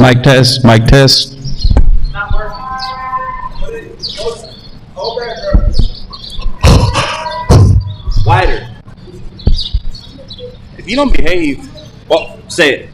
Mic test, mic test. Not working. Wider. If you don't behave, well, say it.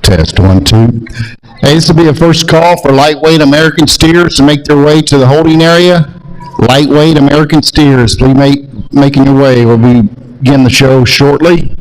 Test, 1, 2. Hey, this will be a first call for lightweight American steers to make their way to the holding area. Lightweight American steers, please making your way. We'll begin the show shortly.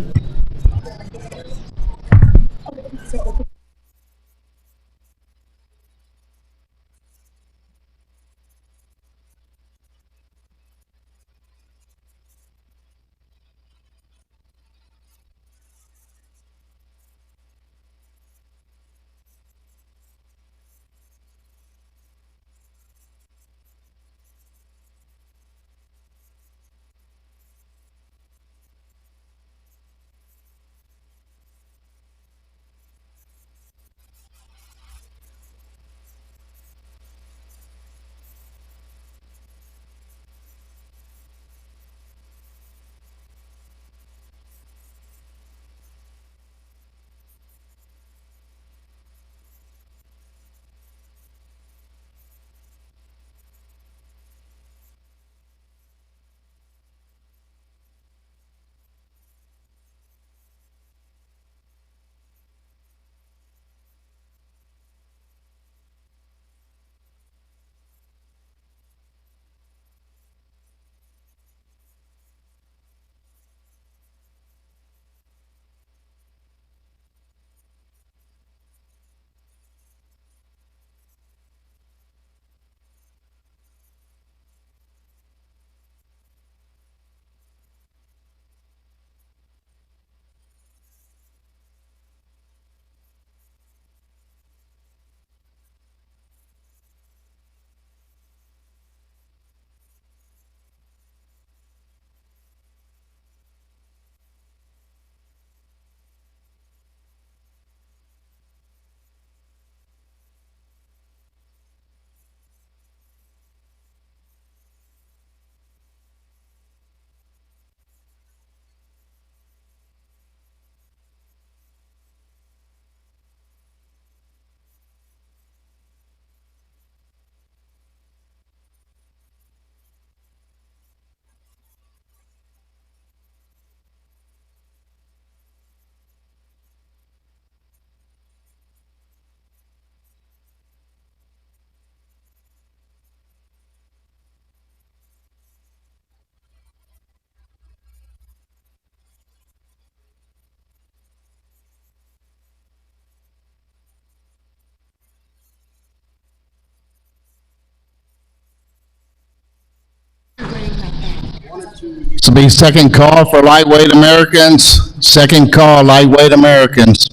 This will be second call for lightweight Americans. Second call, lightweight Americans.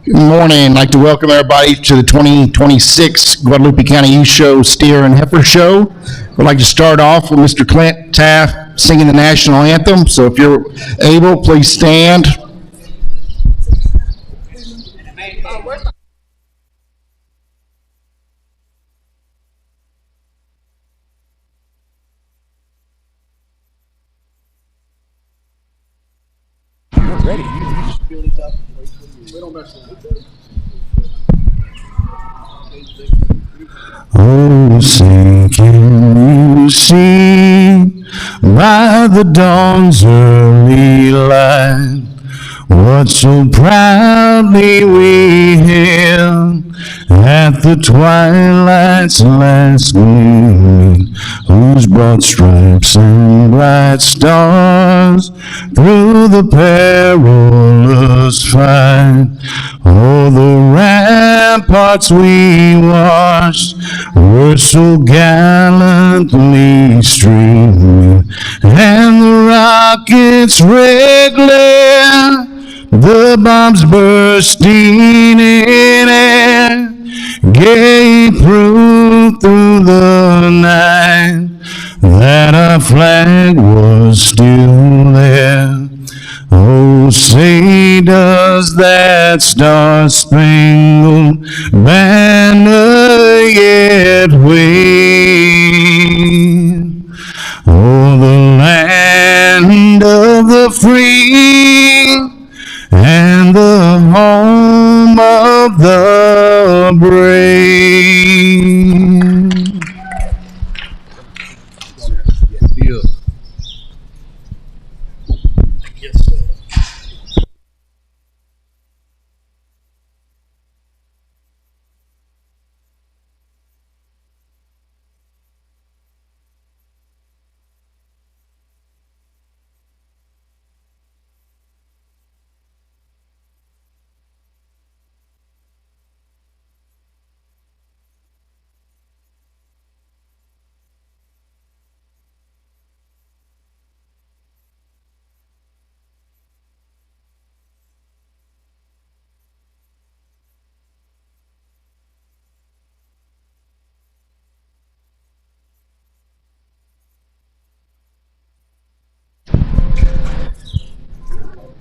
Good morning. I'd like to welcome everybody to the 2026 Guadalupe County Youth Show Steer and Heifer Show. We'd like to start off with Mr. Clint Taft singing the national anthem. So if you're able, please stand. Oh, say can you see by the dawn's early light what so proudly we hailed at the twilight's last gleaming, whose broad stripes and bright stars through the perilous fight, oh, the ramparts we watched were so gallantly streaming, and the rockets' red glare, the bombs bursting in air, gave proof through the night that our flag was still there. Oh, say does that star-spangled banner yet wave? Oh, the land of the free and the home of the brave.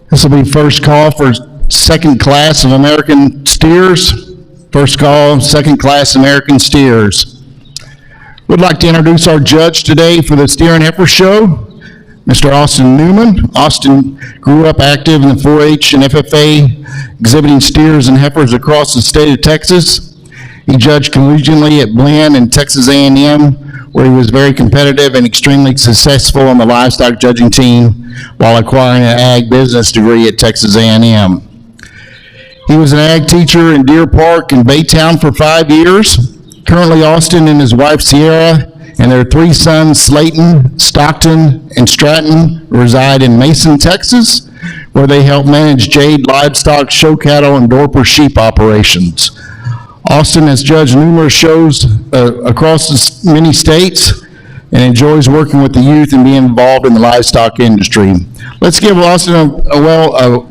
This will be first call for second class of American steers. First call, second class American steers. We'd like to introduce our judge today for the Steer and Heifer Show, Mr. Austin Newman. Austin grew up active in the 4-H and FFA, exhibiting steers and heifers across the state of Texas. He judged collegiately at Blinn and Texas A&M, where he was very competitive and extremely successful on the livestock judging team while acquiring an ag business degree at Texas A&M. He was an ag teacher in Deer Park and Baytown for 5 years. Currently, Austin and his wife Sierra and their 3 sons, Slayton, Stockton, and Stratton, reside in Mason, Texas, where they help manage Jade livestock, show cattle, and Dorper sheep operations. Austin has judged numerous shows across many states and enjoys working with the youth and being involved in the livestock industry. Let's give Austin a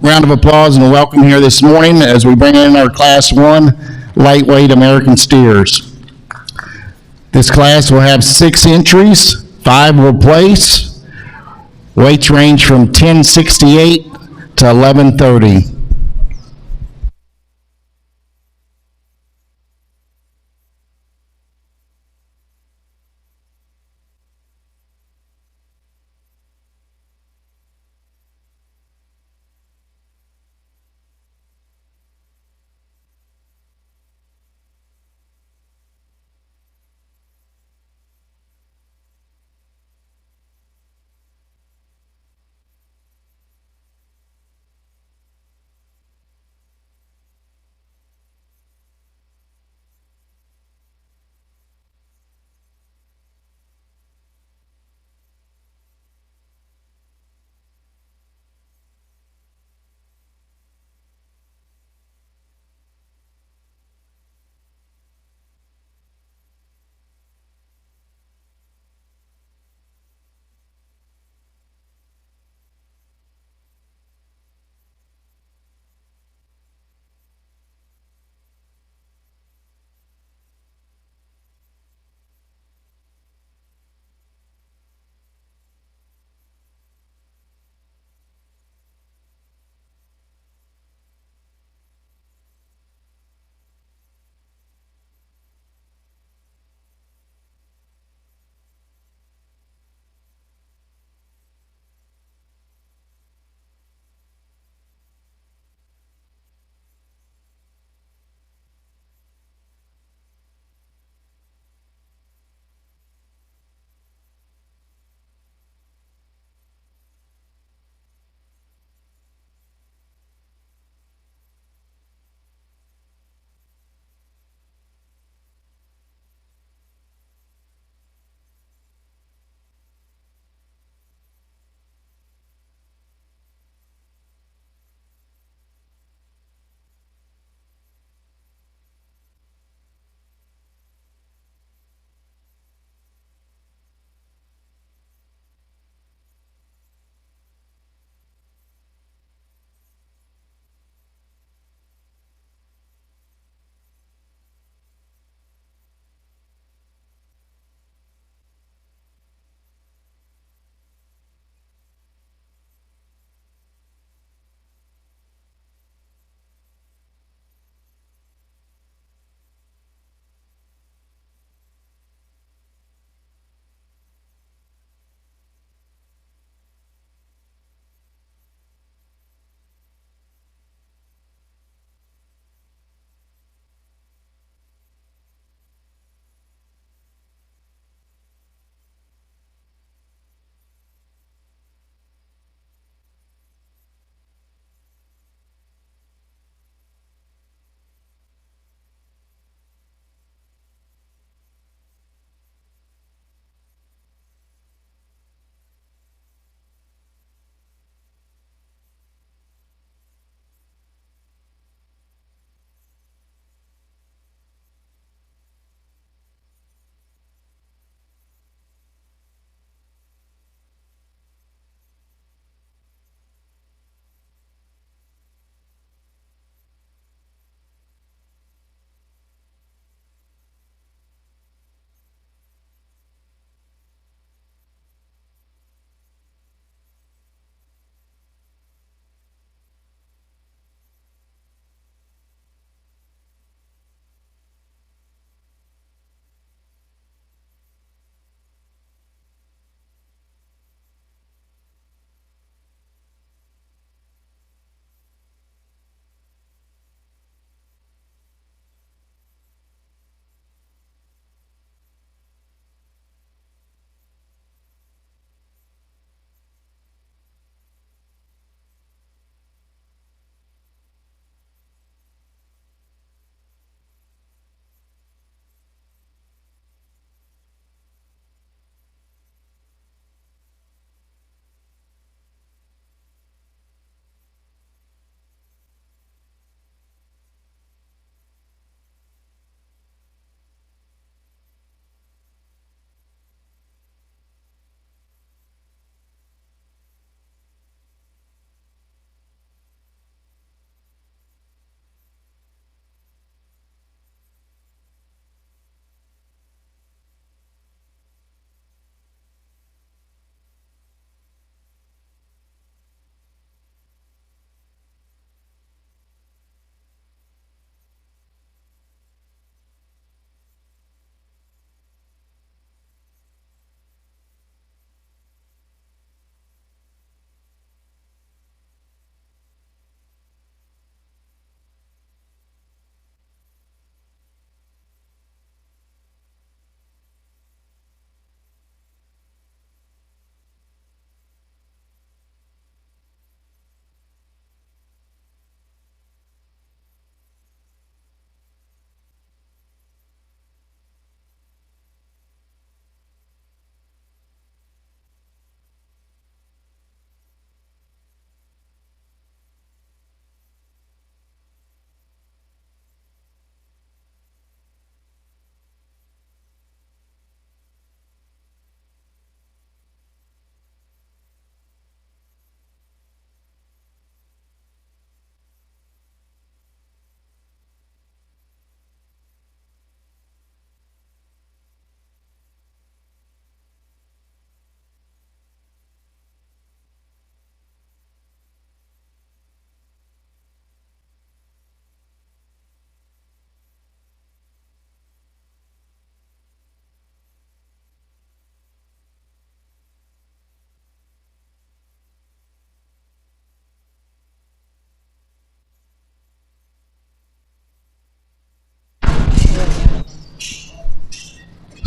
round of applause and a welcome here this morning as we bring in our Class 1 lightweight American steers. This class will have 6 entries, 5 will place. Weights range from 1068 to 1130.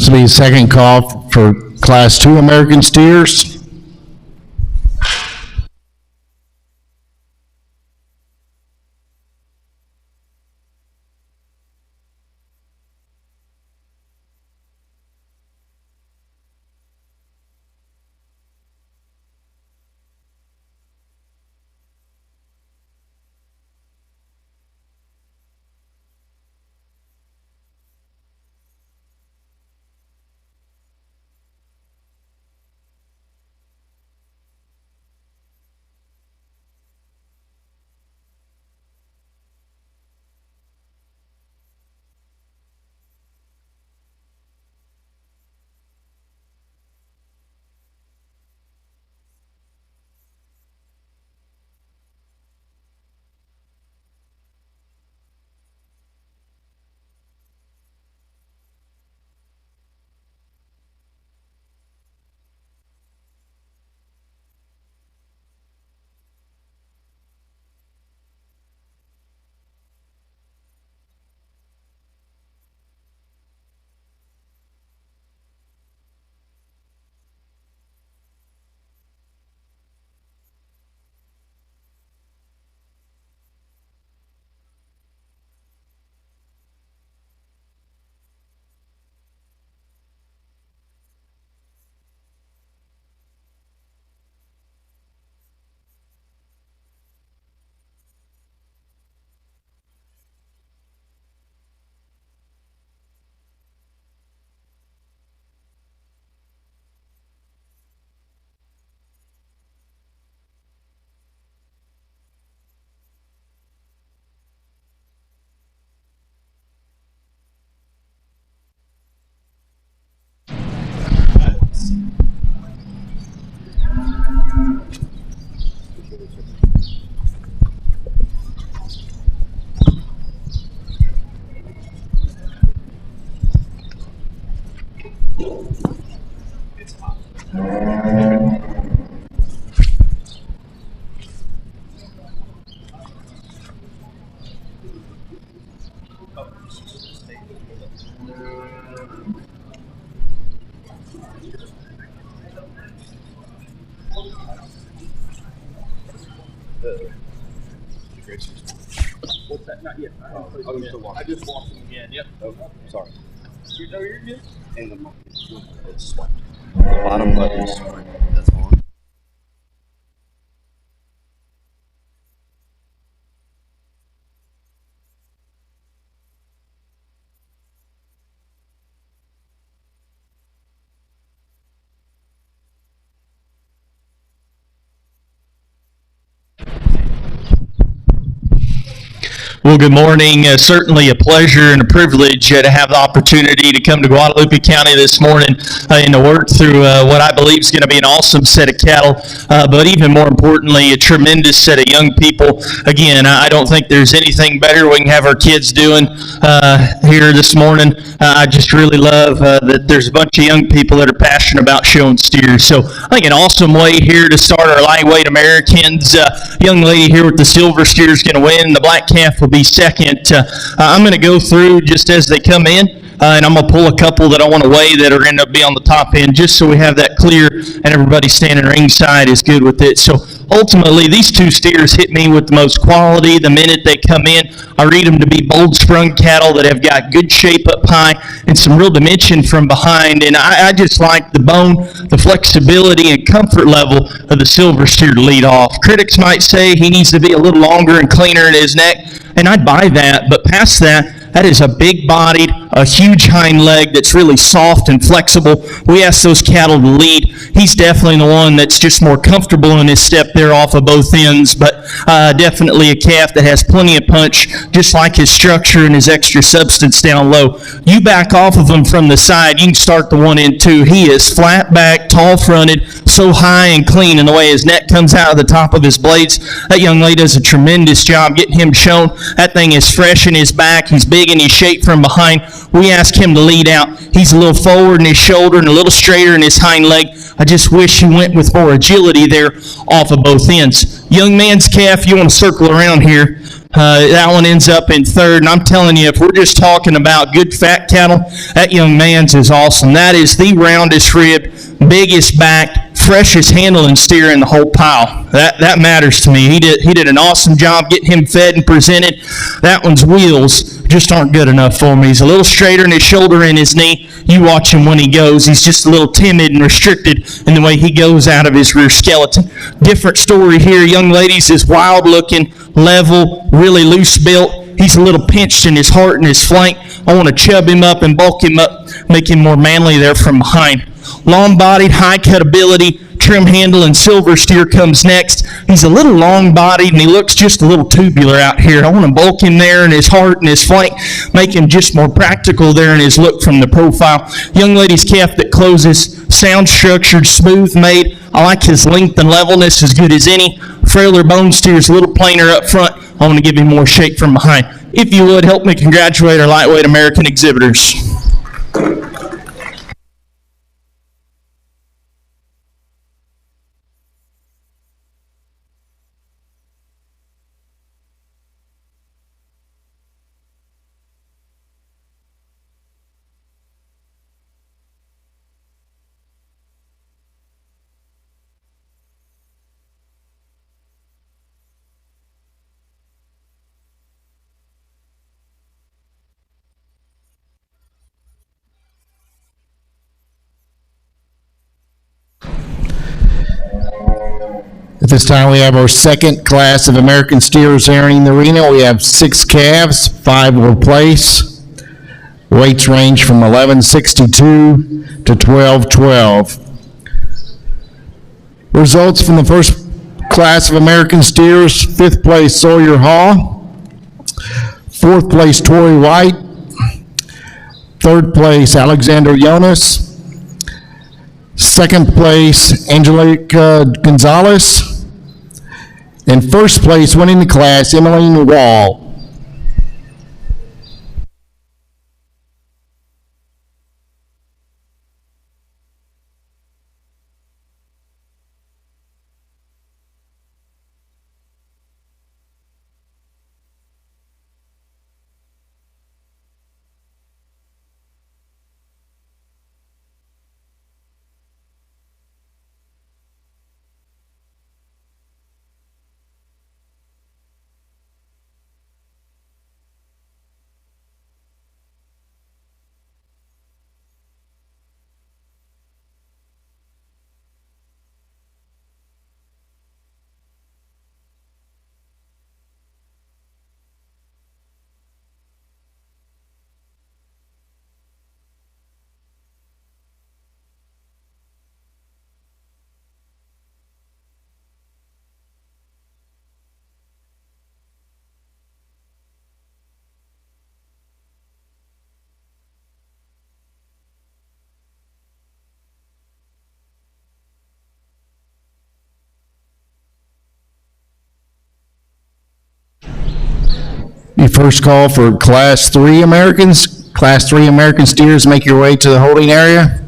This will be a second call for Class 2 American steers. What's that? Not yet. I just walked him again. Yep. Okay. Sorry. You're good. And it's swiped. The bottom button is swiped. That's on. Well, good morning. Certainly a pleasure and a privilege to have the opportunity to come to Guadalupe County this morning and to work through what I believe is going to be an awesome set of cattle, but even more importantly, a tremendous set of young people. Again, I don't think there's anything better we can have our kids doing here this morning. I just really love that there's a bunch of young people that are passionate about showing steers. So I think an awesome way here to start our lightweight Americans. Young lady here with the silver steer is going to win. The black calf will be second. I'm going to go through just as they come in, and I'm going to pull a couple that I want to weigh that are going to be on the top end, just so we have that clear and everybody standing ringside is good with it. So ultimately, these two steers hit me with the most quality the minute they come in. I read them to be bold sprung cattle that have got good shape up high and some real dimension from behind. And I just like the bone, the flexibility and comfort level of the silver steer to lead off. Critics might say he needs to be a little longer and cleaner in his neck, and I'd buy that, but past that is a big-bodied, a huge hind leg that's really soft and flexible. We ask those cattle to lead. He's definitely the one that's just more comfortable in his step there off of both ends, but definitely a calf that has plenty of punch, just like his structure and his extra substance down low. You back off of him from the side, you can start the one in two. He is flat back, tall fronted, so high and clean in the way his neck comes out of the top of his blades. That young lady does a tremendous job getting him shown. That thing is fresh in his back. He's big and he's shaped from behind. we ask him to lead out. He's a little forward in his shoulder and a little straighter in his hind leg. I just wish he went with more agility there off of both ends. Young man's calf, you want to circle around here. That one ends up in third, and I'm telling you, if we're just talking about good fat cattle, that young man's is awesome. That is the roundest rib, biggest back, freshest handling steer in the whole pile. That matters to me. He did an awesome job getting him fed and presented. That one's wheels just aren't good enough for me. He's a little straighter in his shoulder and his knee. You watch him when he goes. He's just a little timid and restricted in the way he goes out of his rear skeleton. Different story here. Young ladies is wild looking, level, really loose built. He's a little pinched in his heart and his flank. I want to chub him up and bulk him up, make him more manly there from behind. Long-bodied, high-cut ability, trim handle, and silver steer comes next. He's a little long-bodied, and he looks just a little tubular out here. I want to bulk him there in his heart and his flank, make him just more practical there in his look from the profile. Young lady's calf that closes, sound structured, smooth made. I like his length and levelness as good as any. Frailer bone steer's a little plainer up front. I want to give him more shape from behind. If you would, help me congratulate our lightweight American exhibitors. At this time, we have our second class of American steers entering the arena. We have 6 calves, 5 will place. Weights range from 1162 to 1212. Results from the first class of American steers: 5th place Sawyer Hall, 4th place Torrey White, 3rd place Alexander Jonas, 2nd place Angelica Gonzalez, and 1st place winning the class Emmeline Wall. Your first call for Class 3 Americans. Class 3 American steers, make your way to the holding area.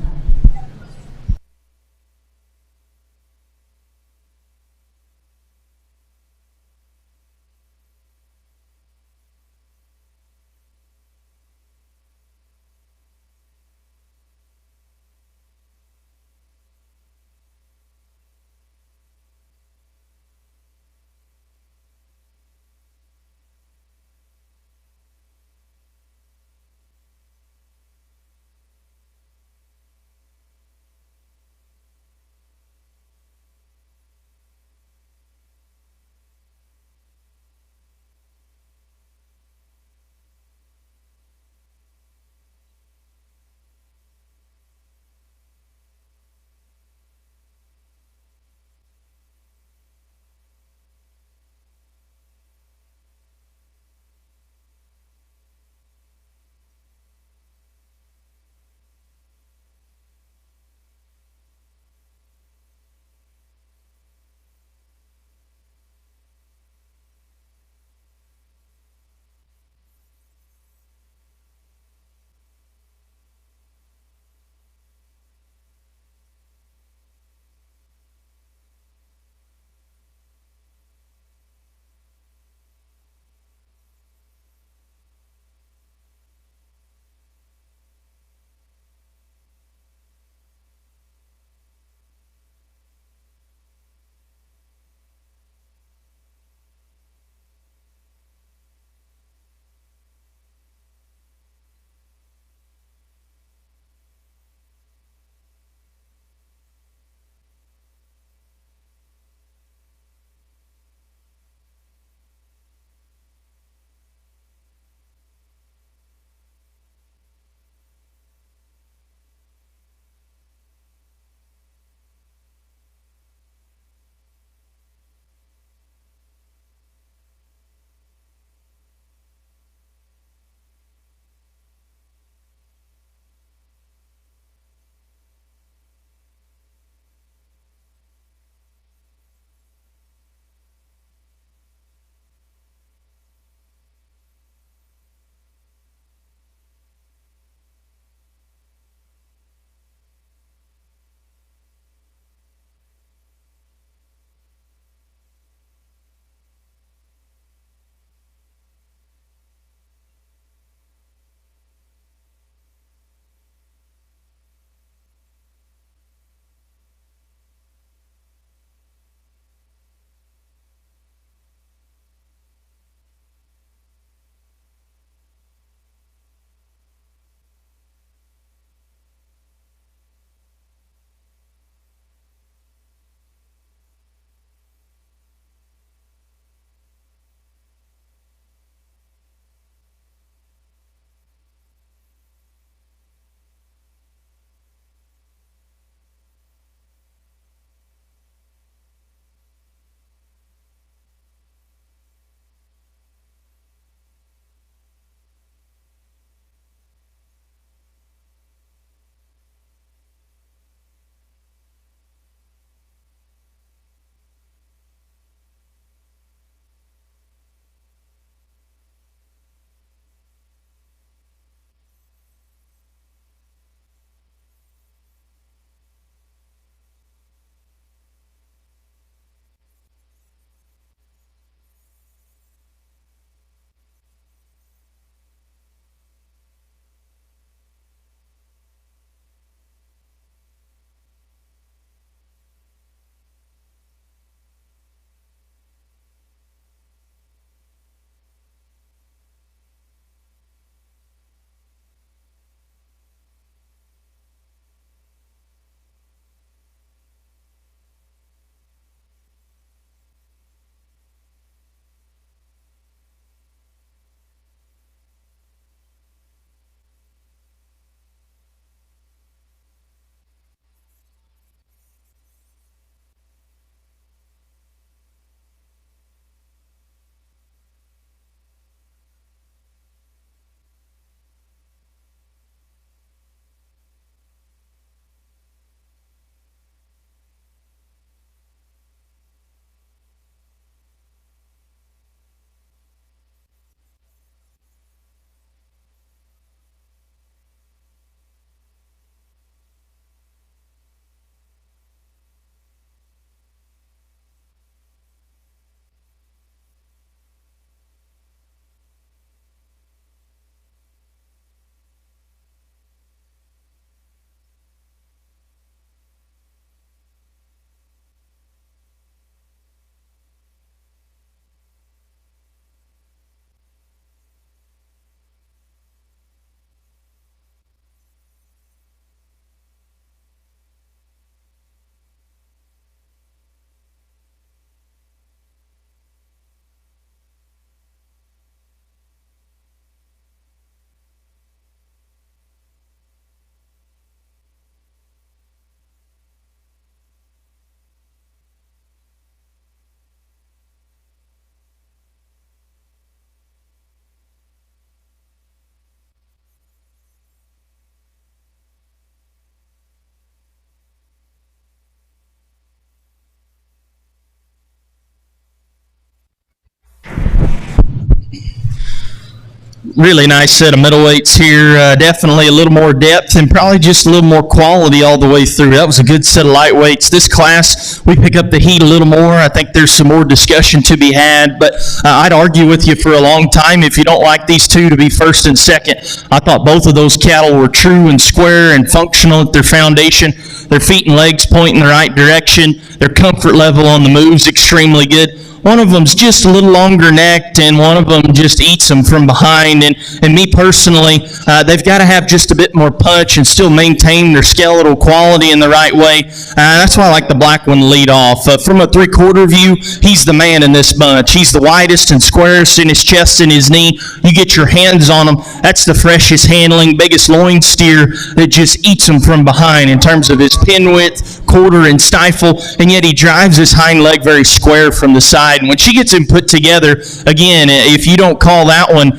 Really nice set of middleweights here. Definitely a little more depth and probably just a little more quality all the way through. That was a good set of lightweights. This class, we pick up the heat a little more. I think there's some more discussion to be had, but I'd argue with you for a long time if you don't like these two to be first and second. I thought both of those cattle were true and square and functional at their foundation. Their feet and legs point in the right direction. Their comfort level on the move's extremely good. One of them's just a little longer necked, and one of them just eats them from behind. And me personally, they've got to have just a bit more punch and still maintain their skeletal quality in the right way. That's why I like the black one to lead off. From a three-quarter view, he's the man in this bunch. He's the widest and squarest in his chest and his knee. You get your hands on him, that's the freshest handling, biggest loin steer that just eats them from behind in terms of his pin width, quarter, and stifle, and yet he drives his hind leg very square from the side. And when she gets him put together, again, if you don't call that one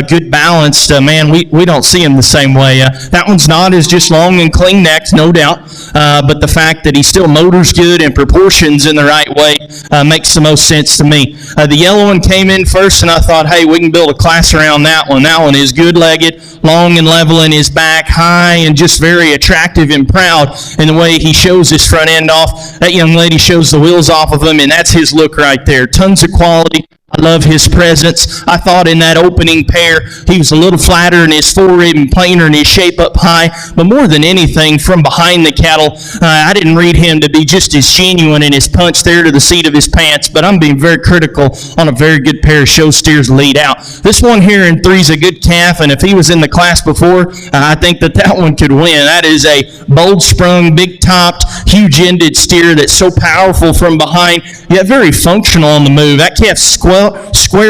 good balanced, man, we don't see him the same way. That one's not as just long and clean necked, no doubt, but the fact that he still motors good and proportions in the right way makes the most sense to me. The yellow one came in first, and I thought, hey, we can build a class around that one. That one is good-legged, long and level in his back, high, and just very attractive and proud in the way he shows his front end off. That young lady shows the wheels off of him, and that's his look right there. Tons of quality. I love his presence. I thought in that opening pair, he was a little flatter in his forerib and plainer in his shape up high, but more than anything, from behind the cattle, I didn't read him to be just as genuine in his punch there to the seat of his pants, but I'm being very critical on a very good pair of show steers lead out. This one here in three is a good calf, and if he was in the class before, I think that one could win. That is a bold-sprung, big-topped, huge-ended steer that's so powerful from behind, yet very functional on the move. That calf's square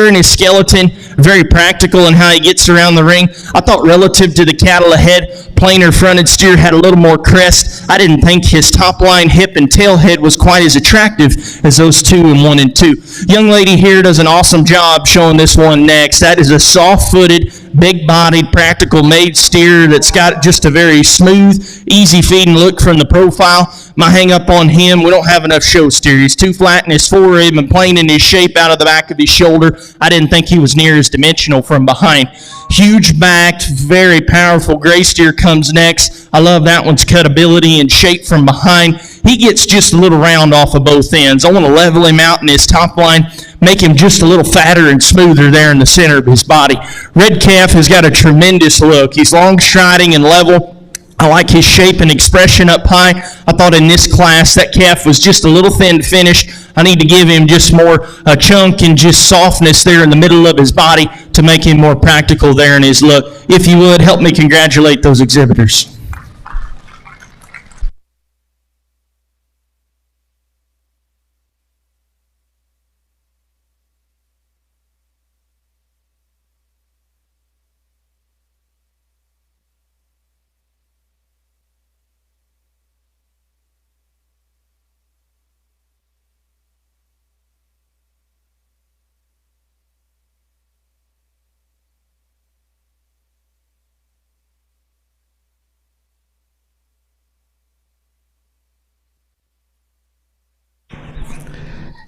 in his skeleton, very practical in how he gets around the ring. I thought relative to the cattle ahead, plainer fronted steer had a little more crest. I didn't think his top line, hip, and tail head was quite as attractive as those two in 1 and 2. Young lady here does an awesome job showing this one next. That is a soft-footed, big-bodied, practical made steer that's got just a very smooth, easy-feeding look from the profile. My hang-up on him, we don't have enough show steer. He's too flat in his forerib and plain in his shape out of the back of his shoulder. I didn't think he was near as dimensional from behind. Huge-backed, very powerful gray steer comes next. I love that one's cutability and shape from behind. He gets just a little round off of both ends. I want to level him out in his top line, make him just a little fatter and smoother there in the center of his body. Red calf has got a tremendous look. He's long striding and level. I like his shape and expression up high. I thought in this class that calf was just a little thin to finish. I need to give him just more chunk and just softness there in the middle of his body to make him more practical there in his look. If you would, help me congratulate those exhibitors.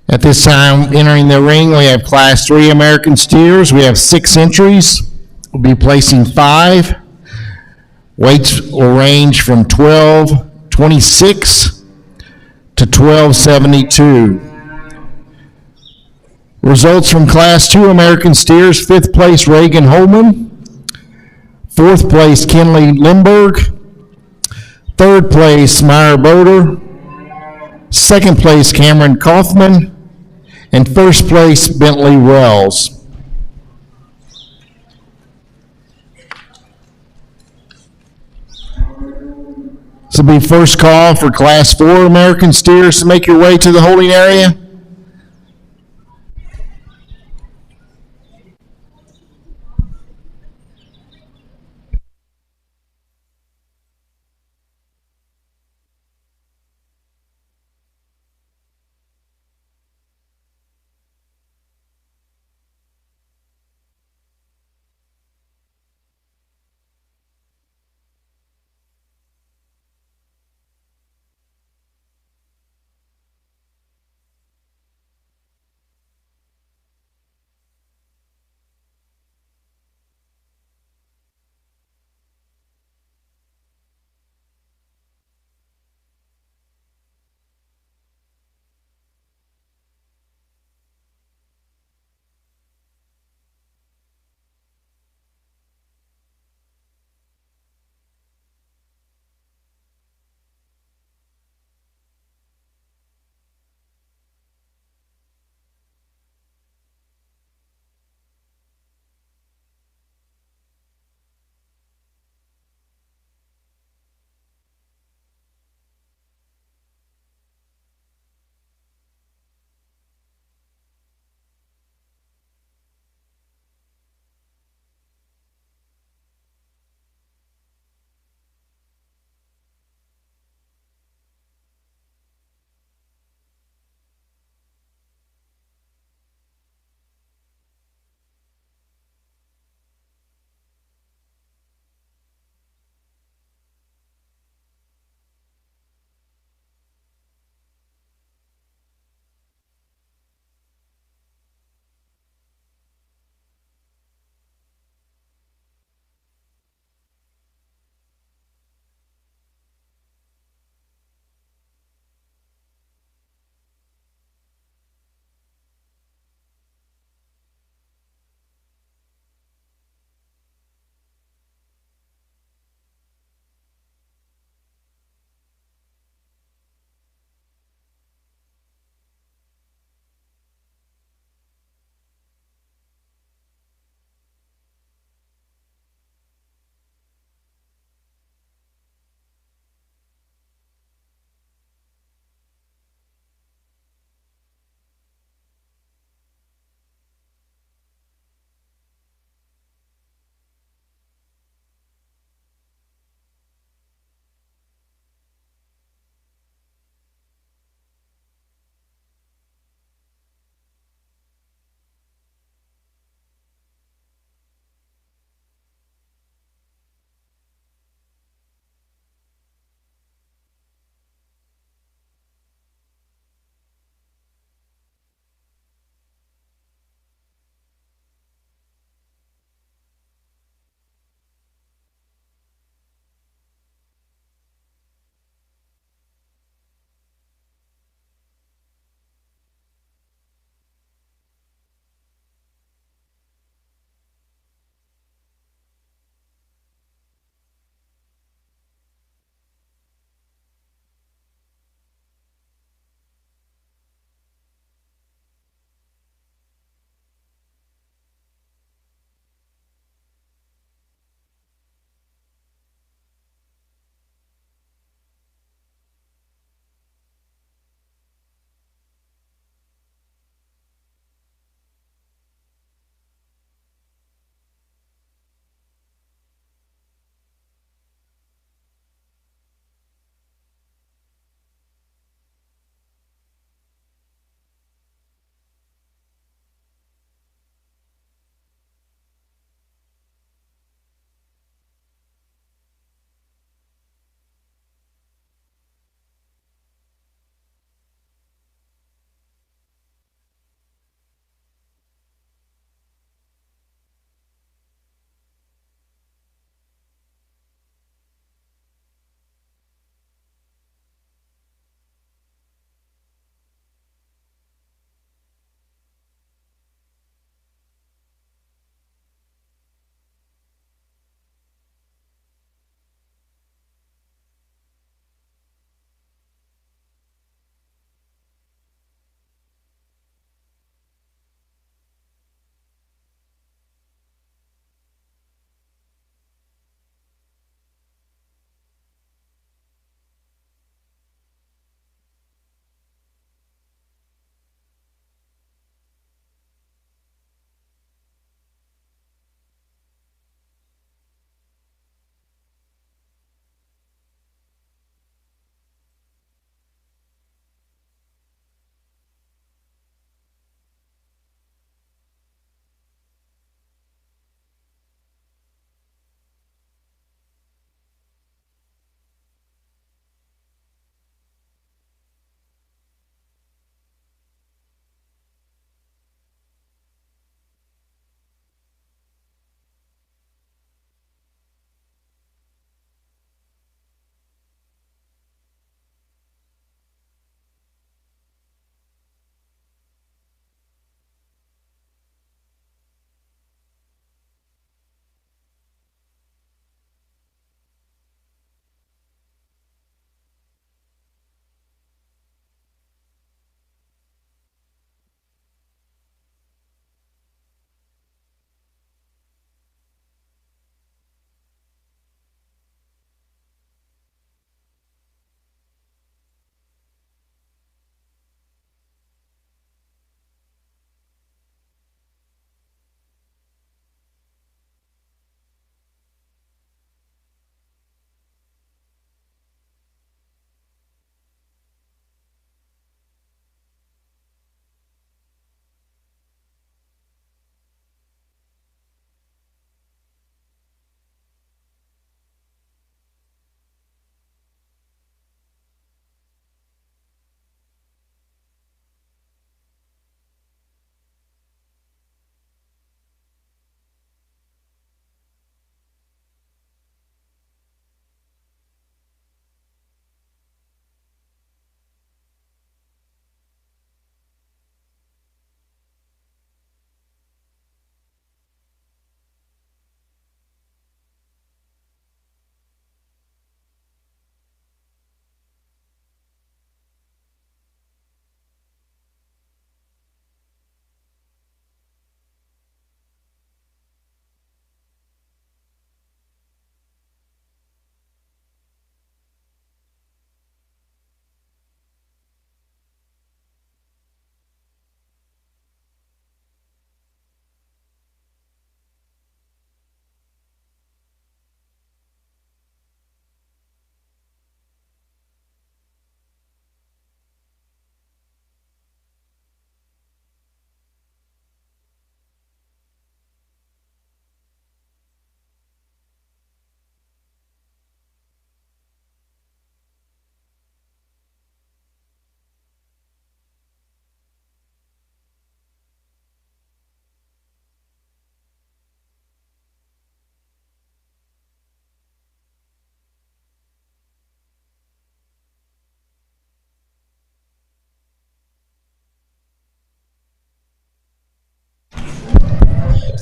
At this time, entering the ring, we have Class 3 American steers. We have 6 entries. We'll be placing 5. Weights will range from 1226 to 1272. Results from Class 2 American steers: 5th place Reagan Holman, 4th place Kenley Lindberg, 3rd place Meyer Boder, 2nd place Cameron Kaufman, and 1st place Bentley Wells. This will be first call for Class 4 American steers to make your way to the holding area.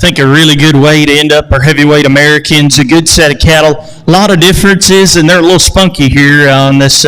think a really good way to end up our heavyweight Americans. A good set of cattle. A lot of differences, and they're a little spunky here on this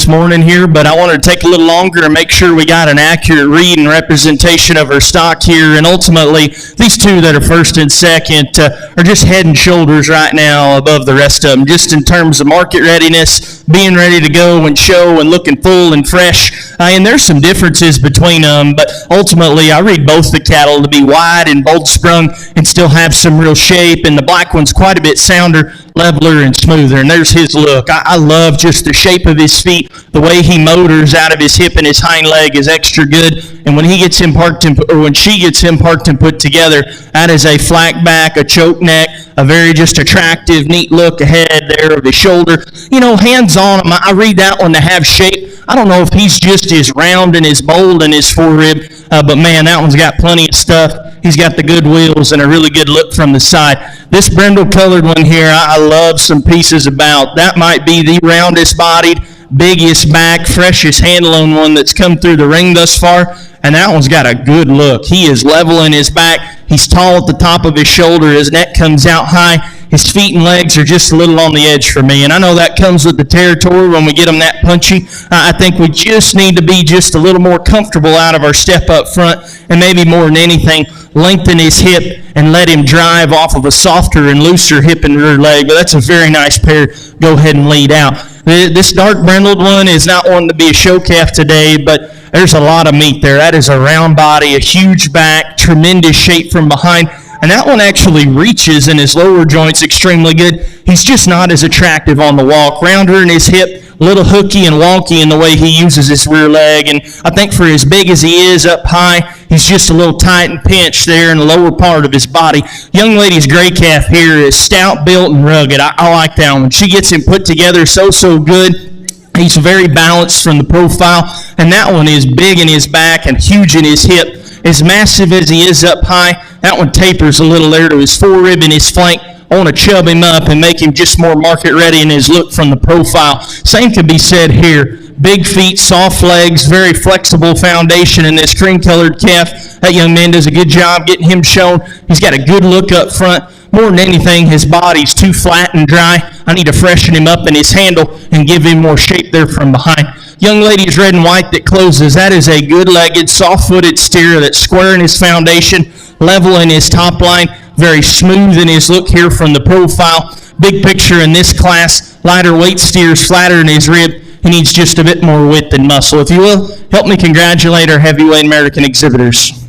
morning here, but I wanted to take a little longer and make sure we got an accurate read and representation of our stock here. And ultimately, these two that are first and second are just head and shoulders right now above the rest of them, just in terms of market readiness, being ready to go and show and looking full and fresh. And there's some differences between them, but ultimately I read both the cattle to be wide and bold sprung and still have some real shape, and the black one's quite a bit sounder, leveler, and smoother. And there's his look. I love just the shape of his feet. The way he motors out of his hip and his hind leg is extra good. And when he gets him parked or when she gets him parked and put together, that is a flat back, a choke neck, a very just attractive, neat look ahead there of his shoulder. You know, hands on him, I read that one to have shape. I don't know if he's just as round and as bold in his forerib, but man, that one's got plenty of stuff. He's got the good wheels and a really good look from the side. This brindle colored one here, I love some pieces about. That might be the roundest bodied, biggest back, freshest handling one that's come through the ring thus far. And that one's got a good look. He is level in his back. He's tall at the top of his shoulder. His neck comes out high. His feet and legs are just a little on the edge for me. And I know that comes with the territory when we get them that punchy. I think we just need to be just a little more comfortable out of our step up front, and maybe more than anything, lengthen his hip and let him drive off of a softer and looser hip and rear leg. But that's a very nice pair. Go ahead and lead out. This dark brindled one is not one to be a show calf today, but there's a lot of meat there. That is a round body, a huge back, tremendous shape from behind. And that one actually reaches in his lower joints extremely good. He's just not as attractive on the walk. Rounder in his hip, a little hooky and wonky in the way he uses his rear leg. And I think for as big as he is up high, he's just a little tight and pinched there in the lower part of his body. Young lady's gray calf here is stout, built, and rugged. I like that one. She gets him put together so good. He's very balanced from the profile, and that one is big in his back and huge in his hip. As massive as he is up high, that one tapers a little there to his forerib and his flank. I want to chub him up and make him just more market ready in his look from the profile. Same could be said here. Big feet, soft legs, very flexible foundation in this cream-colored calf. That young man does a good job getting him shown. He's got a good look up front. More than anything, his body's too flat and dry. I need to freshen him up in his handle and give him more shape there from behind. Young lady's red and white that closes. That is a good-legged, soft-footed steer that's square in his foundation, level in his top line, very smooth in his look here from the profile. Big picture in this class, lighter weight steers, flatter in his rib. He needs just a bit more width and muscle. If you will, help me congratulate our heavyweight American exhibitors.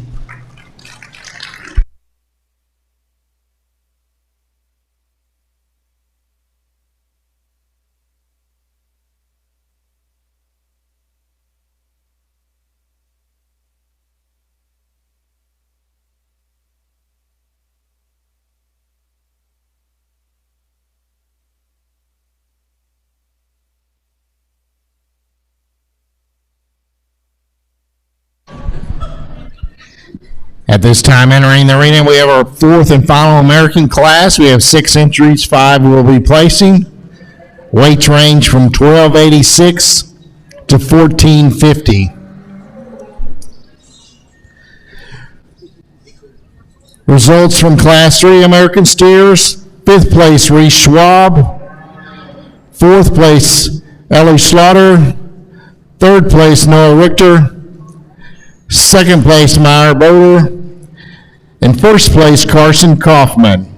At this time, entering the arena, we have our fourth and final American class. We have 6 entries, 5 we will be placing. Weights range from 1286 to 1450. Results from Class 3 American steers. 5th place, Reese Schwab. 4th place, Ellie Slaughter. 3rd place, Noah Richter. 2nd place, Meyer Boder. And 1st place, Carson Kaufman.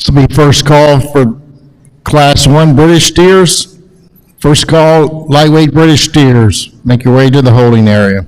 This will be first call for Class 1 British steers. First call, lightweight British steers. Make your way to the holding area.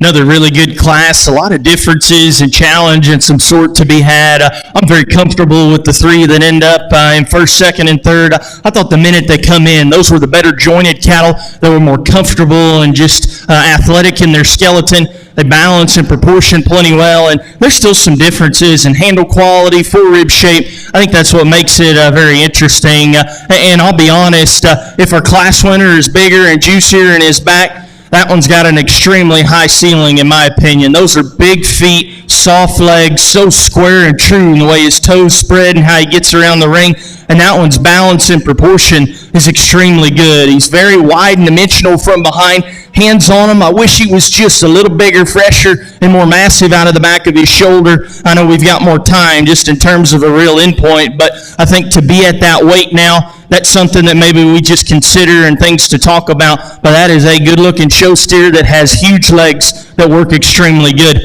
Another really good class, a lot of differences and challenge and some sort to be had. I'm very comfortable with the three that end up in first, second, and third. I thought the minute they come in, those were the better jointed cattle that were more comfortable and just athletic in their skeleton. They balance and proportion plenty well, and there's still some differences in handle quality, forerib shape. I think that's what makes it very interesting. And I'll be honest, if our class winner is bigger and juicier in his back, that one's got an extremely high ceiling, in my opinion. Those are big feet, soft legs, so square and true in the way his toes spread and how he gets around the ring. And that one's balance and proportion is extremely good. He's very wide and dimensional from behind. Hands on him, I wish he was just a little bigger, fresher, and more massive out of the back of his shoulder. I know we've got more time just in terms of a real endpoint, but I think to be at that weight now, that's something that maybe we just consider and things to talk about, but that is a good-looking show steer that has huge legs that work extremely good.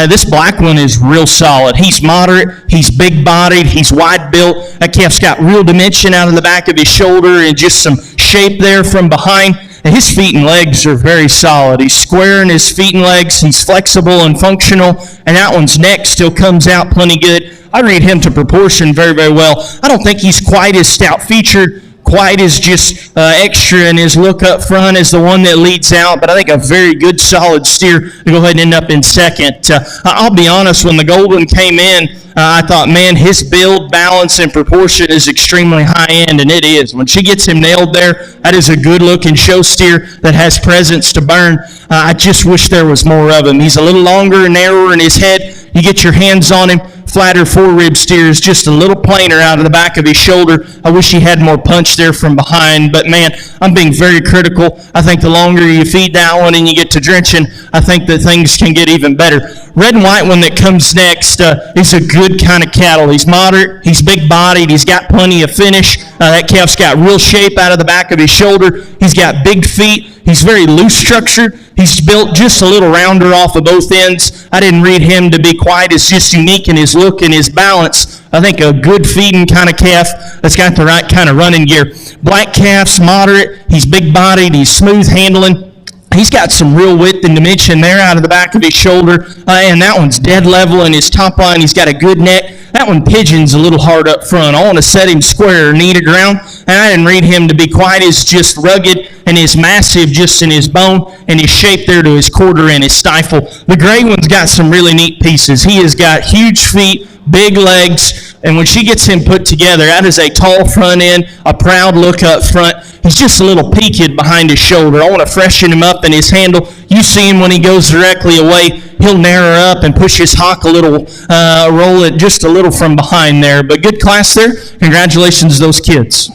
This black one is real solid. He's moderate, he's big-bodied, he's wide-built. That calf's got real dimension out of the back of his shoulder and just some shape there from behind. And his feet and legs are very solid. He's square in his feet and legs. He's flexible and functional. And that one's neck still comes out plenty good. I read him to proportion very, very well. I don't think he's quite as stout-featured, quite as just extra in his look up front as the one that leads out, but I think a very good, solid steer to go ahead and end up in second. I'll be honest, when the Golden came in, I thought, man, his build, balance, and proportion is extremely high-end, and it is. When she gets him nailed there, that is a good-looking show steer that has presence to burn. I just wish there was more of him. He's a little longer and narrower in his head. You get your hands on him, flatter forerib steers, just a little plainer out of the back of his shoulder. I wish he had more punch there from behind, but man, I'm being very critical. I think the longer you feed that one and you get to drenching, I think that things can get even better. Red and white one that comes next is a good kind of cattle. He's moderate, he's big-bodied, he's got plenty of finish. That calf's got real shape out of the back of his shoulder. He's got big feet. He's very loose structured. He's built just a little rounder off of both ends. I didn't read him to be quite as just unique in his look and his balance. I think a good feeding kind of calf that's got the right kind of running gear. Black calf's moderate. He's big-bodied. He's smooth handling. He's got some real width and dimension there out of the back of his shoulder, and that one's dead level in his top line. He's got a good neck. That one pigeons a little hard up front. I want to set him square, knee to ground, and I didn't read him to be quite as just rugged and as massive just in his bone and his shape there to his quarter and his stifle. The gray one's got some really neat pieces. He has got huge feet, big legs, and when she gets him put together, that is a tall front end, a proud look up front. He's just a little peaked behind his shoulder. I want to freshen him up in his handle. You see him when he goes directly away. He'll narrow up and push his hock a little, roll it just a little from behind there. But good class there. Congratulations to those kids.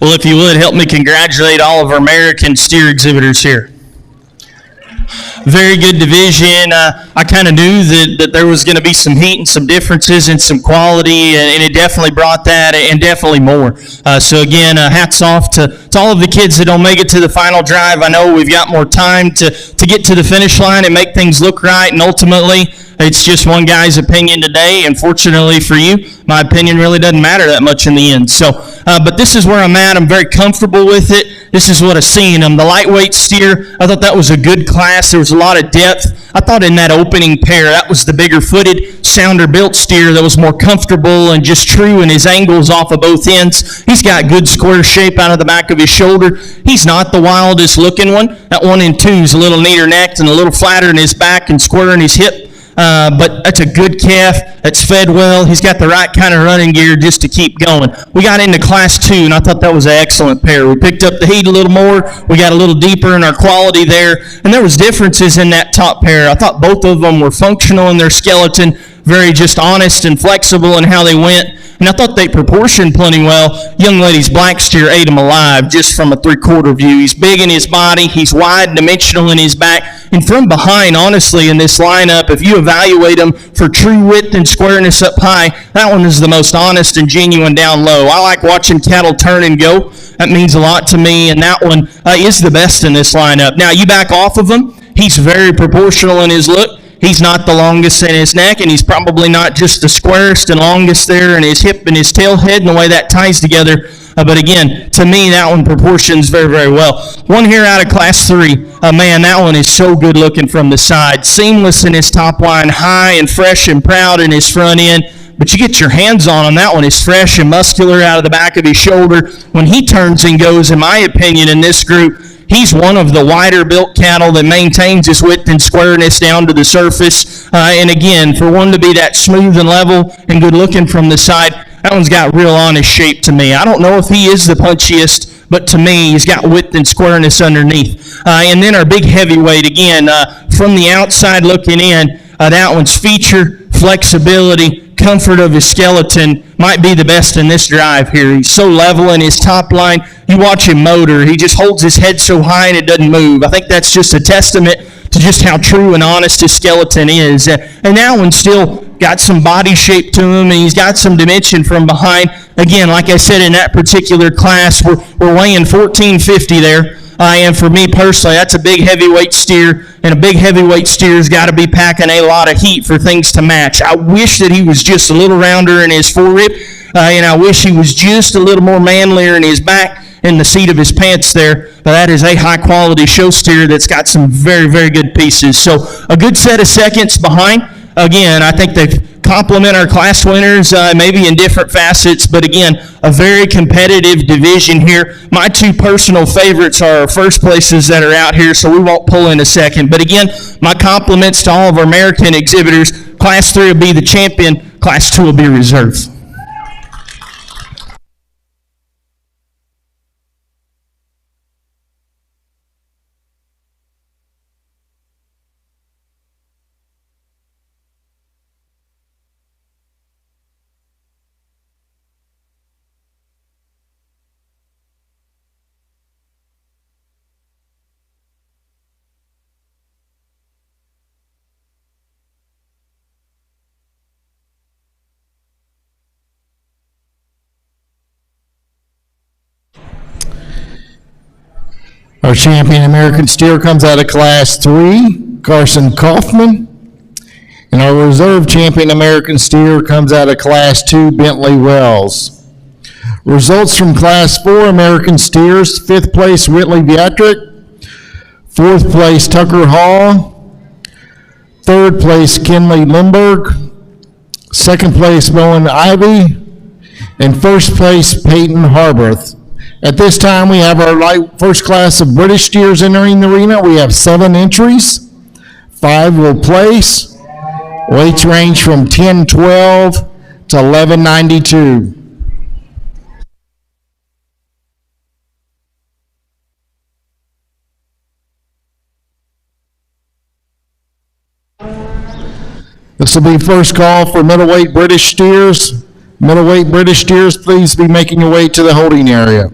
Well, if you would, help me congratulate all of our American steer exhibitors here. Very good division. I kind of knew that there was going to be some heat and some differences and some quality, and it definitely brought that and definitely more. So again, hats off to all of the kids that don't make it to the final drive. I know we've got more time to get to the finish line and make things look right, and ultimately it's just one guy's opinion today, and fortunately for you, my opinion really doesn't matter that much in the end. So, but this is where I'm at. I'm very comfortable with it. This is what I've seen. The lightweight steer, I thought that was a good class. There was a lot of depth. I thought in that opening pair, that was the bigger-footed, sounder-built steer that was more comfortable and just true in his angles off of both ends. He's got good square shape out of the back of his shoulder. He's not the wildest-looking one. That 1 and 2 is a little neater necked and a little flatter in his back and square in his hip. But that's a good calf. That's fed well. He's got the right kind of running gear just to keep going. We got into Class 2, and I thought that was an excellent pair. We picked up the heat a little more. We got a little deeper in our quality there, and there was differences in that top pair. I thought both of them were functional in their skeleton, very just honest and flexible in how they went. And I thought they proportioned plenty well. Young lady's black steer ate him alive just from a three-quarter view. He's big in his body. He's wide, dimensional in his back. And from behind, honestly, in this lineup, if you evaluate him for true width and squareness up high, that one is the most honest and genuine down low. I like watching cattle turn and go. That means a lot to me, and that one is the best in this lineup. Now, you back off of him, he's very proportional in his look. He's not the longest in his neck, and he's probably not just the squarest and longest there in his hip and his tail head and the way that ties together. But again, to me, that one proportions very, very well. One here out of Class 3. Man, that one is so good looking from the side. Seamless in his top line, high and fresh and proud in his front end. But you get your hands on him, that one is fresh and muscular out of the back of his shoulder. When he turns and goes, in my opinion, in this group, he's one of the wider built cattle that maintains his width and squareness down to the surface. And again, for one to be that smooth and level and good looking from the side, that one's got real honest shape to me. I don't know if he is the punchiest, but to me, he's got width and squareness underneath. And then our big heavyweight, again, from the outside looking in, that one's feature, flexibility, comfort of his skeleton might be the best in this drive here. He's so level in his top line. You watch him motor. He just holds his head so high and it doesn't move. I think that's just a testament to just how true and honest his skeleton is. And that one still got some body shape to him, and he's got some dimension from behind. Again, like I said, in that particular class, we're weighing 1450 there. And for me personally, that's a big heavyweight steer, and a big heavyweight steer's got to be packing a lot of heat for things to match. I wish that he was just a little rounder in his forerib, and I wish he was just a little more manlier in his back in the seat of his pants there. But that is a high-quality show steer that's got some very, very good pieces. So a good set of seconds behind. Again, I think they've complement our class winners, maybe in different facets, but again, a very competitive division here. My two personal favorites are our first places that are out here, so we won't pull in a second. But again, my compliments to all of our American exhibitors. Class 3 will be the champion. Class 2 will be reserve. Our champion American steer comes out of Class 3, Carson Kaufman. And our reserve champion American steer comes out of Class 2, Bentley Wells. Results from Class 4 American steers: 5th place Whitley Beatrick, 4th place Tucker Hall, 3rd place Kinley Lindbergh, 2nd place Bowen Ivy, and 1st place Peyton Harbarth. At this time, we have our first class of British steers entering the arena. We have 7 entries. 5 will place. Weights range from 1012 to 1192. This will be first call for middleweight British steers. Middleweight British steers, please be making your way to the holding area.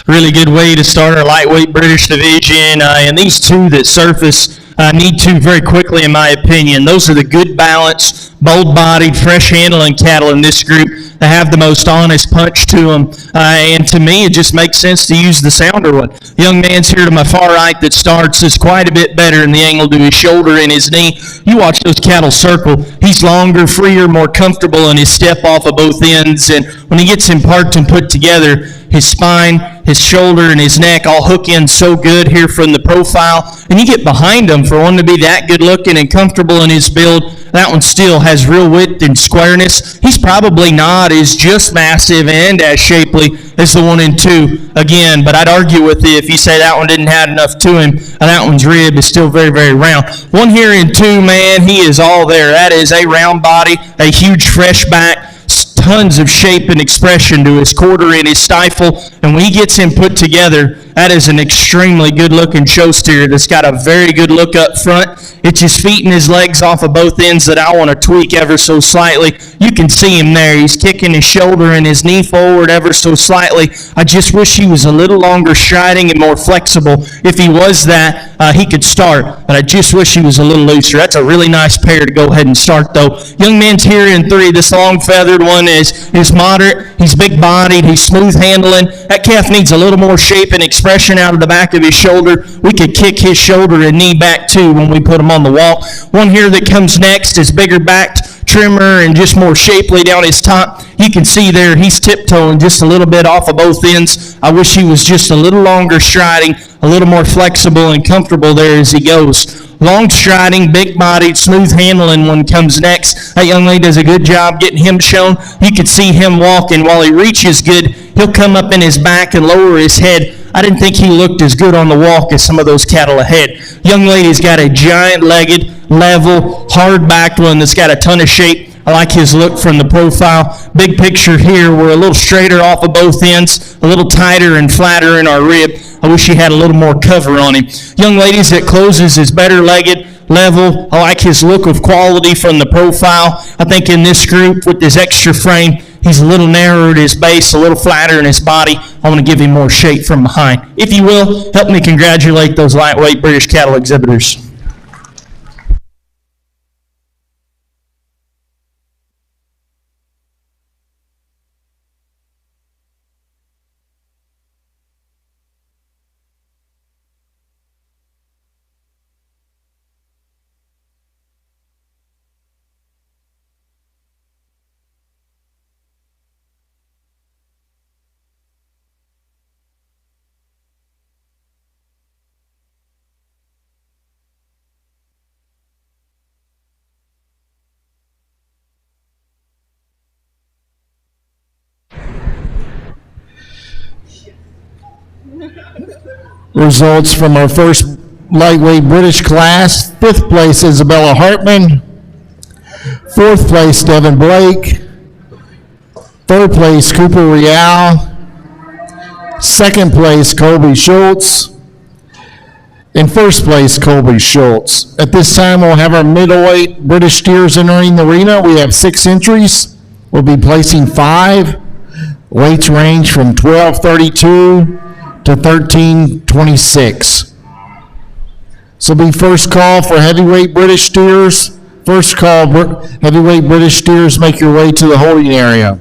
Really good way to start our lightweight British division. And these two that surface need to very quickly, in my opinion. Those are the good balance, bold-bodied, fresh-handling cattle in this group that have the most honest punch to them. And to me, it just makes sense to use the sounder one. The young man's here to my far right that starts is quite a bit better in the angle to his shoulder and his knee. You watch those cattle circle. He's longer, freer, more comfortable in his step off of both ends. And when he gets him parked and put together, his spine, his shoulder, and his neck all hook in so good here from the profile. And you get behind him for one to be that good looking and comfortable in his build. That one still has real width and squareness. He's probably not as just massive and as shapely as the one in two again, but I'd argue with you if you say that one didn't have enough to him, and that one's rib is still very, very round. One here in two, man, he is all there. That is a round body, a huge fresh back, tons of shape and expression to his quarter and his stifle, and when he gets him put together, that is an extremely good-looking show steer that's got a very good look up front. It's his feet and his legs off of both ends that I want to tweak ever so slightly. You can see him there. He's kicking his shoulder and his knee forward ever so slightly. I just wish he was a little longer striding and more flexible. If he was that, he could start, but I just wish he was a little looser. That's a really nice pair to go ahead and start, though. Young man's here in three. This long-feathered one is moderate. He's big-bodied. He's smooth-handling. That calf needs a little more shape and expression out of the back of his shoulder. We could kick his shoulder and knee back, too, when we put him on the walk. One here that comes next is bigger-backed, trimmer, and just more shapely down his top. You can see there he's tiptoeing just a little bit off of both ends. I wish he was just a little longer striding, a little more flexible and comfortable there as he goes. Long striding, big-bodied, smooth-handling one comes next. That young lady does a good job getting him shown. You can see him walking. While he reaches good, he'll come up in his back and lower his head. I didn't think he looked as good on the walk as some of those cattle ahead. Young lady's got a giant-legged, level, hard-backed one that's got a ton of shape. I like his look from the profile. Big picture here, we're a little straighter off of both ends, a little tighter and flatter in our rib. I wish he had a little more cover on him. Young ladies that closes is better legged, level. I like his look of quality from the profile. I think in this group with his extra frame, he's a little narrower at his base, a little flatter in his body. I want to give him more shape from behind. If you will, help me congratulate those lightweight British cattle exhibitors. Results from our first lightweight British class. Fifth place, Isabella Hartman. Fourth place, Devin Blake. Third place, Cooper Real. Second place, Colby Schultz. In first place, Colby Schultz. At this time, we'll have our middleweight British steers entering the arena. We have 6 entries. We'll be placing 5. Weights range from 1232 to 1326. So be first call for heavyweight British steers. First call, heavyweight British steers, make your way to the holding area.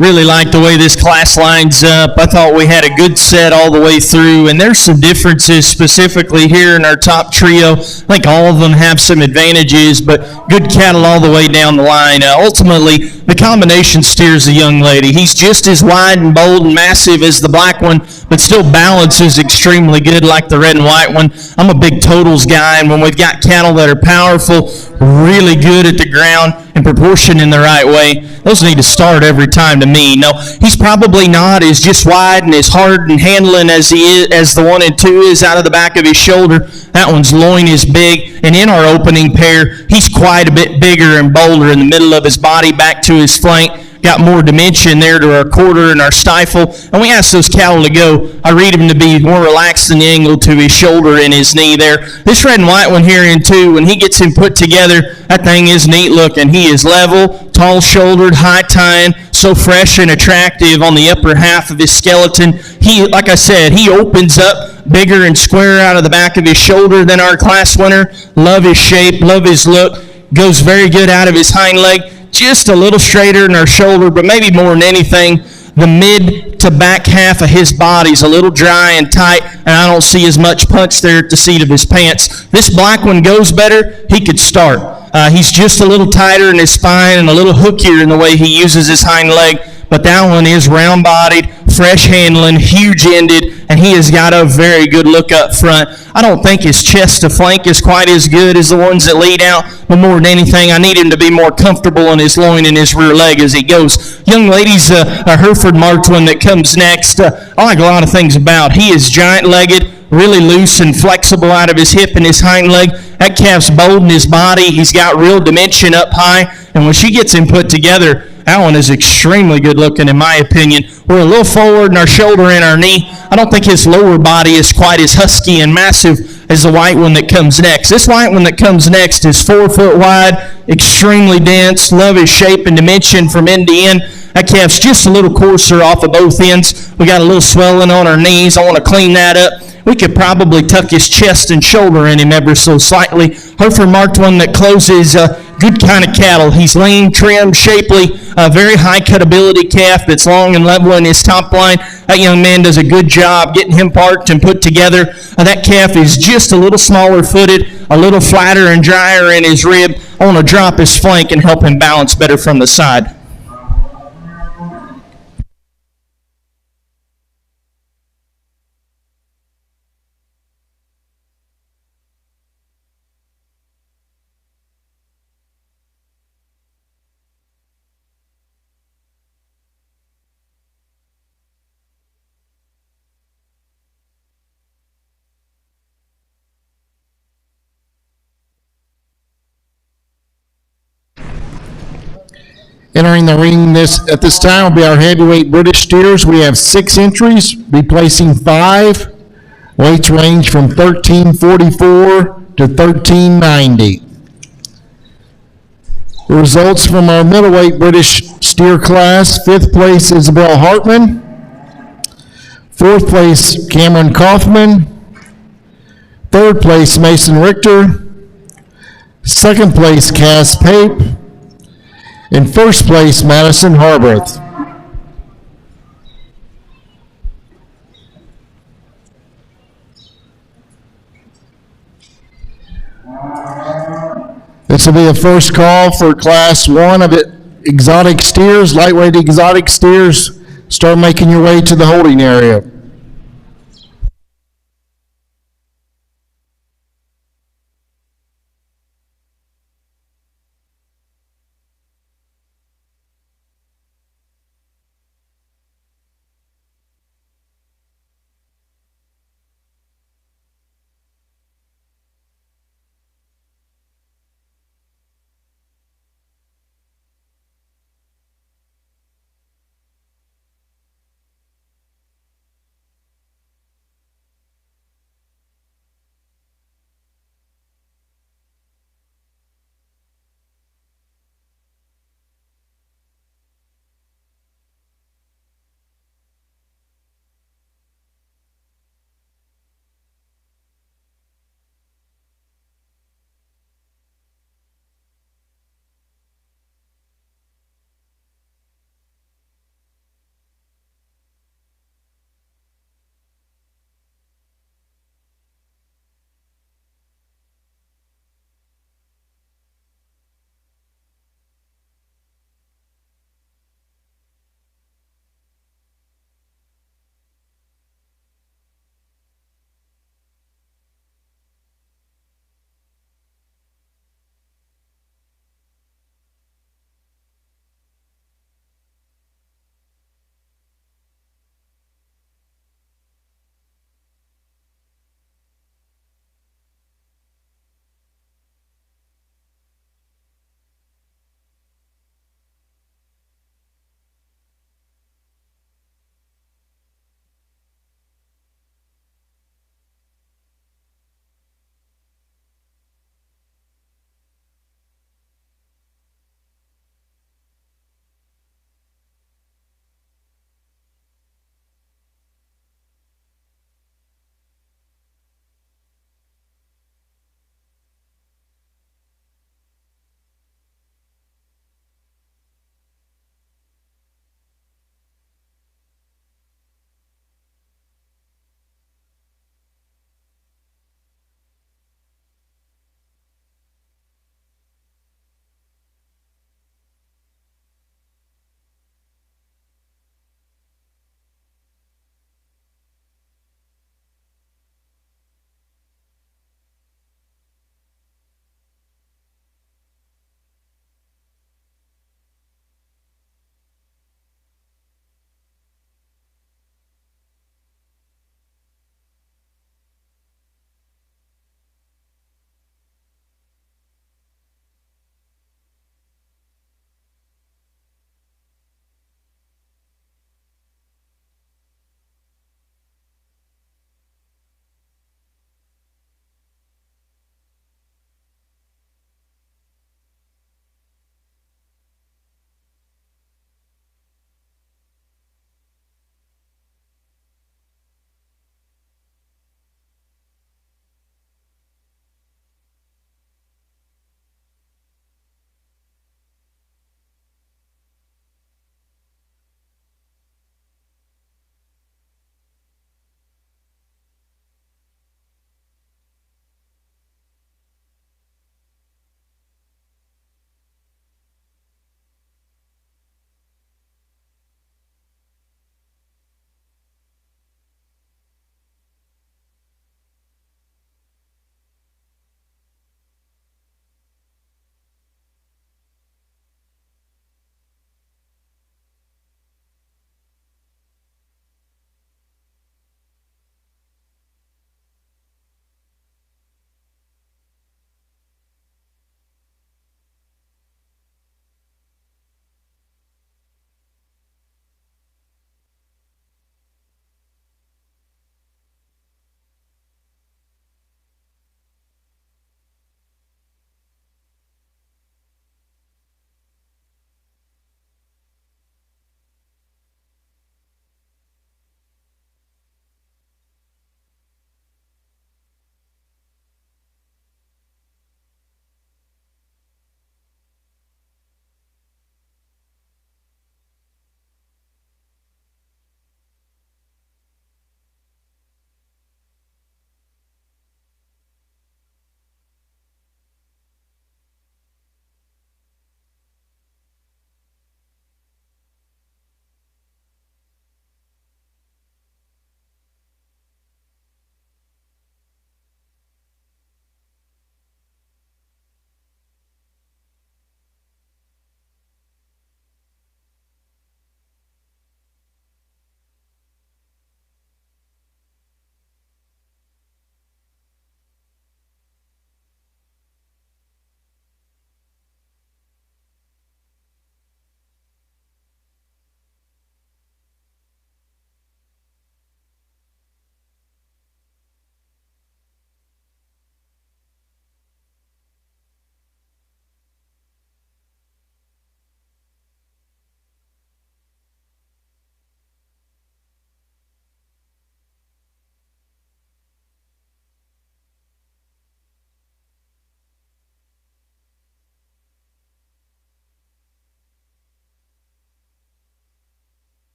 Really like the way this class lines up. I thought we had a good set all the way through, and there's some differences specifically here in our top trio. I think all of them have some advantages, but good cattle all the way down the line. Ultimately, the combination steers the young lady. He's just as wide and bold and massive as the black one, but still balances extremely good like the red and white one. I'm a big totals guy, and when we've got cattle that are powerful, really good at the ground, and proportioned in the right way, those need to start every time to me. No, he's probably not as just wide and as hard and handling as he is, as the 1 and 2 is out of the back of his shoulder. That one's loin is big, and in our opening pair, he's quite a bit bigger and bolder in the middle of his body back to his flank. Got more dimension there to our quarter and our stifle, and we ask those cattle to go. I read him to be more relaxed in the angle to his shoulder and his knee there. This red and white one here in 2, when he gets him put together, that thing is neat looking. He is level, tall-shouldered, high-tying, so fresh and attractive on the upper half of his skeleton. He, like I said, he opens up bigger and squarer out of the back of his shoulder than our class winner. Love his shape, love his look. Goes very good out of his hind leg. Just a little straighter in our shoulder, but maybe more than anything, the mid to back half of his body's a little dry and tight, and I don't see as much punch there at the seat of his pants. This black one goes better, he could start. He's just a little tighter in his spine and a little hookier in the way he uses his hind leg, but that one is round-bodied, fresh handling, huge-ended, and he has got a very good look up front. I don't think his chest to flank is quite as good as the ones that lead out, but more than anything, I need him to be more comfortable in his loin and his rear leg as he goes. Young ladies, a Hereford marked one that comes next. I like a lot of things about. He is giant-legged, really loose and flexible out of his hip and his hind leg. That calf's bold in his body. He's got real dimension up high, and when she gets him put together, that one is extremely good looking in my opinion. We're a little forward in our shoulder and our knee. I don't think his lower body is quite as husky and massive as the white one that comes next. This white one that comes next is 4 foot wide, extremely dense. Love his shape and dimension from end to end. That calf's just a little coarser off of both ends. We got a little swelling on our knees. I want to clean that up. We could probably tuck his chest and shoulder in him ever so slightly. Hereford marked one that closes good kind of cattle. He's lean, trim, shapely, very high cutability calf that's long and level in his top line. That young man does a good job getting him parked and put together. That calf is just a little smaller footed, a little flatter and drier in his rib. I want to drop his flank and help him balance better from the side. Entering the ring at this time will be our heavyweight British steers. We have 6 entries, replacing 5. Weights range from 1344 to 1390. The results from our middleweight British steer class: 5th place Isabel Hartman, 4th place Cameron Kaufman, 3rd place Mason Richter, 2nd place Cass Pape, in 1st place, Madison Harbarth. This will be a first call for Class 1 of exotic steers, lightweight exotic steers. Start making your way to the holding area.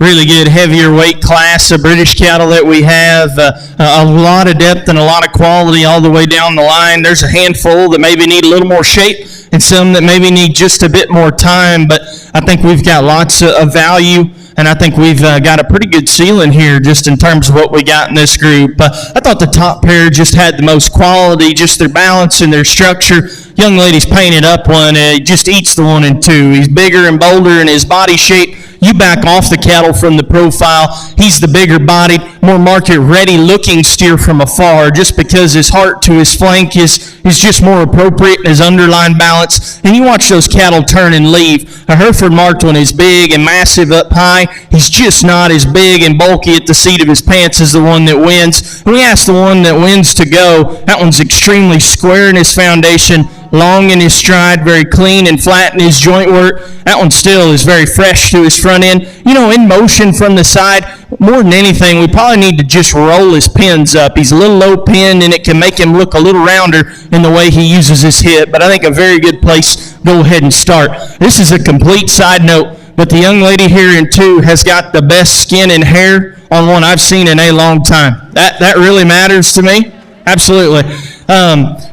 really good heavier weight class of British cattle that we have. A lot of depth and a lot of quality all the way down the line. There's a handful that maybe need a little more shape and some that maybe need just a bit more time, but I think we've got lots of value, and I think we've got a pretty good ceiling here just in terms of what we got in this group. I thought the top pair just had the most quality, just their balance and their structure. Young lady's painted up one, just eats the 1 and 2. He's bigger and bolder in his body shape. You back off the cattle from the profile. He's the bigger bodied, more market ready looking steer from afar, just because his heart to his flank is just more appropriate in his underline balance. And you watch those cattle turn and leave. A Hereford marked one is big and massive up high. He's just not as big and bulky at the seat of his pants as the one that wins. And we ask the one that wins to go. That one's extremely square in his foundation, long in his stride, very clean and flat in his joint work. That one still is very fresh to his front end. You know, in motion from the side, more than anything, we probably need to just roll his pins up. He's a little low pinned, and it can make him look a little rounder in the way he uses his hip. But I think a very good place to go ahead and start. This is a complete side note, but the young lady here in 2 has got the best skin and hair on one I've seen in a long time. That really matters to me. Absolutely.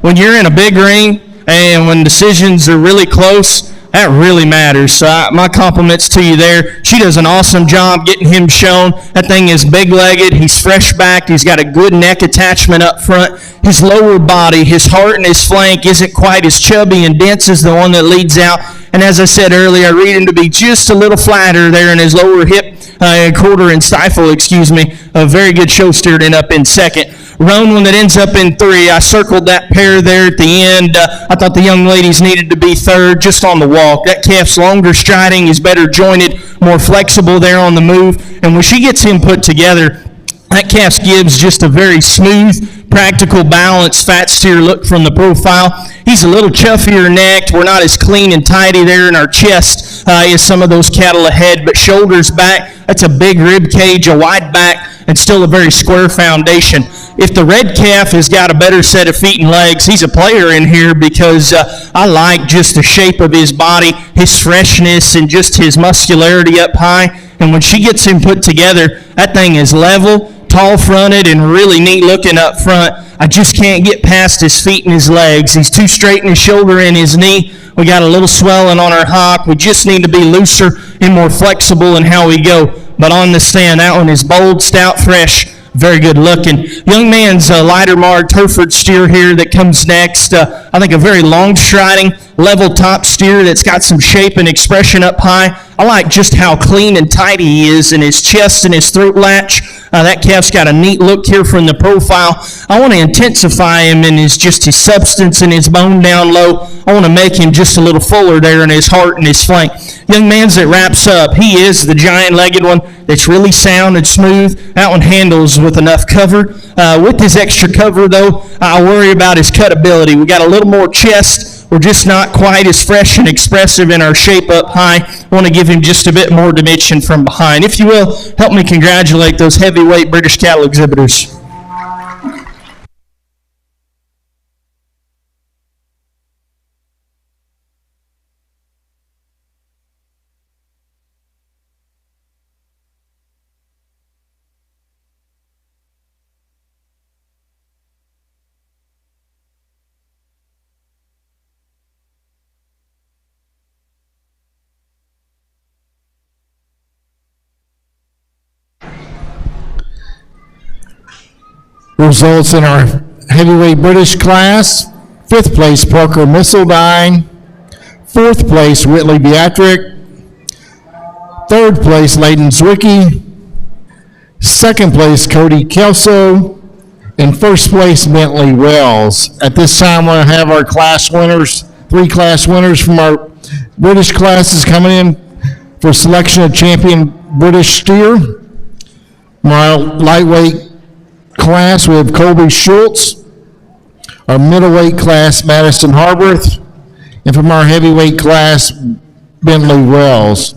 When you're in a big ring, and when decisions are really close, that really matters. So my compliments to you there. She does an awesome job getting him shown. That thing is big-legged. He's fresh-backed. He's got a good neck attachment up front. His lower body, his heart and his flank isn't quite as chubby and dense as the one that leads out. And as I said earlier, I read him to be just a little flatter there in his lower hip, quarter and stifle, A very good show steered in up in second. Roan one that ends up in 3. I circled that pair there at the end. I thought the young ladies needed to be third just on the walk. That calf's longer striding, is better jointed, more flexible there on the move. And when she gets him put together, that calf gives just a very smooth, practical, balanced, fat steer look from the profile. He's a little chuffier necked. We're not as clean and tidy there in our chest as some of those cattle ahead, but shoulders back. That's a big rib cage, a wide back, and still a very square foundation. If the red calf has got a better set of feet and legs, he's a player in here because I like just the shape of his body, his freshness, and just his muscularity up high. And when she gets him put together, that thing is level, tall-fronted, and really neat-looking up front. I just can't get past his feet and his legs. He's too straight in his shoulder and his knee. We got a little swelling on our hock. We just need to be looser and more flexible in how we go. But on the stand, that one is bold, stout, fresh, very good looking. Young man's lighter marked Hereford steer here that comes next. I think a very long striding, level top steer that's got some shape and expression up high. I like just how clean and tidy he is in his chest and his throat latch. That calf's got a neat look here from the profile. I want to intensify him in his substance and his bone down low. I want to make him just a little fuller there in his heart and his flank. Young man's that wraps up. He is the giant-legged one that's really sound and smooth. That one handles with enough cover. With his extra cover, though, I worry about his cutability. We got a little more chest. We're just not quite as fresh and expressive in our shape up high. I want to give him just a bit more dimension from behind. If you will, help me congratulate those heavyweight British cattle exhibitors. Results in our heavyweight British class: 5th place Parker Missildine, 4th place Whitley Beatrick, 3rd place Layden Zwicky, 2nd place Cody Kelso, and 1st place Bentley Wells. At this time, we'll have our class winners, 3 class winners from our British classes coming in for selection of champion British steer. From our lightweight class, we have Colby Schultz. Our middleweight class, Madison Harworth. And from our heavyweight class, Bentley Wells.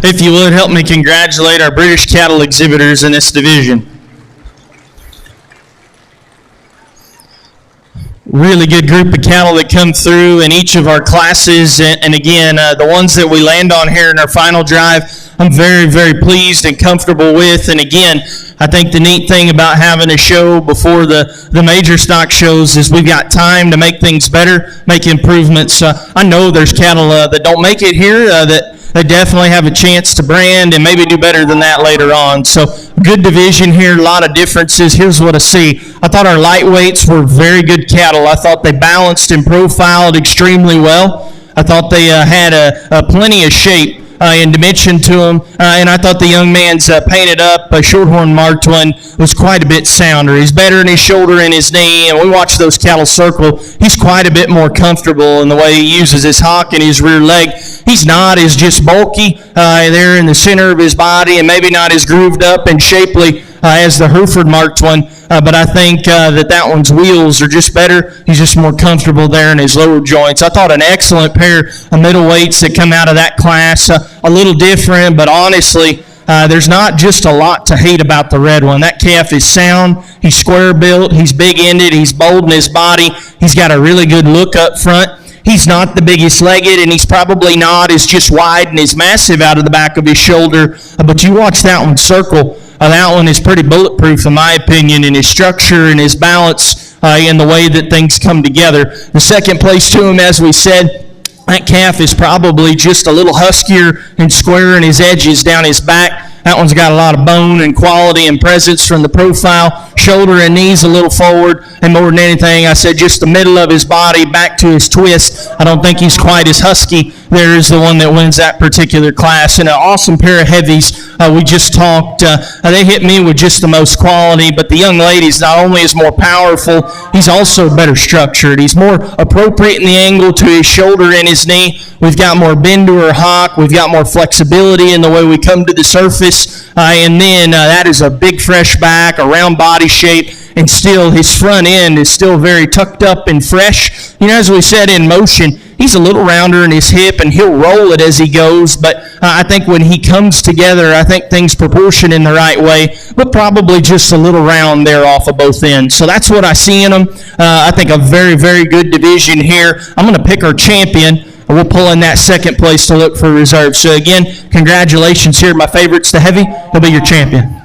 if you would, help me congratulate our British cattle exhibitors in this division. Really good group of cattle that come through in each of our classes, and again, the ones that we land on here in our final drive, I'm very, very pleased and comfortable with. And again, I think the neat thing about having a show before the major stock shows is we've got time to make things better, make improvements. I know there's cattle that don't make it here that they definitely have a chance to brand and maybe do better than that later on. So good division here, a lot of differences. Here's what I see. I thought our lightweights were very good cattle. I thought they balanced and profiled extremely well. I thought they had a plenty of shape and dimension to them, and I thought the young man's painted up shorthorn marked one was quite a bit sounder. He's better in his shoulder and his knee, and we watch those cattle circle. He's quite a bit more comfortable in the way he uses his hock and his rear leg. He's not as just bulky there in the center of his body, and maybe not as grooved up and shapely as the Hereford marked one, but I think that one's wheels are just better. He's just more comfortable there in his lower joints. I thought an excellent pair of middleweights that come out of that class, a little different, but honestly, there's not just a lot to hate about the red one. That calf is sound, he's square built, he's big-ended, he's bold in his body, he's got a really good look up front. He's not the biggest legged, and he's probably not as just wide and as massive out of the back of his shoulder, but you watch that one circle. That one is pretty bulletproof, in my opinion, in his structure and his balance in the way that things come together. The second place to him, as we said, that calf is probably just a little huskier and squarer in his edges down his back. That one's got a lot of bone and quality and presence from the profile. Shoulder and knees a little forward, and more than anything, I said just the middle of his body back to his twist. I don't think he's quite as husky. There is the one that wins that particular class. And an awesome pair of heavies. We just talked. They hit me with just the most quality, but the young lady's not only is more powerful, he's also better structured. He's more appropriate in the angle to his shoulder and his knee. We've got more bend to her hock. We've got more flexibility in the way we come to the surface. And then that is a big fresh back, a round body shape, and still his front end is still very tucked up and fresh. You know, as we said, in motion, he's a little rounder in his hip, and he'll roll it as he goes, but I think when he comes together, I think things proportion in the right way, but probably just a little round there off of both ends. So that's what I see in him. I think a very, very good division here. I'm going to pick our champion. We'll pull in that second place to look for reserve. So again, congratulations here. My favorite's the heavy. He'll be your champion.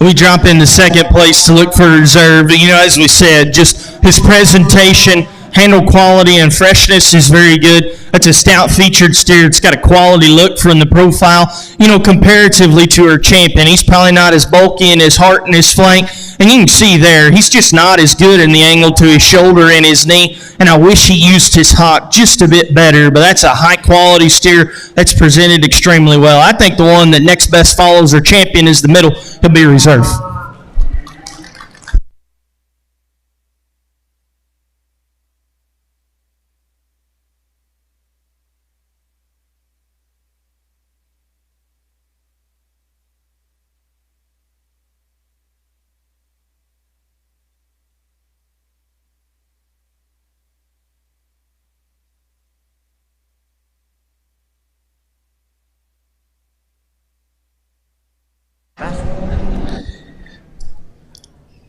We drop into second place to look for reserve. You know, as we said, just his presentation, handle quality, and freshness is very good. That's a stout featured steer. It's got a quality look from the profile. You know, comparatively to our champion, he's probably not as bulky in his heart and his flank. And you can see there, he's just not as good in the angle to his shoulder and his knee. And I wish he used his hock just a bit better, but that's a high-quality steer that's presented extremely well. I think the one that next best follows our champion is the middle. He'll be reserve.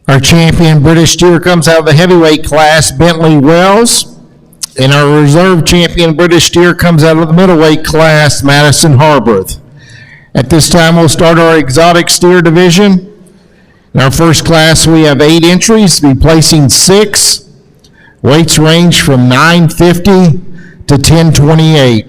Our champion British steer comes out of the heavyweight class, Bentley Wells. And our reserve champion British steer comes out of the middleweight class, Madison Harborth. At this time, we'll start our exotic steer division. In our first class, we have 8 entries, replacing 6. Weights range from 950 to 1028.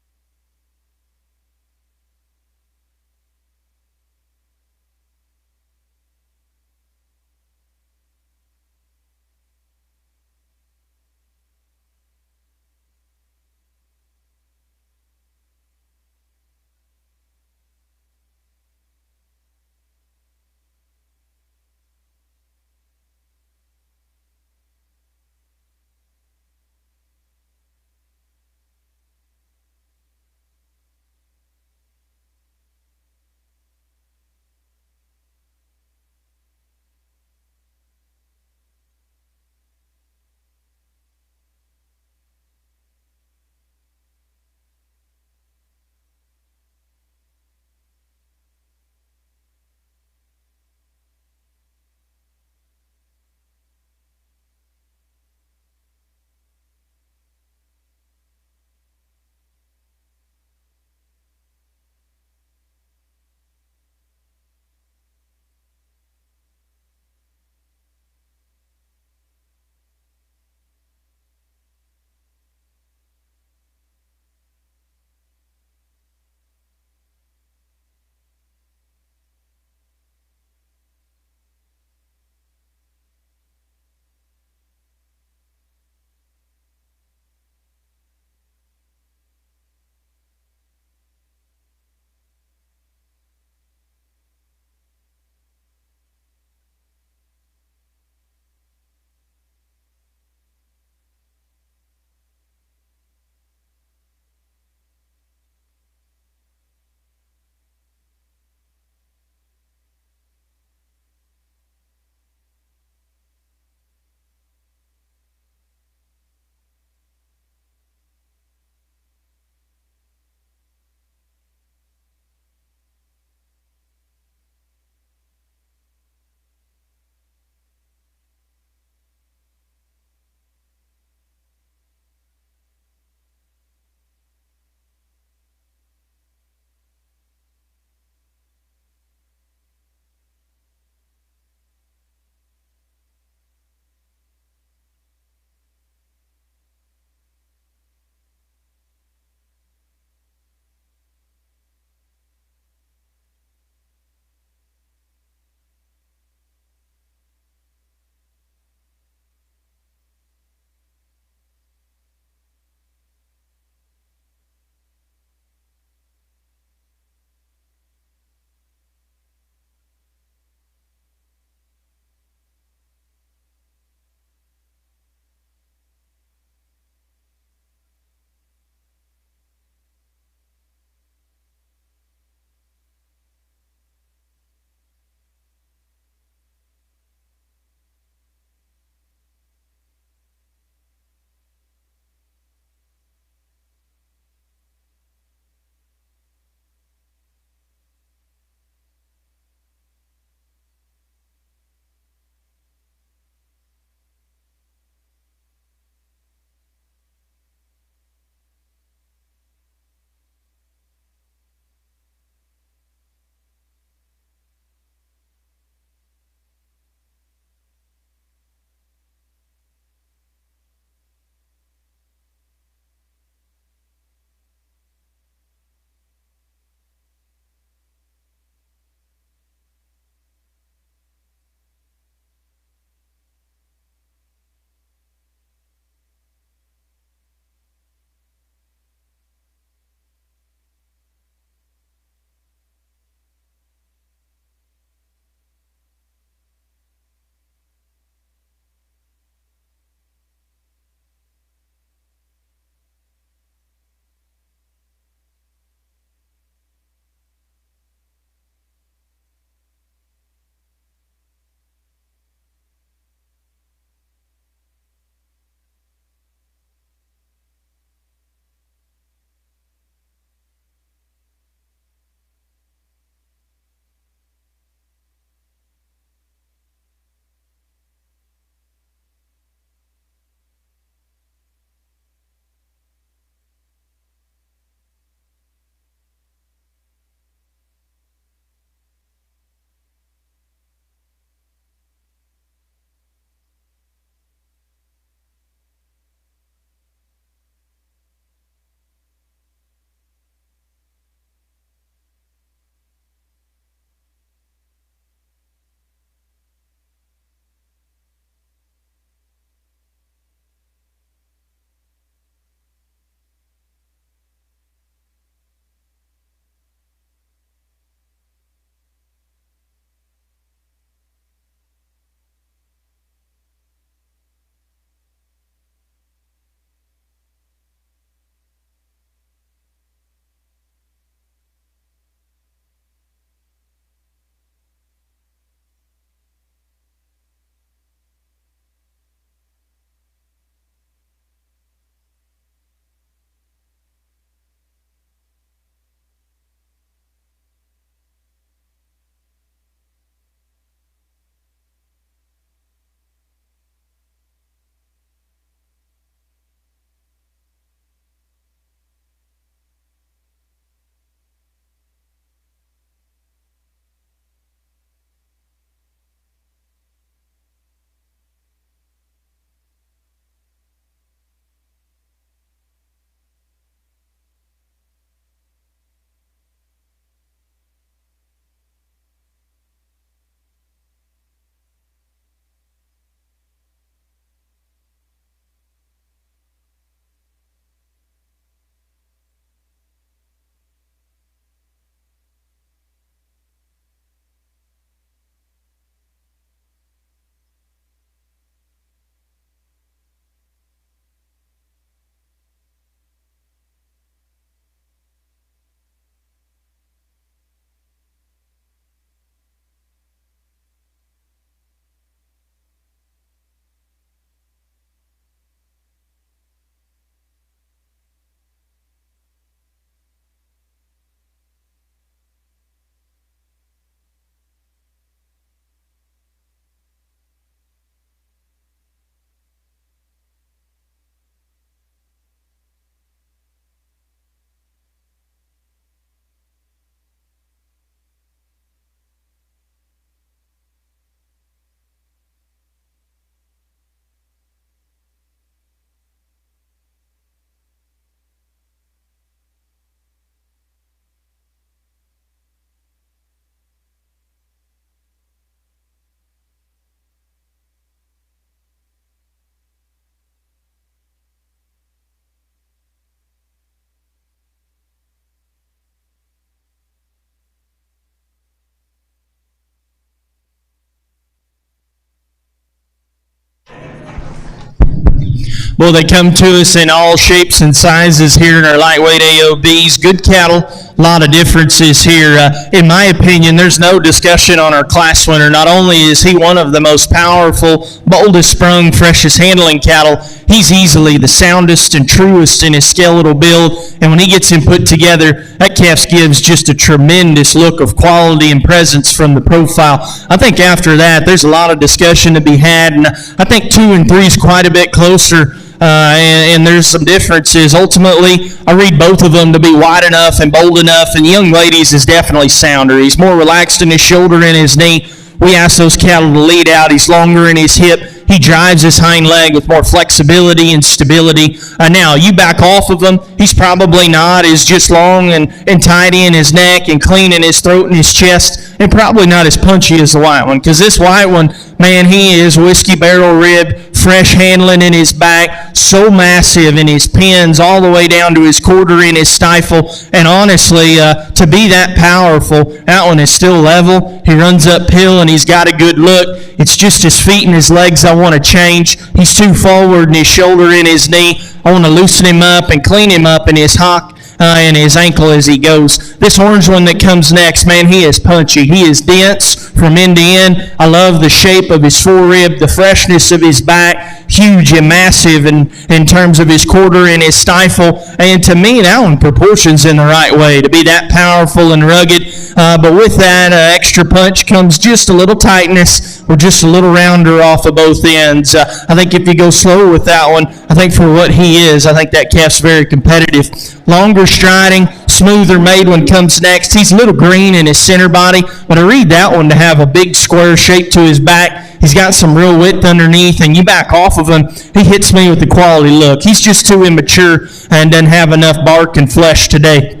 Well, they come to us in all shapes and sizes here in our lightweight AOBs. Good cattle, a lot of differences here. In my opinion, there's no discussion on our class winner. Not only is he one of the most powerful, boldest sprung, freshest handling cattle, he's easily the soundest and truest in his skeletal build. And when he gets him put together, that calf gives just a tremendous look of quality and presence from the profile. I think after that, there's a lot of discussion to be had, and I think 2 and 3 is quite a bit closer. And there's some differences. Ultimately, I read both of them to be wide enough and bold enough, and the young ladies is definitely sounder. He's more relaxed in his shoulder and his knee. We ask those cattle to lead out. He's longer in his hip. He drives his hind leg with more flexibility and stability. Now, you back off of him, he's probably not as just long and tidy in his neck and clean in his throat and his chest, and probably not as punchy as the white one, because this white one, man, he is whiskey barrel ribbed, fresh handling in his back, so massive in his pins, all the way down to his quarter in his stifle. And honestly, to be that powerful, that one is still level. He runs uphill and he's got a good look. It's just his feet and his legs I want to change. He's too forward in his shoulder and his knee. I want to loosen him up and clean him up in his hock and his ankle as he goes. This orange one that comes next, man, he is punchy. He is dense from end to end. I love the shape of his forerib, the freshness of his back, huge and massive in terms of his quarter and his stifle. And to me, that one proportions in the right way to be that powerful and rugged. But with that extra punch comes just a little tightness or just a little rounder off of both ends. I think if you go slow with that one, I think for what he is, I think that calf's very competitive. Longer striding, smoother made one comes next. He's a little green in his center body, but I read that one to have a big square shape to his back. He's got some real width underneath, and you back off of him, he hits me with the quality look. He's just too immature and doesn't have enough bark and flesh today.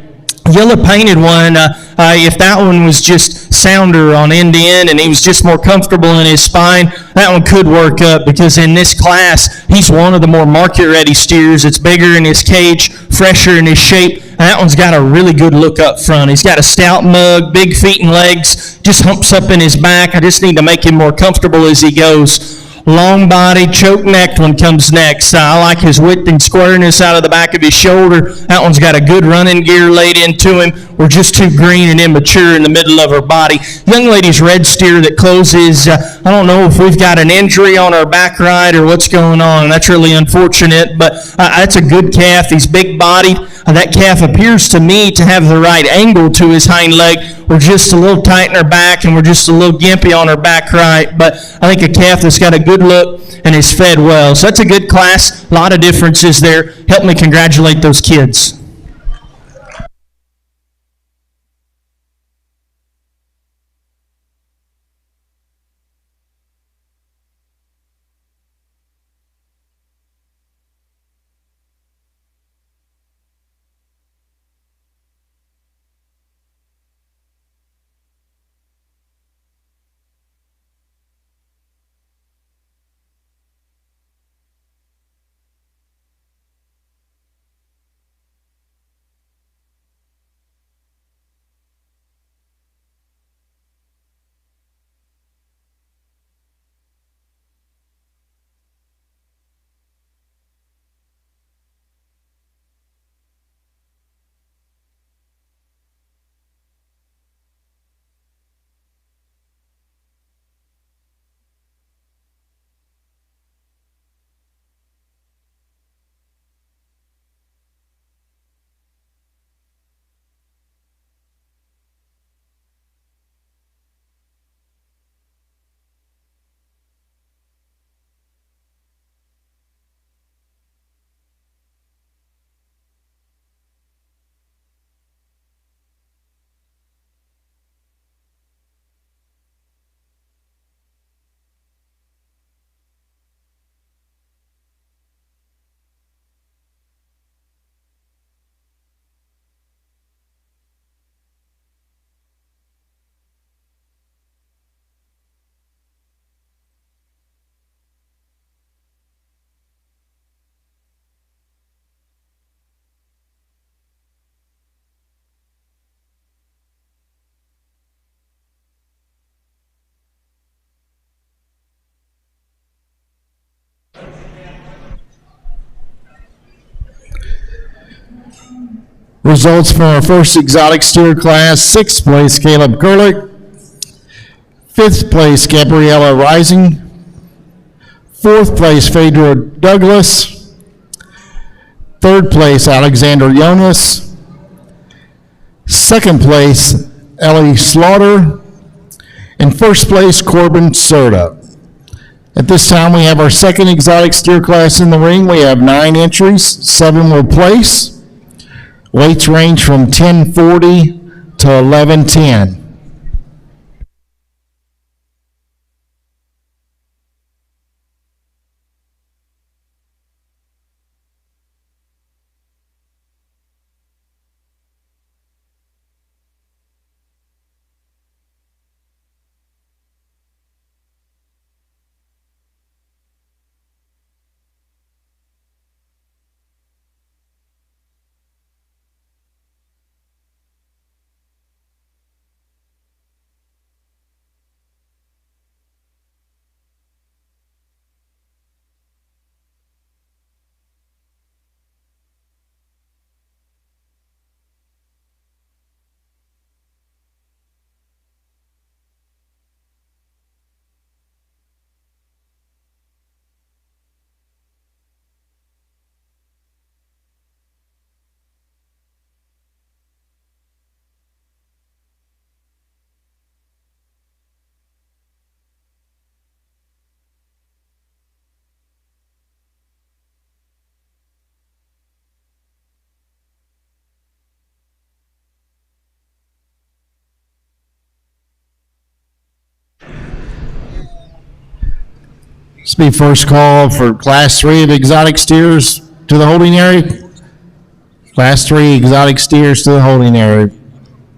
Yellow painted one, if that one was just sounder on end to end and he was just more comfortable in his spine, that one could work up, because in this class, he's one of the more market-ready steers. It's bigger in his cage, fresher in his shape, and that one's got a really good look up front. He's got a stout mug, big feet and legs, just humps up in his back. I just need to make him more comfortable as he goes. Long body, choke necked one comes next. I like his width and squareness out of the back of his shoulder. That one's got a good running gear laid into him. We're just too green and immature in the middle of her body. Young lady's red steer that closes, I don't know if we've got an injury on our back right or what's going on. That's really unfortunate, but that's a good calf. He's big bodied. That calf appears to me to have the right angle to his hind leg. We're just a little tight in her back, and we're just a little gimpy on her back right. But I think a calf that's got a good look and is fed well. So that's a good class. A lot of differences there. Help me congratulate those kids. Results from our first exotic steer class: sixth place, Caleb Kurlick; fifth place, Gabriella Rising; fourth place, Phaedra Douglas; third place, Alexander Jonas; second place, Ellie Slaughter; and first place, Corbin Serta. At this time, we have our second exotic steer class in the ring. We have 9 entries, 7 will place. Weights range from 1040 to 1110. This will be first call for Class 3 of exotic steers to the holding area. Class 3 exotic steers to the holding area,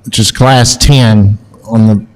which is Class 10 on the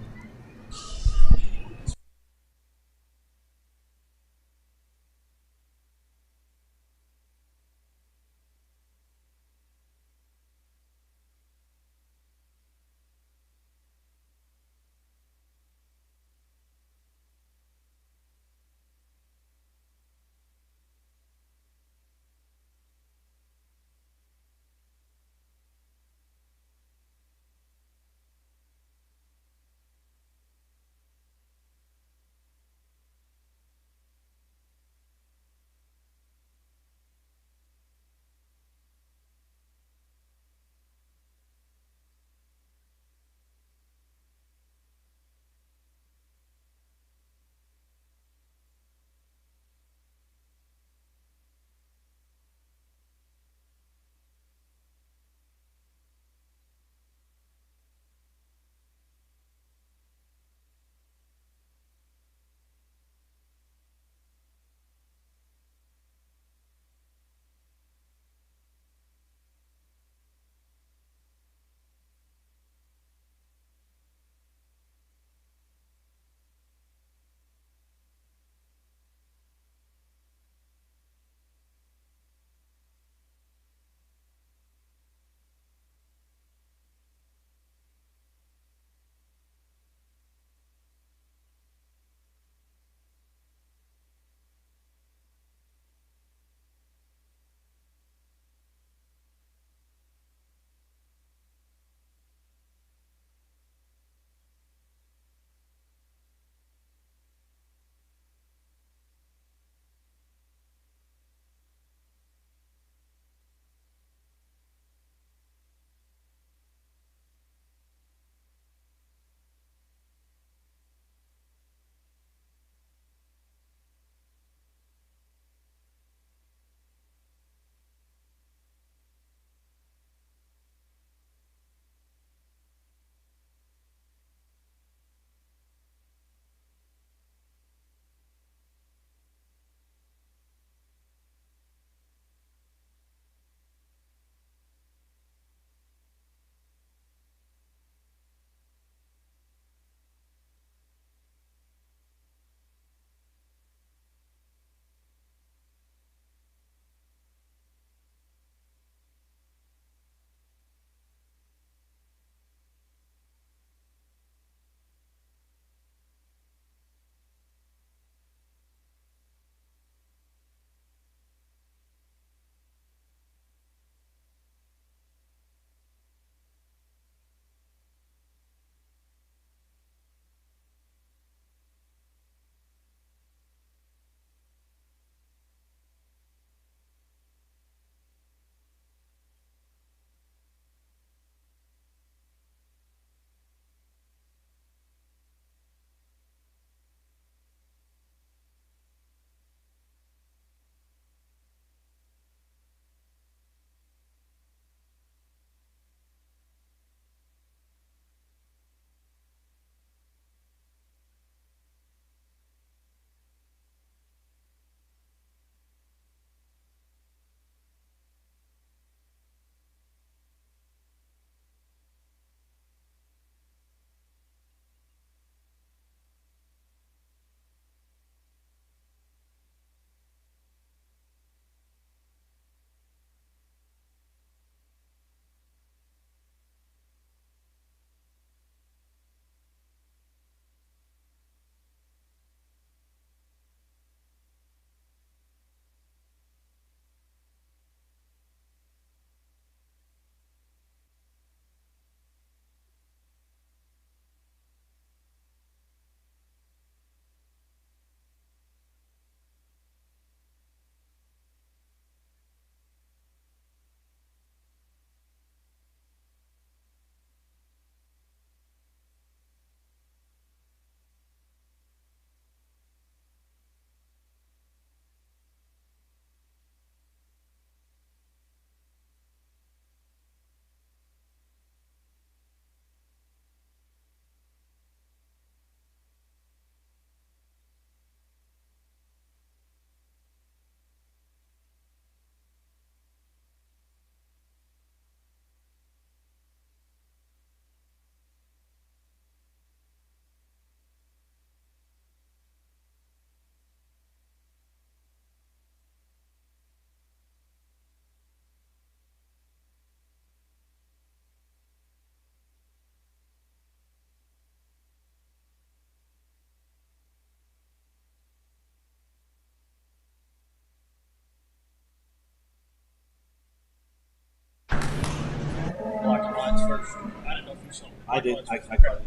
I did. I caught it.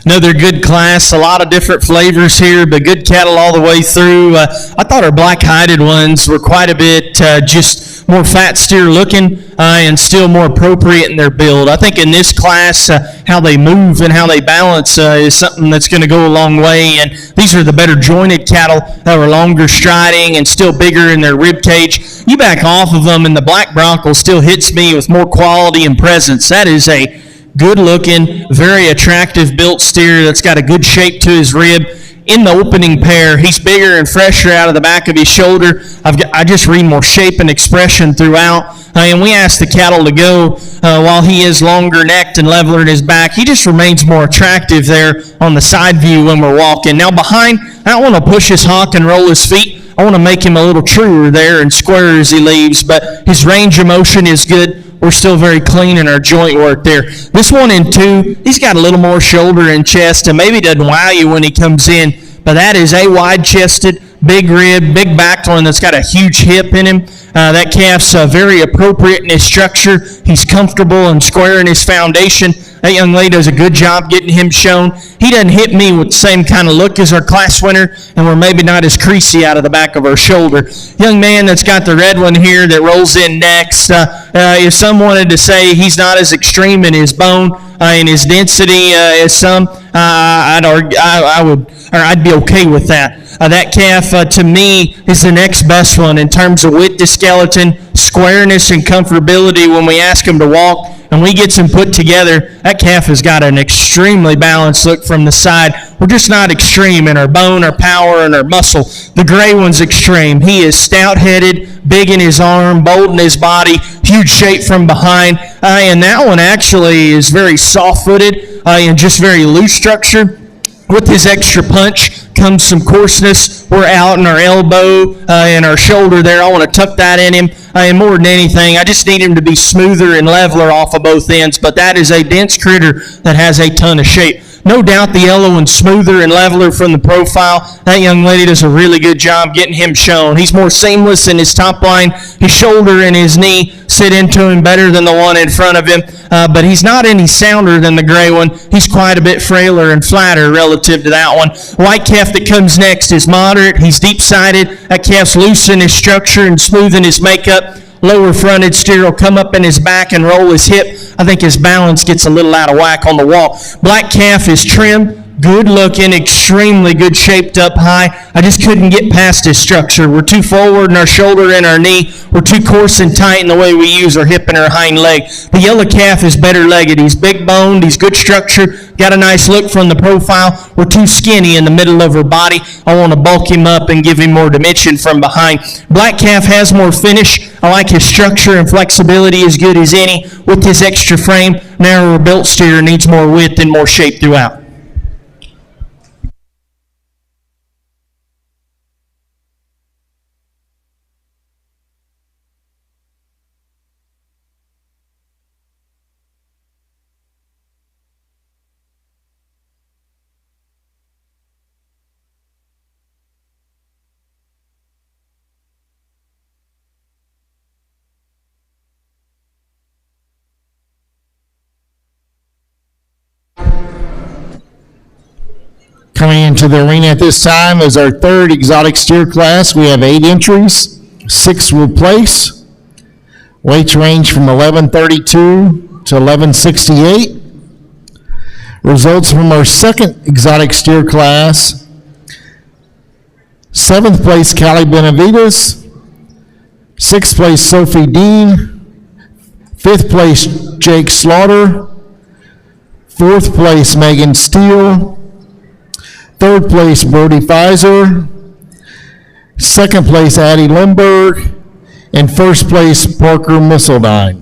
Another good class, a lot of different flavors here, but good cattle all the way through. I thought our black-hided ones were quite a bit just more fat steer looking and still more appropriate in their build. I think in this class, how they move and how they balance is something that's going to go a long way. And these are the better jointed cattle that were longer striding and still bigger in their rib cage. You back off of them, and the black Bronco still hits me with more quality and presence. That is a good-looking, very attractive built steer that's got a good shape to his rib. In the opening pair, he's bigger and fresher out of the back of his shoulder. I just read more shape and expression throughout. And we asked the cattle to go while he is longer necked and leveler in his back. He just remains more attractive there on the side view when we're walking. Now behind, I don't want to push his hock and roll his feet. I want to make him a little truer there and square as he leaves, but his range of motion is good. We're still very clean in our joint work there. This one in two, he's got a little more shoulder and chest, and maybe doesn't wow you when he comes in, but that is a wide-chested, big rib, big backed one that's got a huge hip in him. That calf's very appropriate in his structure. He's comfortable and square in his foundation. That young lady does a good job getting him shown. He doesn't hit me with the same kind of look as our class winner, and we're maybe not as creasy out of the back of our shoulder. Young man that's got the red one here that rolls in next, if some wanted to say he's not as extreme in his bone, in his density as some, I'd be okay with that. That calf, to me, is the next best one in terms of width to skeleton, squareness, and comfortability when we ask him to walk. And we get him put together, that calf has got an extremely balanced look from the side. We're just not extreme in our bone, our power, and our muscle. The gray one's extreme. He is stout-headed, big in his arm, bold in his body, huge shape from behind. And that one actually is very soft-footed and just very loose structure. With his extra punch comes some coarseness. We're out in our elbow and our shoulder there. I want to tuck that in him. And more than anything, I just need him to be smoother and leveler off of both ends. But that is a dense critter that has a ton of shape. No doubt the yellow one's smoother and leveler from the profile. That young lady does a really good job getting him shown. He's more seamless in his top line. His shoulder and his knee sit into him better than the one in front of him. But he's not any sounder than the gray one. He's quite a bit frailer and flatter relative to that one. White calf that comes next is moderate. He's deep-sided. That calf's loose in his structure and smooth in his makeup. Lower fronted steer will come up in his back and roll his hip. I think his balance gets a little out of whack on the walk. Black calf is trim, good looking, extremely good shaped up high. I just couldn't get past his structure. We're too forward in our shoulder and our knee. We're too coarse and tight in the way we use our hip and our hind leg. The yellow calf is better legged. He's big boned. He's good structure. Got a nice look from the profile. We're too skinny in the middle of her body. I want to bulk him up and give him more dimension from behind. Black calf has more finish. I like his structure and flexibility as good as any. With his extra frame, narrower built steer needs more width and more shape throughout. Coming into the arena at this time is our third exotic steer class. We have 8 entries, 6 will place. Weights range from 1132 to 1168. Results from our second exotic steer class. 7th place, Callie Benavides. 6th place, Sophie Dean. 5th place, Jake Slaughter. 4th place, Megan Steele. 3rd place, Brody Pfizer. 2nd place, Addie Lindberg. And 1st place, Parker Misseldine.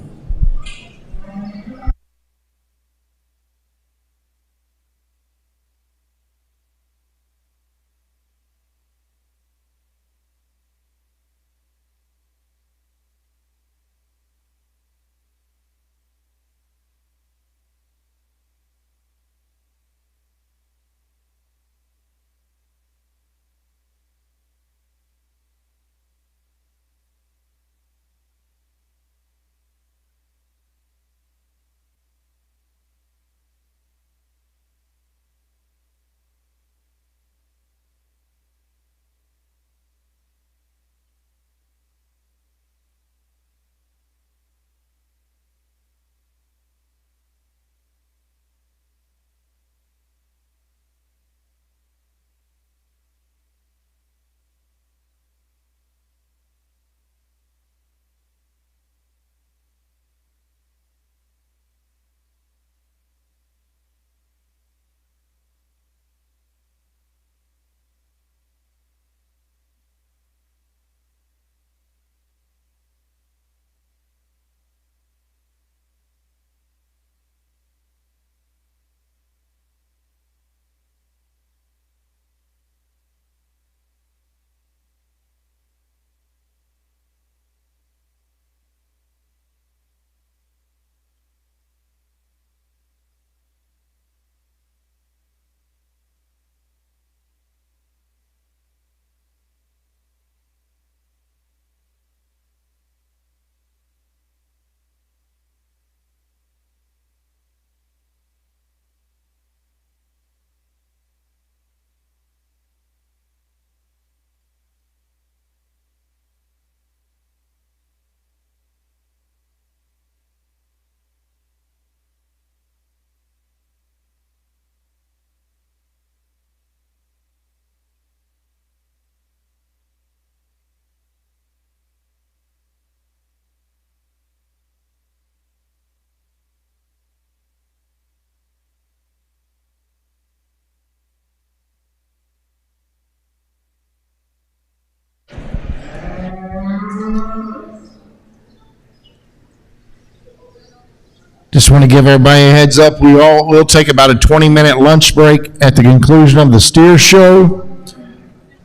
Just want to give everybody a heads up, we'll take about a 20-minute lunch break at the conclusion of the steer show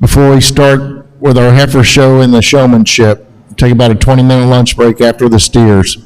before we start with our heifer show and the showmanship. Take about a 20-minute lunch break after the steers.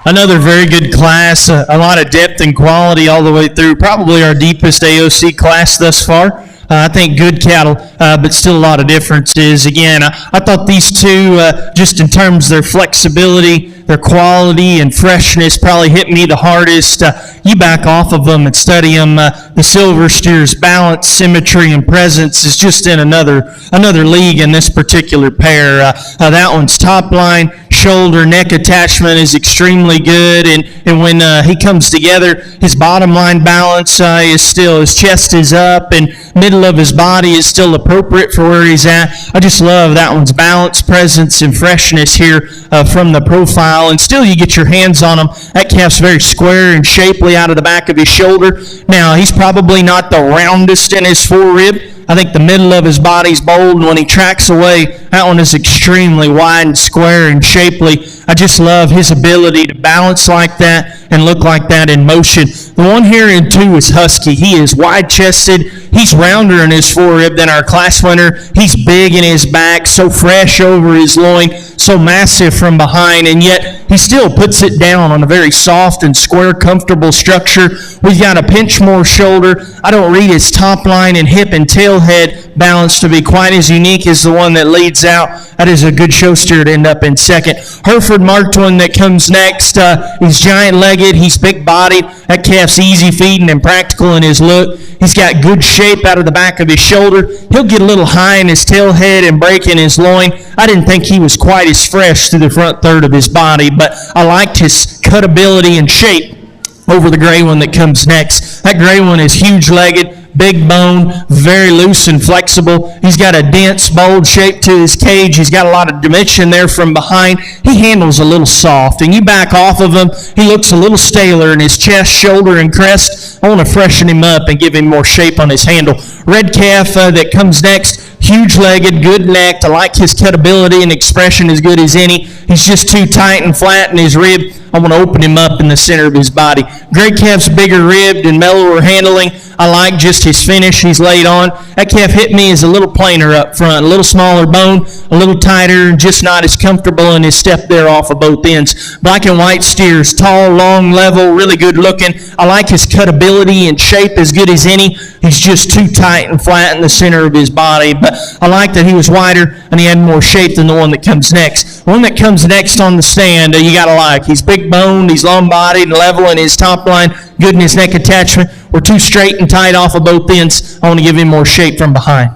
Another very good class, a lot of depth and quality all the way through. Probably our deepest AOC class thus far. I think good cattle, but still a lot of differences. Again, I thought these two, just in terms of their flexibility, their quality and freshness, probably hit me the hardest. You back off of them and study them. The silver steer's balance, symmetry, and presence is just in another league in this particular pair. That one's top line, shoulder, neck attachment is extremely good, and when he comes together, his bottom line balance is still, his chest is up, and middle of his body is still appropriate for where he's at. I just love that one's balance, presence, and freshness here from the profile, and still you get your hands on him. That calf's very square and shapely out of the back of his shoulder. Now, he's probably not the roundest in his forerib. I think the middle of his body's bold, and when he tracks away, that one is extremely wide and square and shapely. I just love his ability to balance like that and look like that in motion. The one here in 2 is Husky. He is wide-chested. He's rounder in his forerib than our class winner. He's big in his back, so fresh over his loin, so massive from behind, and yet he still puts it down on a very soft and square, comfortable structure. We've got a pinch more shoulder. I don't read his top line and hip and tail head balance to be quite as unique as the one that leads out. That is a good show steer to end up in second. Hereford marked one that comes next. He's giant-legged. He's big-bodied. That calf's easy feeding and practical in his look. He's got good shape out of the back of his shoulder. He'll get a little high in his tail head and break in his loin. I didn't think he was quite as fresh through the front third of his body, but I liked his cutability and shape over the gray one that comes next. That gray one is huge-legged, big bone, very loose and flexible. He's got a dense, bold shape to his cage. He's got a lot of dimension there from behind. He handles a little soft, and you back off of him, he looks a little staler in his chest, shoulder, and crest. I want to freshen him up and give him more shape on his handle. Red calf that comes next, huge-legged, good-necked. I like his cutability and expression as good as any. He's just too tight and flat in his rib. I want to open him up in the center of his body. Gray calf's bigger ribbed and mellower handling. I like just his finish he's laid on. That calf hit me as a little plainer up front, a little smaller bone, a little tighter, and just not as comfortable in his step there off of both ends. Black and white steers, tall, long, level, really good looking. I like his cutability and shape as good as any. He's just too tight and flat in the center of his body, but I like that he was wider and he had more shape than the one that comes next. The one that comes next on the stand, you gotta like. He's big boned, he's long bodied and level in his top line, good in his neck attachment. We're too straight and tight off of both ends. I want to give him more shape from behind.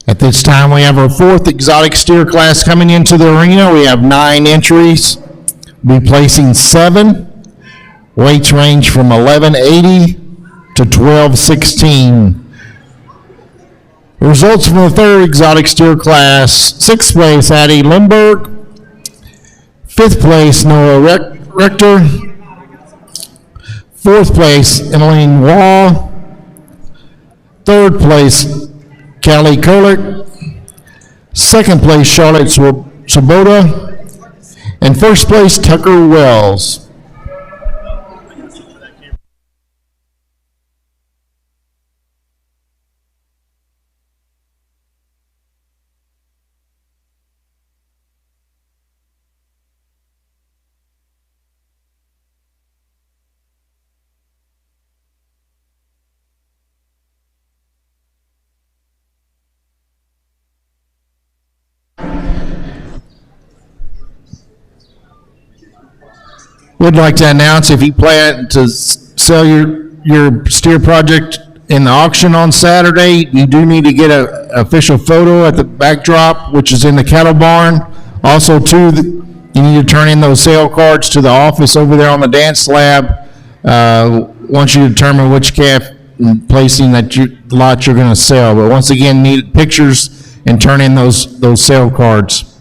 At this time, we have our 4th exotic steer class coming into the arena. We have 9 entries. We'll be placing 7. Weights range from 1180 to 1216. The results from the 3rd exotic steer class: 6th place, Addie Lindbergh. 5th place, Noah Rector. 4th place, Emmeline Wall. 3rd place, Callie Kohler. 2nd place, Charlotte Swoboda. And 1st place, Tucker Wells. Would like to announce, if you plan to sell your steer project in the auction on Saturday, you do need to get an official photo at the backdrop, which is in the cattle barn. Also, too, you need to turn in those sale cards to the office over there on the dance slab once you determine which calf and placing lot you're going to sell. But once again, need pictures and turn in those sale cards.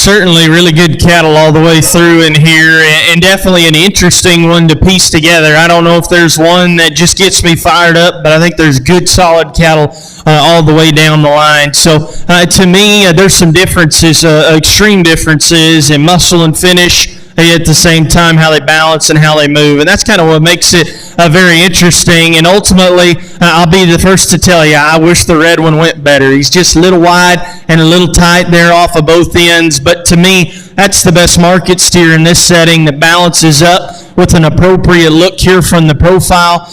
Certainly really good cattle all the way through in here, and definitely an interesting one to piece together. I don't know if there's one that just gets me fired up, but I think there's good solid cattle all the way down the line. So to me, there's some differences, extreme differences in muscle and finish, at the same time how they balance and how they move, and that's kind of what makes it very interesting. And ultimately, I'll be the first to tell you, I wish the red one went better. He's just a little wide and a little tight there off of both ends, but to me, that's the best market steer in this setting that balances up with an appropriate look here from the profile.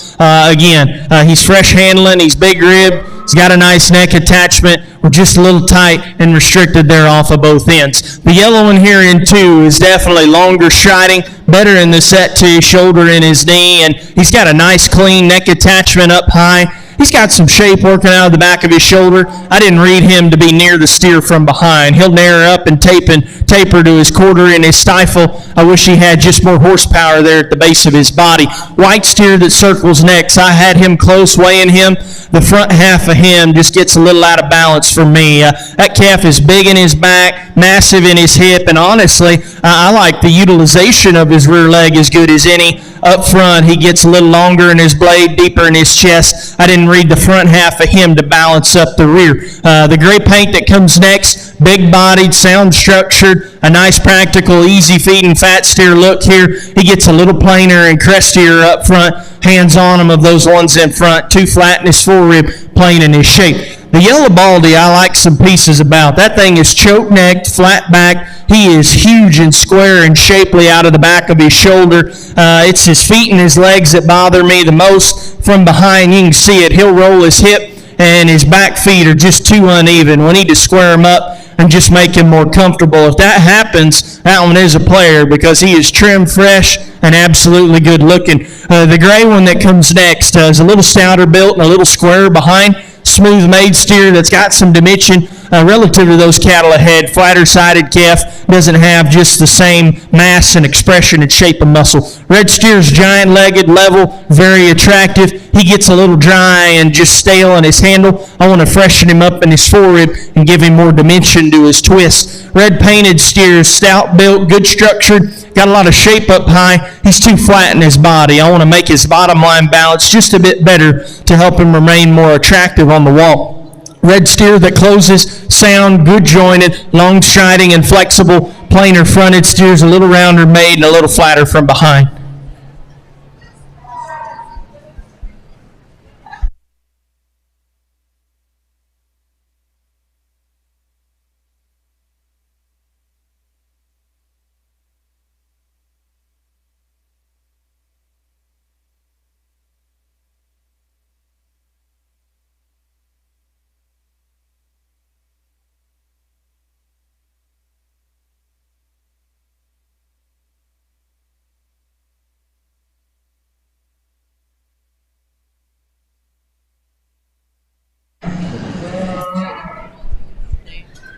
He's fresh handling, he's big rib, he's got a nice neck attachment. We're just a little tight and restricted there off of both ends. The yellow one here in 2 is definitely longer striding, better in the set to his shoulder and his knee, and he's got a nice clean neck attachment up high. He's got some shape working out of the back of his shoulder. I didn't read him to be near the steer from behind. He'll narrow up and taper to his quarter and his stifle. I wish he had just more horsepower there at the base of his body. White steer that circles next. I had him close, weighing him. The front half of him just gets a little out of balance for me. That calf is big in his back, massive in his hip, and honestly, I like the utilization of his rear leg as good as any. Up front, he gets a little longer in his blade, deeper in his chest. I didn't read the front half of him to balance up the rear. The gray paint that comes next, big-bodied, sound-structured, a nice, practical, easy-feeding fat steer look here. He gets a little plainer and crestier up front, hands on him of those ones in front, too flat in his forerib, plain in his shape. The yellow baldy, I like some pieces about. That thing is choke-necked, flat back. He is huge and square and shapely out of the back of his shoulder. It's his feet and his legs that bother me the most. From behind, you can see it. He'll roll his hip, and his back feet are just too uneven. We need to square him up and just make him more comfortable. If that happens, that one is a player because he is trim, fresh, and absolutely good looking. The gray one that comes next is a little stouter built and a little squarer behind. Smooth made steer that's got some dimension relative to those cattle ahead. Flatter sided calf doesn't have just the same mass and expression and shape of muscle. Red steer's giant legged, level, very attractive. He gets a little dry and just stale in his handle. I want to freshen him up in his forerib and give him more dimension to his twist. Red painted steer, stout built, good structured, got a lot of shape up high. He's too flat in his body. I want to make his bottom line balance just a bit better to help him remain more attractive on the walk. Red steer that closes, sound, good jointed, long striding and flexible. Plainer fronted steer's a little rounder made and a little flatter from behind.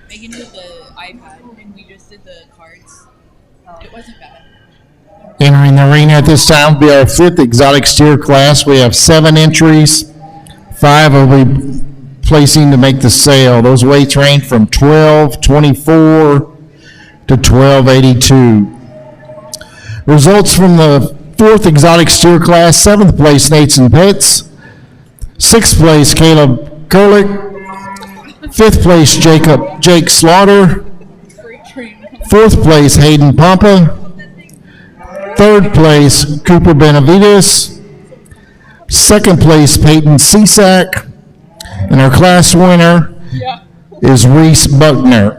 Megan did the iPad and we just did the cards. It wasn't bad. Entering the arena at this time will be our 5th exotic steer class. We have 7 entries. 5 will be placing to make the sale. Those weights range from 1224 to 1282. Results from the 4th exotic steer class: 7th place Nathan Pitts, 6th place Caleb Kurlick, 5th place Jake Slaughter, 4th place Hayden Pompa, 3rd place Cooper Benavides, 2nd place Peyton Cisak, and our class winner is Reese Buckner.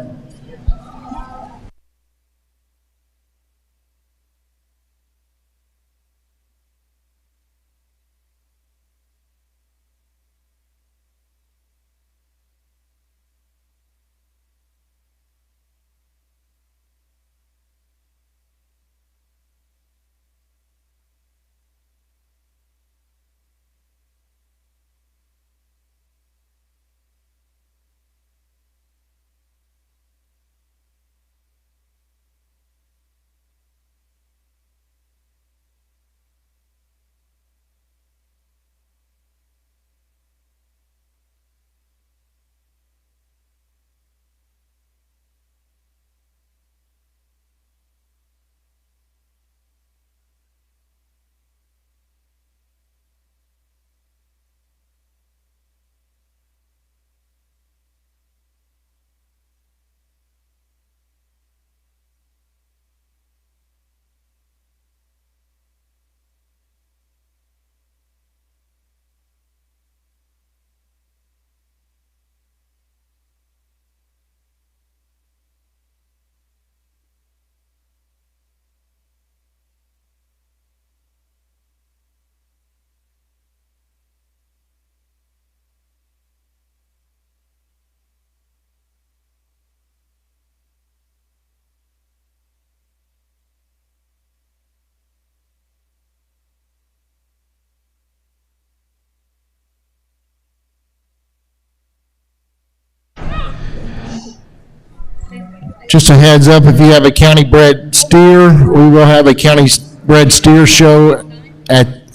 Just a heads up, if you have a county bred steer, we will have a county bred steer show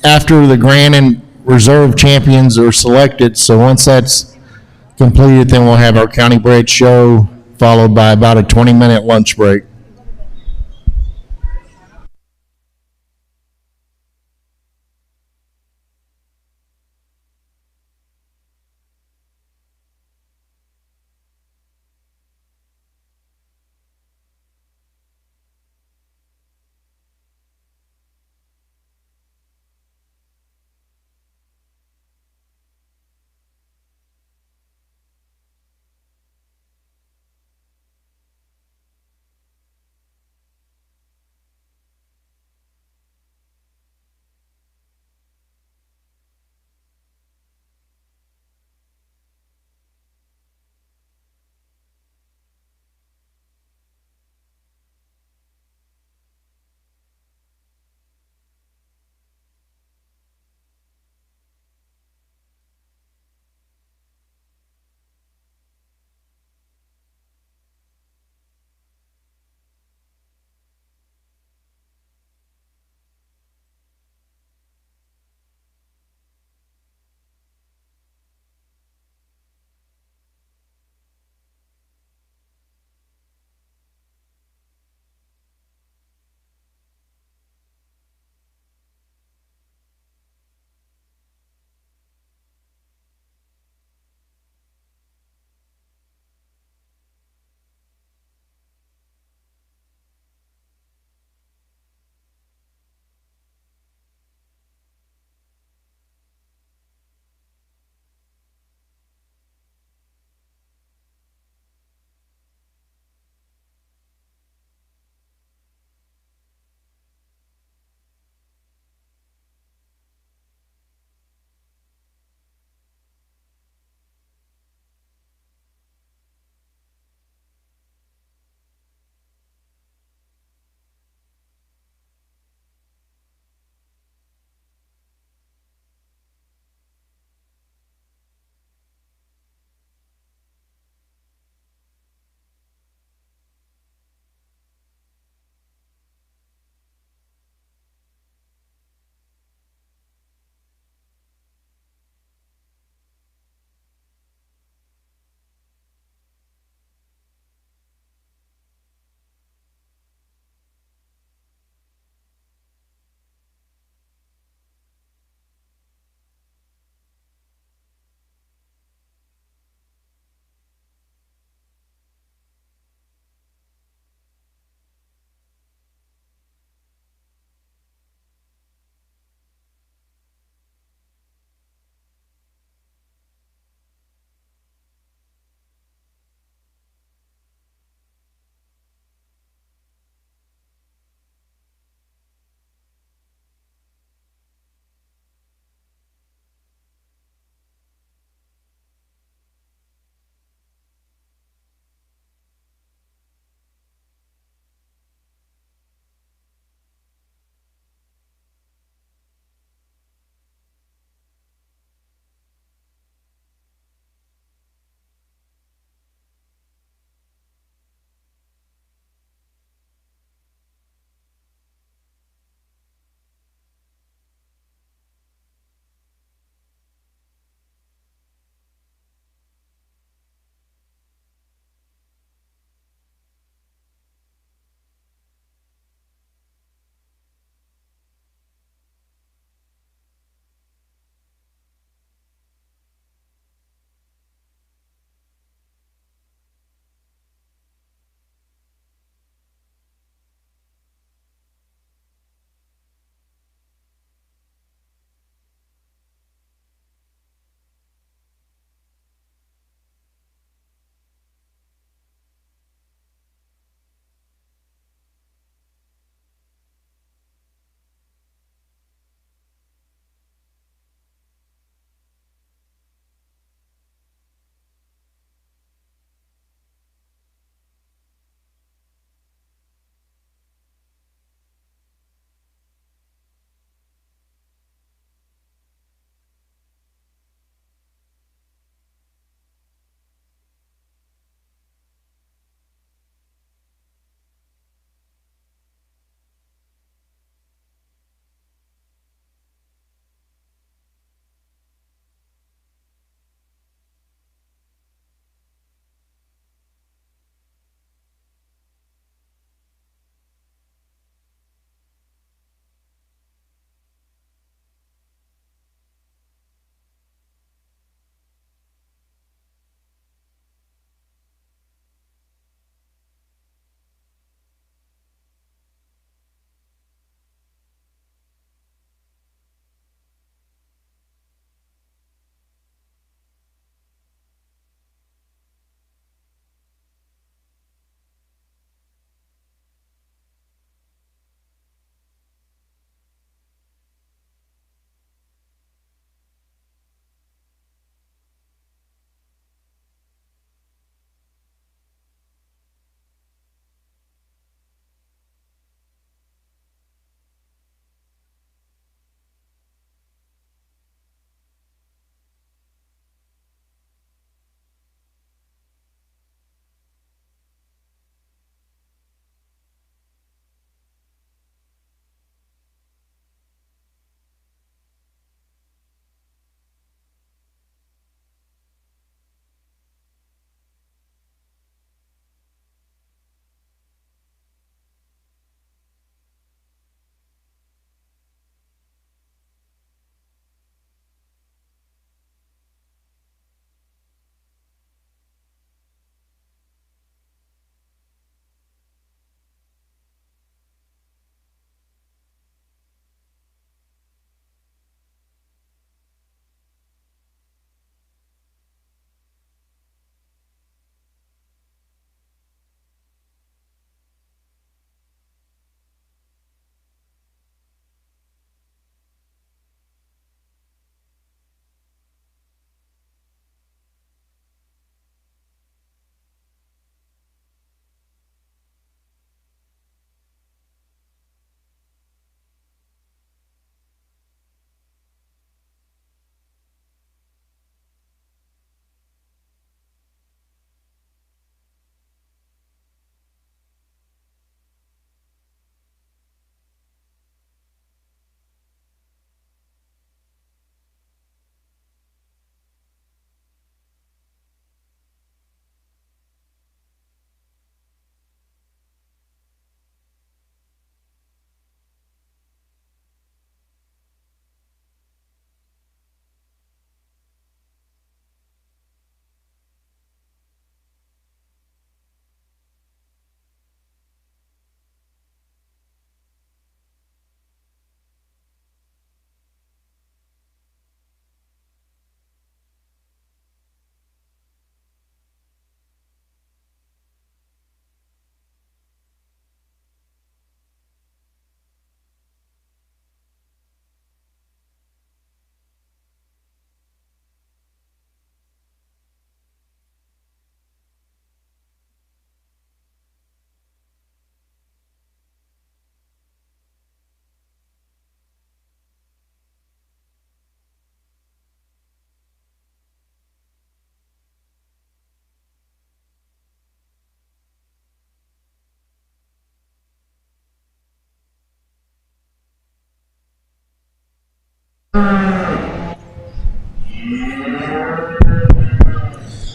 after the Grand and Reserve champions are selected. So once that's completed, then we'll have our county bred show, followed by about a 20-minute lunch break.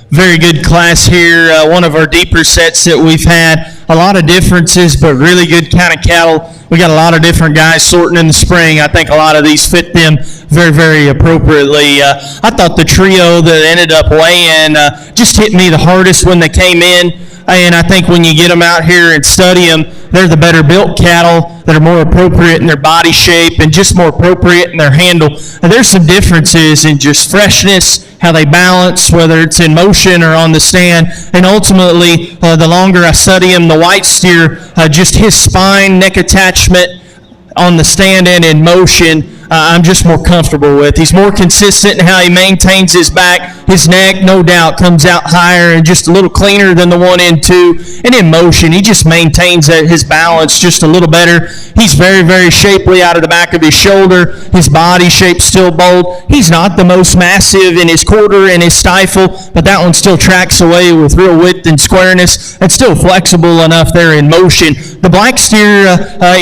Very good class here. One of our deeper sets that we've had. A lot of differences, but really good kind of cattle. We got a lot of different guys sorting in the spring. I think a lot of these fit them very, very appropriately. I thought the trio that ended up weighing just hit me the hardest when they came in. And I think when you get them out here and study them, they're the better built cattle that are more appropriate in their body shape and just more appropriate in their handle. And there's some differences in just freshness, how they balance, whether it's in motion or on the stand. And ultimately, the longer I study him, the white steer, just his spine, neck attachment on the stand and in motion, I'm just more comfortable with. He's more consistent in how he maintains his back. His neck, no doubt, comes out higher and just a little cleaner than the one in two. And in motion, he just maintains his balance just a little better. He's very, very shapely out of the back of his shoulder. His body shape's still bold. He's not the most massive in his quarter and his stifle, but that one still tracks away with real width and squareness. It's still flexible enough there in motion. The black steer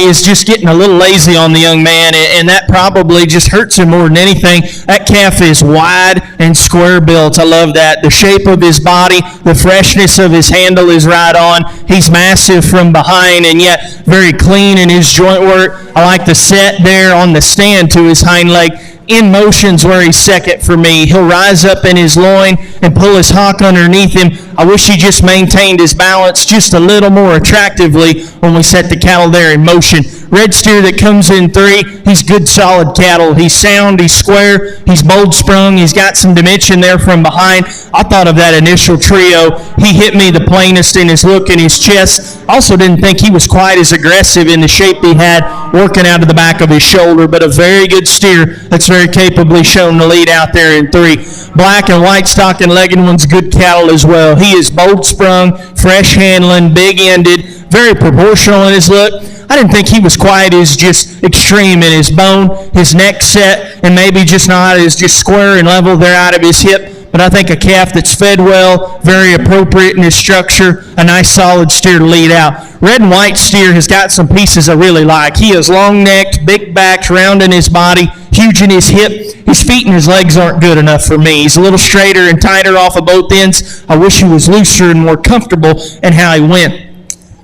is just getting a little lazy on the young man, and that probably just hurts him more than anything. That calf is wide and square built. I love that. The shape of his body, the freshness of his handle is right on. He's massive from behind and yet very clean in his joint work. I like the set there on the stand to his hind leg. In motion's where he's second for me. He'll rise up in his loin and pull his hock underneath him. I wish he just maintained his balance just a little more attractively when we set the cattle there in motion. Red steer that comes in three, he's good solid cattle. He's sound, he's square, he's bold sprung, he's got some dimension there from behind. I thought of that initial trio. He hit me the plainest in his look and his chest. Also didn't think he was quite as aggressive in the shape he had working out of the back of his shoulder, but a very good steer that's very capably shown to lead out there in three. Black and white stock and legged one's good cattle as well. He is bold sprung, fresh handling, big ended, very proportional in his look. I didn't think he was quite as just extreme in his bone, his neck set, and maybe just not as just square and level there out of his hip. But I think a calf that's fed well, very appropriate in his structure, a nice solid steer to lead out. Red and white steer has got some pieces I really like. He is long-necked, big backed, round in his body, huge in his hip. His feet and his legs aren't good enough for me. He's a little straighter and tighter off of both ends. I wish he was looser and more comfortable in how he went.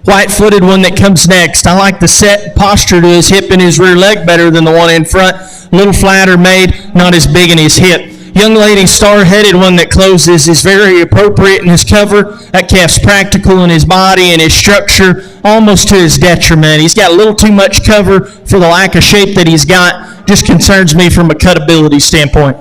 White-footed one that comes next. I like the set posture to his hip and his rear leg better than the one in front. A little flatter made, not as big in his hip. Young lady star-headed one that closes is very appropriate in his cover. That calf's practical in his body and his structure, almost to his detriment. He's got a little too much cover for the lack of shape that he's got. Just concerns me from a cutability standpoint.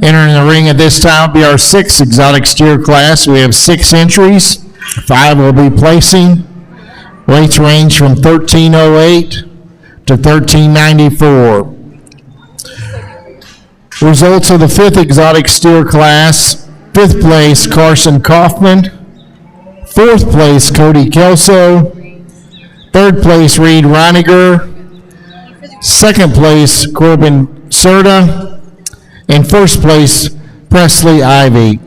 Entering the ring at this time will be our sixth exotic steer class. We have 6 entries. 5 will be placing. Weights range from 1308 to 1394. Results of the 5th exotic steer class: 5th place Carson Kaufman, 4th place Cody Kelso, 3rd place Reed Reiniger, 2nd place Corbin Serta, and 1st place Presley Ivy.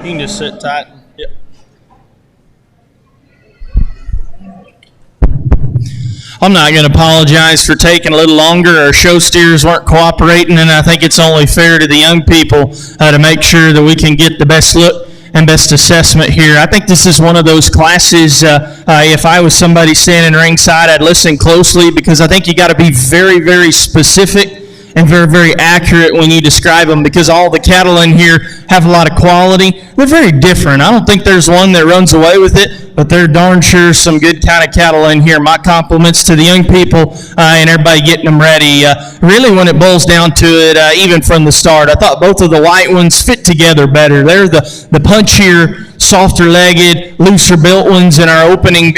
You can just sit tight. Yep. I'm not going to apologize for taking a little longer. Our show steers weren't cooperating, and I think it's only fair to the young people to make sure that we can get the best look and best assessment here. I think this is one of those classes, if I was somebody standing ringside, I'd listen closely, because I think you got to be very, very specific and very, very accurate when you describe them, because all the cattle in here have a lot of quality. They're very different. I don't think there's one that runs away with it, but they're darn sure some good kind of cattle in here. My compliments to the young people and everybody getting them ready. Really, when it boils down to it, even from the start, I thought both of the white ones fit together better. They're the punchier, softer-legged, looser-built ones in our opening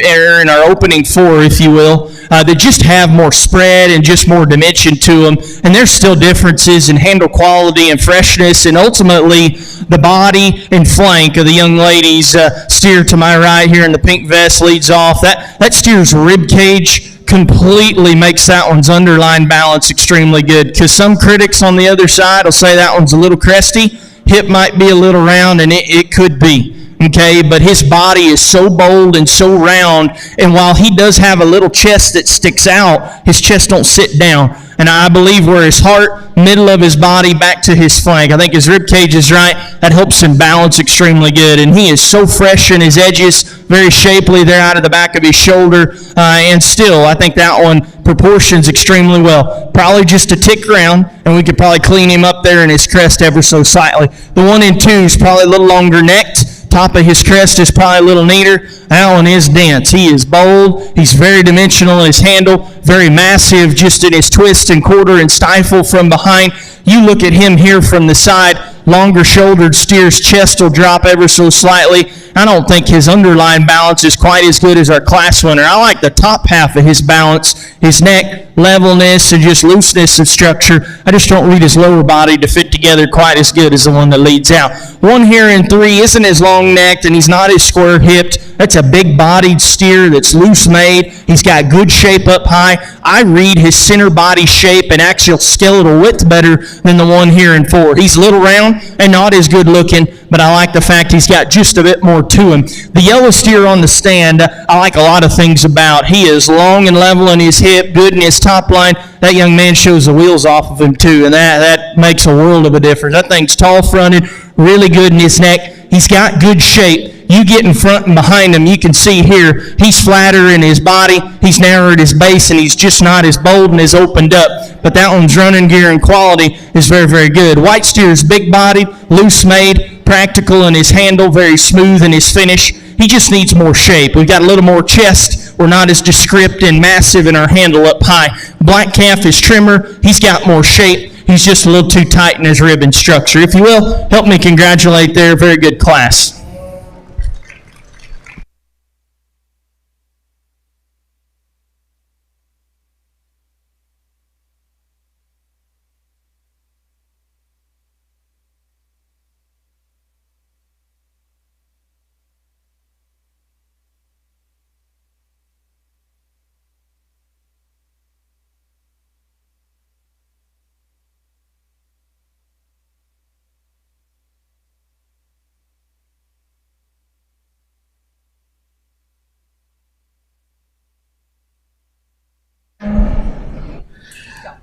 four, if you will, that just have more spread and just more dimension to them. And there's still differences in handle quality and freshness, and ultimately the body and flank of the young ladies. Steer to my right here in the pink vest leads off. That steer's rib cage completely makes that one's underline balance extremely good, because some critics on the other side will say that one's a little cresty. Hip might be a little round, and it could be. Okay, but his body is so bold and so round, and while he does have a little chest that sticks out, his chest don't sit down. And I believe where his heart, middle of his body, back to his flank, I think his rib cage is right. That helps him balance extremely good. And he is so fresh in his edges, very shapely there out of the back of his shoulder. And still, I think that one proportions extremely well. Probably just a tick round, and we could probably clean him up there in his crest ever so slightly. The 1 and 2 is probably a little longer necked. Top of his crest is probably a little neater. That one is dense. He is bold. He's very dimensional in his handle, very massive just in his twist and quarter and stifle from behind. You look at him here from the side, longer shouldered steer's chest will drop ever so slightly. I don't think his underline balance is quite as good as our class winner. I like the top half of his balance, his neck, levelness, and just looseness of structure. I just don't read his lower body to fit together quite as good as the one that leads out. 1 here in 3 isn't as long-necked, and he's not as square-hipped. That's a big-bodied steer that's loose-made. He's got good shape up high. I read his center body shape and axial skeletal width better than the 1 here in 4. He's a little round and not as good-looking, but I like the fact he's got just a bit more to him. The yellow steer on the stand, I like a lot of things about. He is long and level in his hip, good in his top line. That young man shows the wheels off of him too, and that makes a world of a difference. That thing's tall-fronted, really good in his neck. He's got good shape. You get in front and behind him, you can see here, he's flatter in his body, he's narrower at his base, and he's just not as bold and as opened up. But that one's running gear and quality is very, very good. White steer is big-bodied, loose-made, practical in his handle, very smooth in his finish. He just needs more shape. We've got a little more chest. We're not as descript and massive in our handle up high. Black calf is trimmer. He's got more shape. He's just a little too tight in his rib and structure. If you will, help me congratulate their very good class.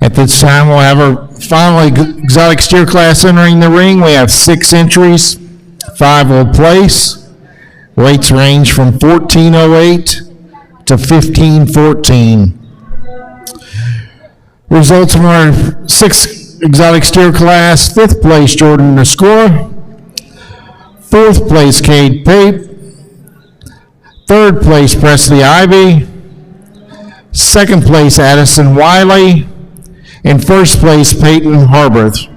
At this time, we'll have our final exotic steer class entering the ring. We have 6 entries, 5 will place. Weights range from 1408 to 1514. Results from our 6th exotic steer class: 5th place, Jordan Nascora. 4th place, Cade Pape. 3rd place, Presley Ivy. 2nd place, Addison Wiley. In 1st place, Peyton Harbarth.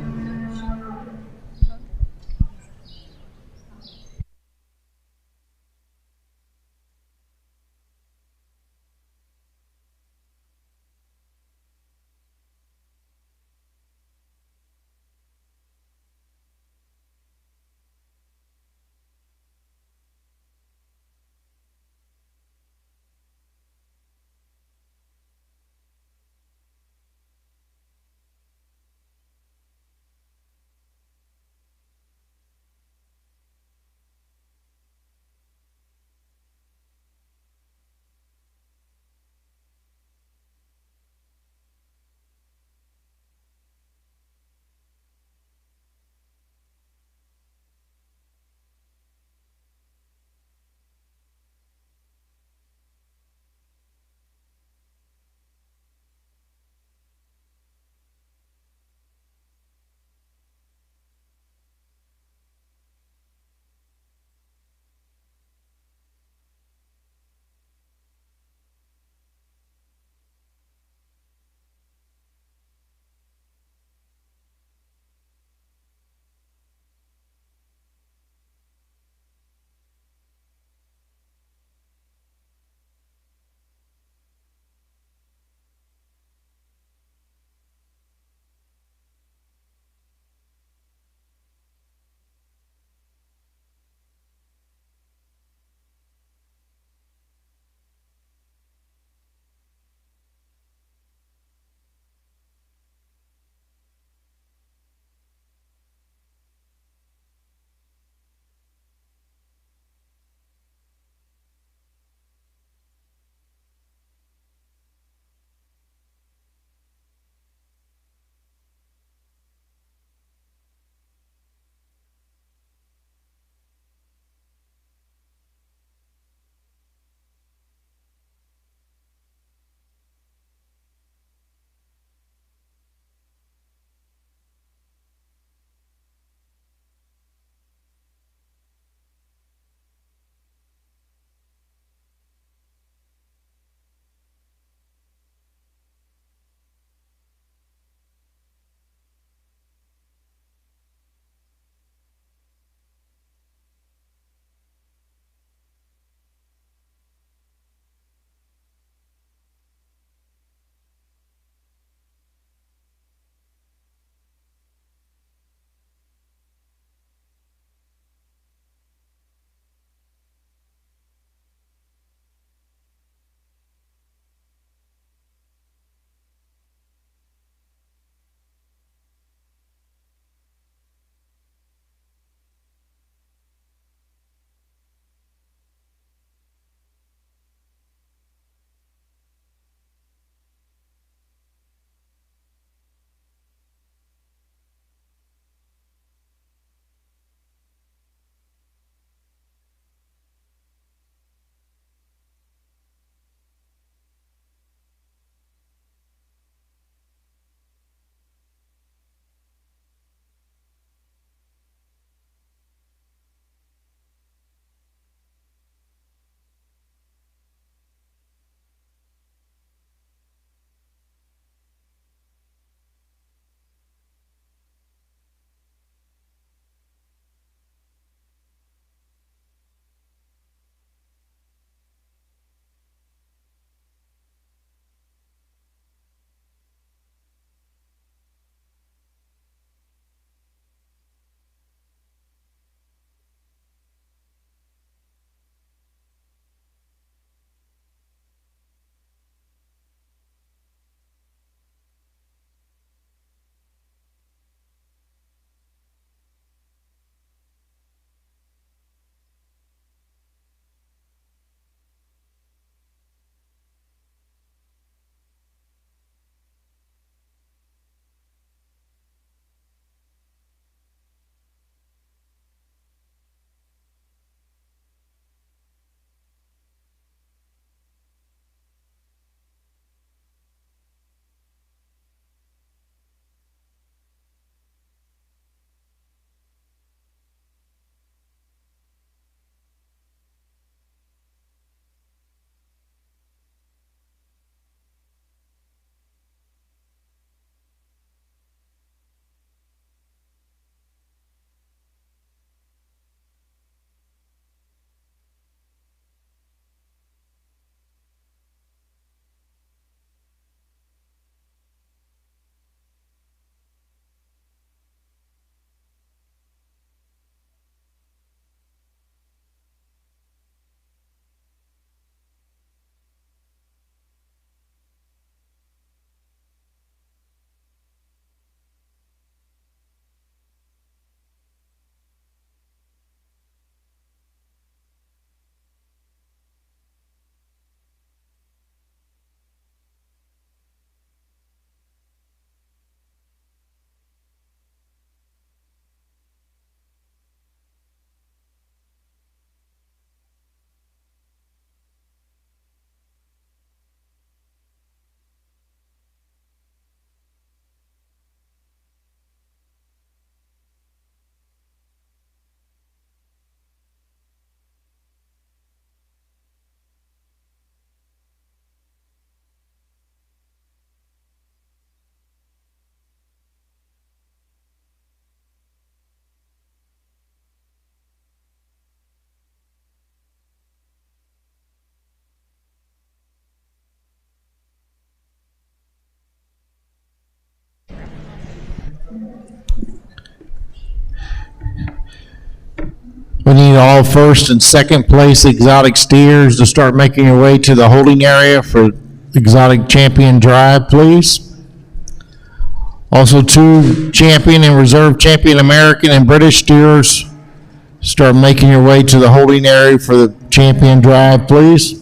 We need all first and second place exotic steers to start making your way to the holding area for exotic champion drive, please. Also, 2 champion and reserve champion American and British steers start making your way to the holding area for the champion drive, please.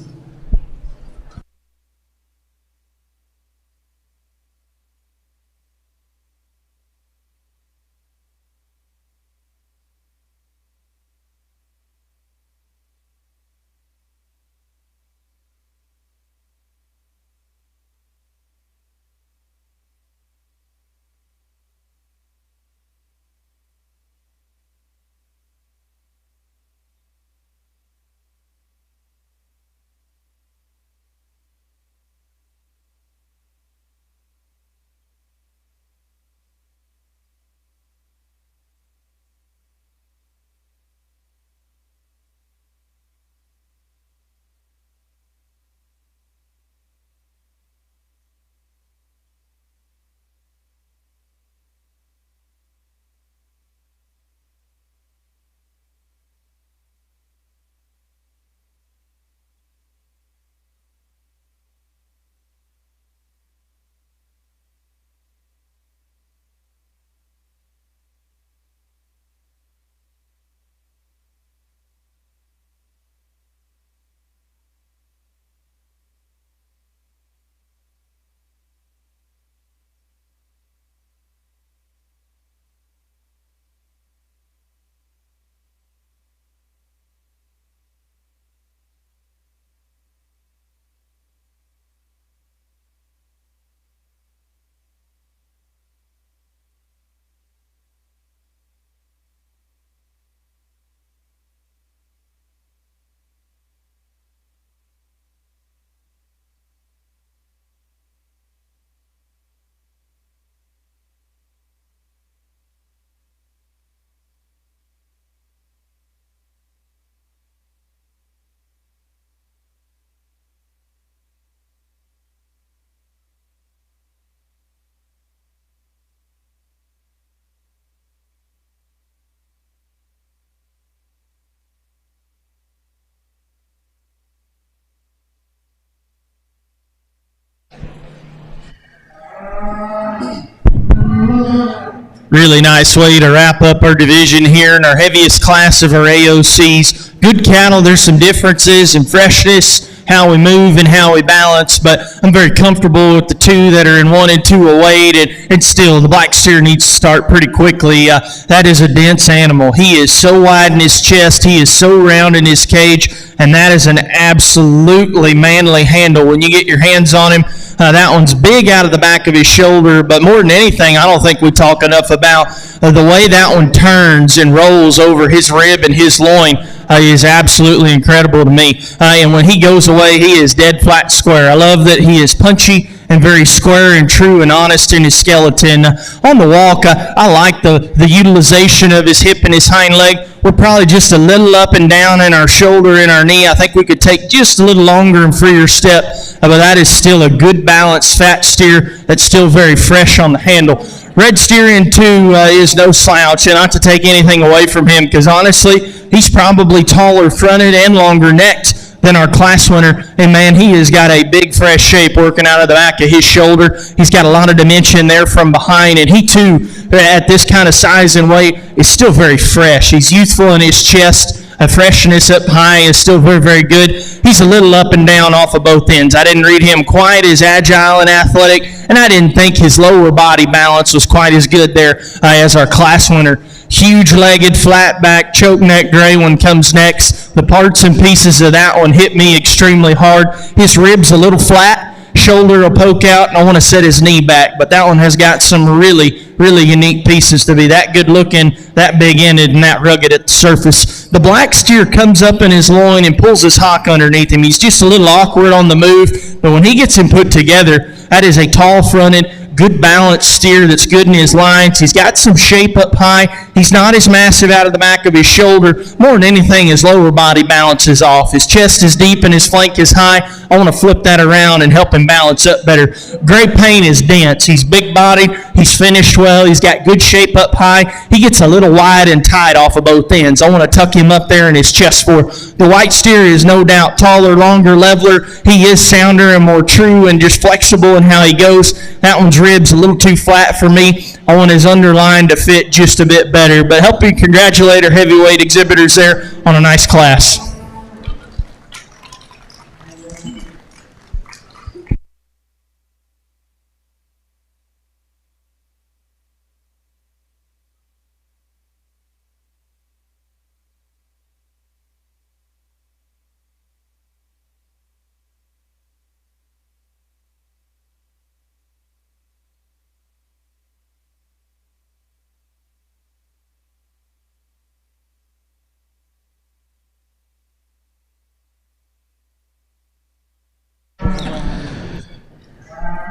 Really nice way to wrap up our division here in our heaviest class of our AOCs. Good cattle, there's some differences in freshness, how we move and how we balance, but I'm very comfortable with the 2 that are in 1 and 2 await, and still the black steer needs to start pretty quickly. That is a dense animal. He is so wide in his chest, he is so round in his cage, and that is an absolutely manly handle. When you get your hands on him, that one's big out of the back of his shoulder, but more than anything, I don't think we talk enough about the way that one turns and rolls over his rib and his loin is absolutely incredible to me. And when he goes away, he is dead flat square. I love that he is punchy and very square and true and honest in his skeleton. On the walk, I like the utilization of his hip and his hind leg. We're probably just a little up and down in our shoulder and our knee. I think we could take just a little longer and freer step, but that is still a good balanced fat steer that's still very fresh on the handle. Red steer in 2 is no slouch, and not to take anything away from him, because honestly, he's probably taller fronted and longer necked than our class winner. And man, he has got a big fresh shape working out of the back of his shoulder. He's got a lot of dimension there from behind, and he too, at this kind of size and weight, is still very fresh. He's youthful in his chest. A freshness up high is still very, very good. He's a little up and down off of both ends. I didn't read him quite as agile and athletic, and I didn't think his lower body balance was quite as good there as our class winner. Huge-legged, flat-back, choke neck gray one comes next. The parts and pieces of that one hit me extremely hard. His ribs a little flat. Shoulder will poke out, and I want to set his knee back, but that one has got some really, really unique pieces to be that good looking, that big-ended, and that rugged at the surface. The black steer comes up in his loin and pulls his hock underneath him. He's just a little awkward on the move, but when he gets him put together, that is a tall-fronted, good balanced steer that's good in his lines. He's got some shape up high. He's not as massive out of the back of his shoulder. More than anything, his lower body balance is off. His chest is deep and his flank is high. I want to flip that around and help him balance up better. Gray Paint is dense. He's big-bodied. He's finished well. He's got good shape up high. He gets a little wide and tight off of both ends. I want to tuck him up there in his chest for. The white steer is no doubt taller, longer, leveler. He is sounder and more true and just flexible in how he goes. That one's ribs a little too flat for me. I want his underline to fit just a bit better. But help me congratulate our heavyweight exhibitors there on a nice class.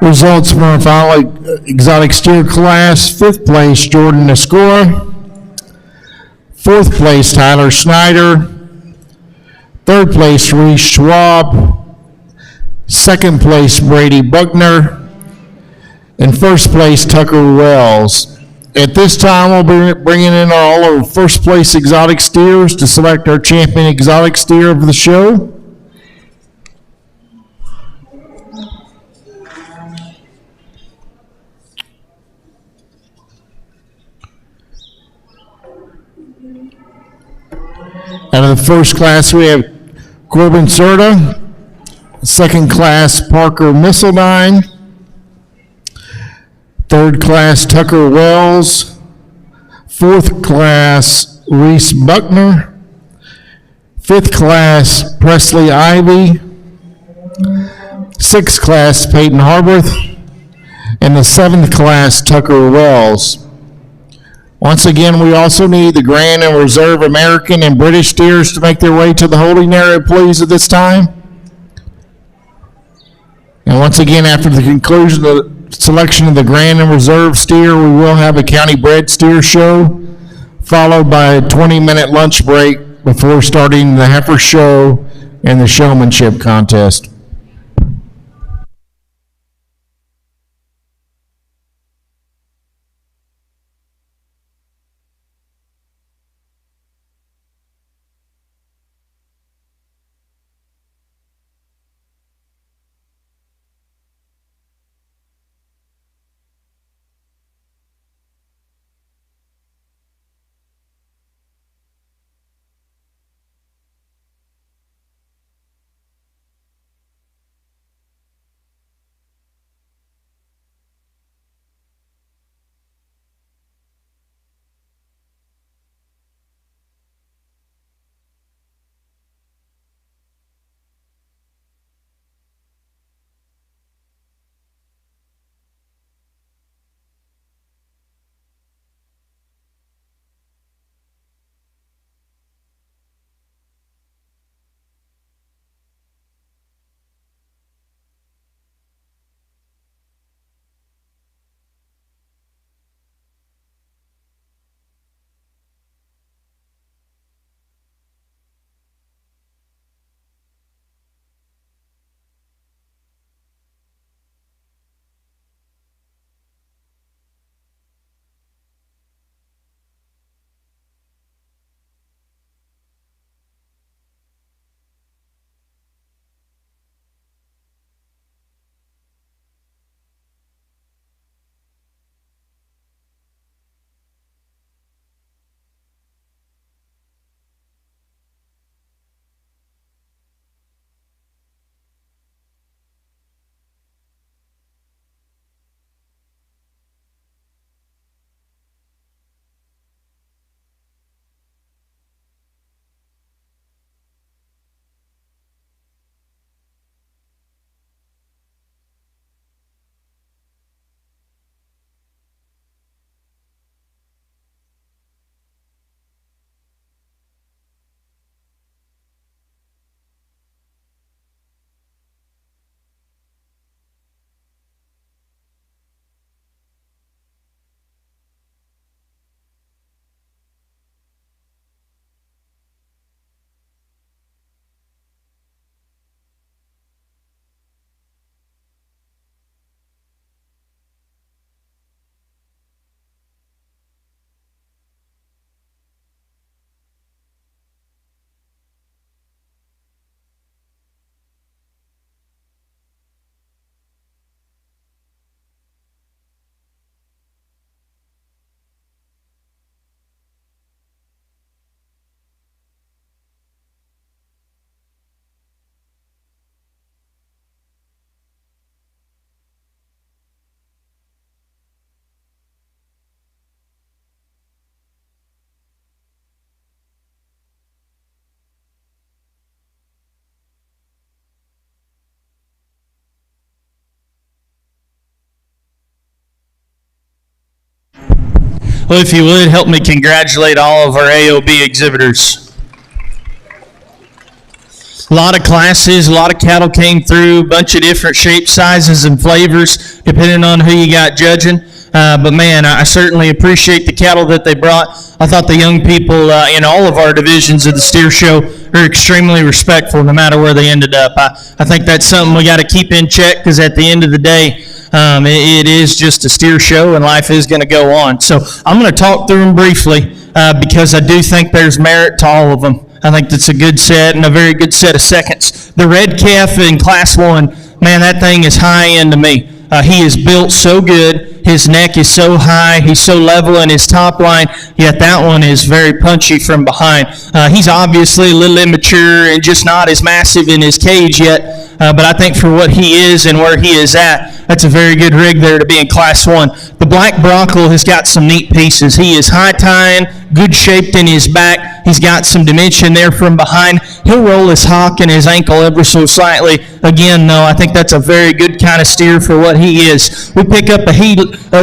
Results from our final exotic steer class: fifth place, Jordan Nescora; fourth place, Tyler Snyder; third place, Reese Schwab; second place, Brady Buckner; and first place, Tucker Wells. At this time, we'll be bringing in all of our first place exotic steers to select our champion exotic steer of the show. Out of the first class, we have Corbin Serta. Second class, Parker Misseldine. Third class, Tucker Wells. Fourth class, Reese Buckner. Fifth class, Presley Ivy. Sixth class, Peyton Harworth. And the seventh class, Tucker Wells. Once again, we also need the Grand and Reserve American and British steers to make their way to the holding area, please, at this time. And once again, after the conclusion of the selection of the Grand and Reserve steer, we will have a county bred steer show, followed by a 20-minute lunch break before starting the Heifer show and the showmanship contest. Well, if you would, help me congratulate all of our AOB exhibitors. A lot of classes, a lot of cattle came through, a bunch of different shapes, sizes, and flavors, depending on who you got judging. But man, I certainly appreciate the cattle that they brought. I thought the young people in all of our divisions of the steer show are extremely respectful no matter where they ended up. I think that's something we got to keep in check, because at the end of the day, it is just a steer show and life is going to go on. So I'm going to talk through them briefly because I do think there's merit to all of them. I think that's a good set and a very good set of seconds. The red calf in Class 1, man, that thing is high end to me. He is built so good. His neck is so high. He's so level in his top line, yet that one is very punchy from behind. He's obviously a little immature and just not as massive in his cage yet, but I think for what he is and where he is at, that's a very good rig there to be in Class 1. The black Bronco has got some neat pieces. He is high tying, good shaped in his back. He's got some dimension there from behind. He'll roll his hock and his ankle ever so slightly. Again, though, I think that's a very good kind of steer for what he is. We pick up a heat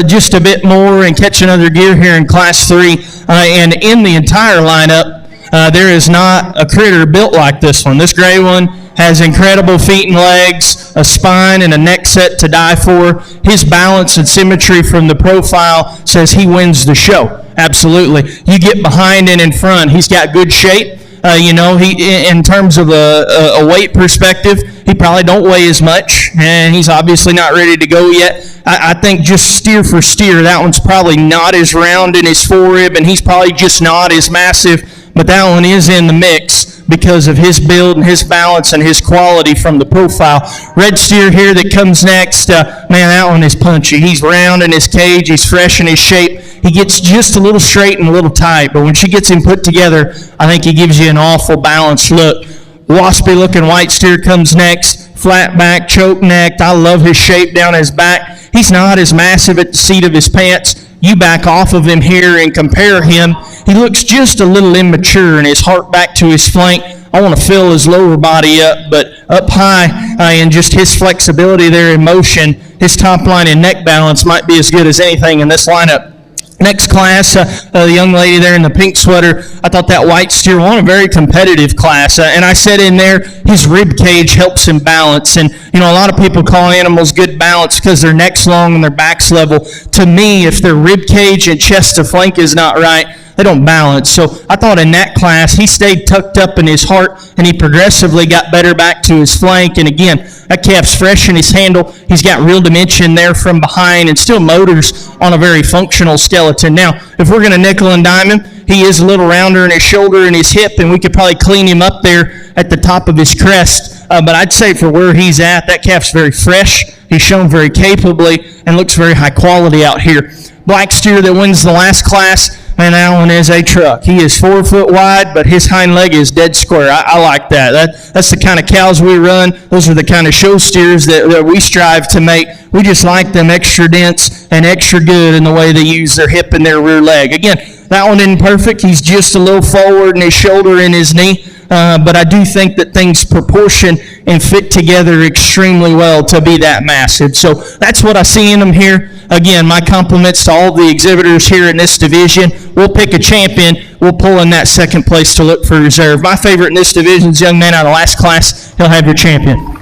just a bit more and catch another gear here in Class 3. And in the entire lineup, there is not a critter built like this one. This gray one has incredible feet and legs, a spine, and a neck set to die for. His balance and symmetry from the profile says he wins the show. Absolutely. You get behind and in front, he's got good shape. He in terms of a weight perspective, he probably don't weigh as much, and he's obviously not ready to go yet. I think just steer for steer, that one's probably not as round in his forerib, and he's probably just not as massive, but that one is in the mix because of his build and his balance and his quality from the profile. Red steer here that comes next, man, that one is punchy. He's round in his cage, he's fresh in his shape. He gets just a little straight and a little tight, but when she gets him put together, I think he gives you an awful balanced look. Waspy looking white steer comes next, flat back, choke necked. I love his shape down his back. He's not as massive at the seat of his pants. You back off of him here and compare him. He looks just a little immature and his heart back to his flank. I want to fill his lower body up, but up high and just his flexibility there in motion, his top line and neck balance might be as good as anything in this lineup. Next class, the young lady there in the pink sweater, I thought that white steer won a very competitive class. And I said in there, his rib cage helps him balance. And, a lot of people call animals good balance because their neck's long and their back's level. To me, if their rib cage and chest to flank is not right, they don't balance. So I thought in that class, he stayed tucked up in his heart, and he progressively got better back to his flank. And again, that calf's fresh in his handle. He's got real dimension there from behind and still motors on a very functional skeleton. Now, if we're going to nickel and dime him, he is a little rounder in his shoulder and his hip, and we could probably clean him up there at the top of his crest. But I'd say for where he's at, that calf's very fresh. He's shown very capably and looks very high quality out here. Black steer that wins the last class, man, that one is a truck. He is 4 foot wide, but his hind leg is dead square. I like that. That's the kind of cows we run. Those are the kind of show steers that we strive to make. We just like them extra dense and extra good in the way they use their hip and their rear leg. Again, that one isn't perfect. He's just a little forward in his shoulder and his knee. But I do think that things proportion and fit together extremely well to be that massive. So that's what I see in them here. Again, my compliments to all the exhibitors here in this division. We'll pick a champion. We'll pull in that second place to look for reserve. My favorite in this division is young man out of last class. He'll have your champion.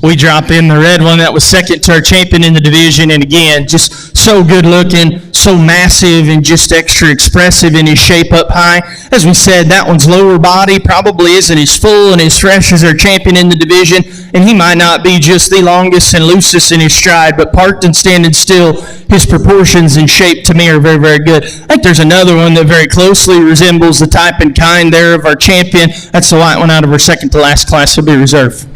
we drop in the red one that was second to our champion in the division, and again, just so good looking, so massive, and just extra expressive in his shape up high. As we said, that one's lower body probably isn't as full and as fresh as our champion in the division, and he might not be just the longest and loosest in his stride, but parked and standing still, his proportions and shape to me are very, very good. I think there's another one that very closely resembles the type and kind there of our champion. That's the white one out of our second to last class. He'll be reserved.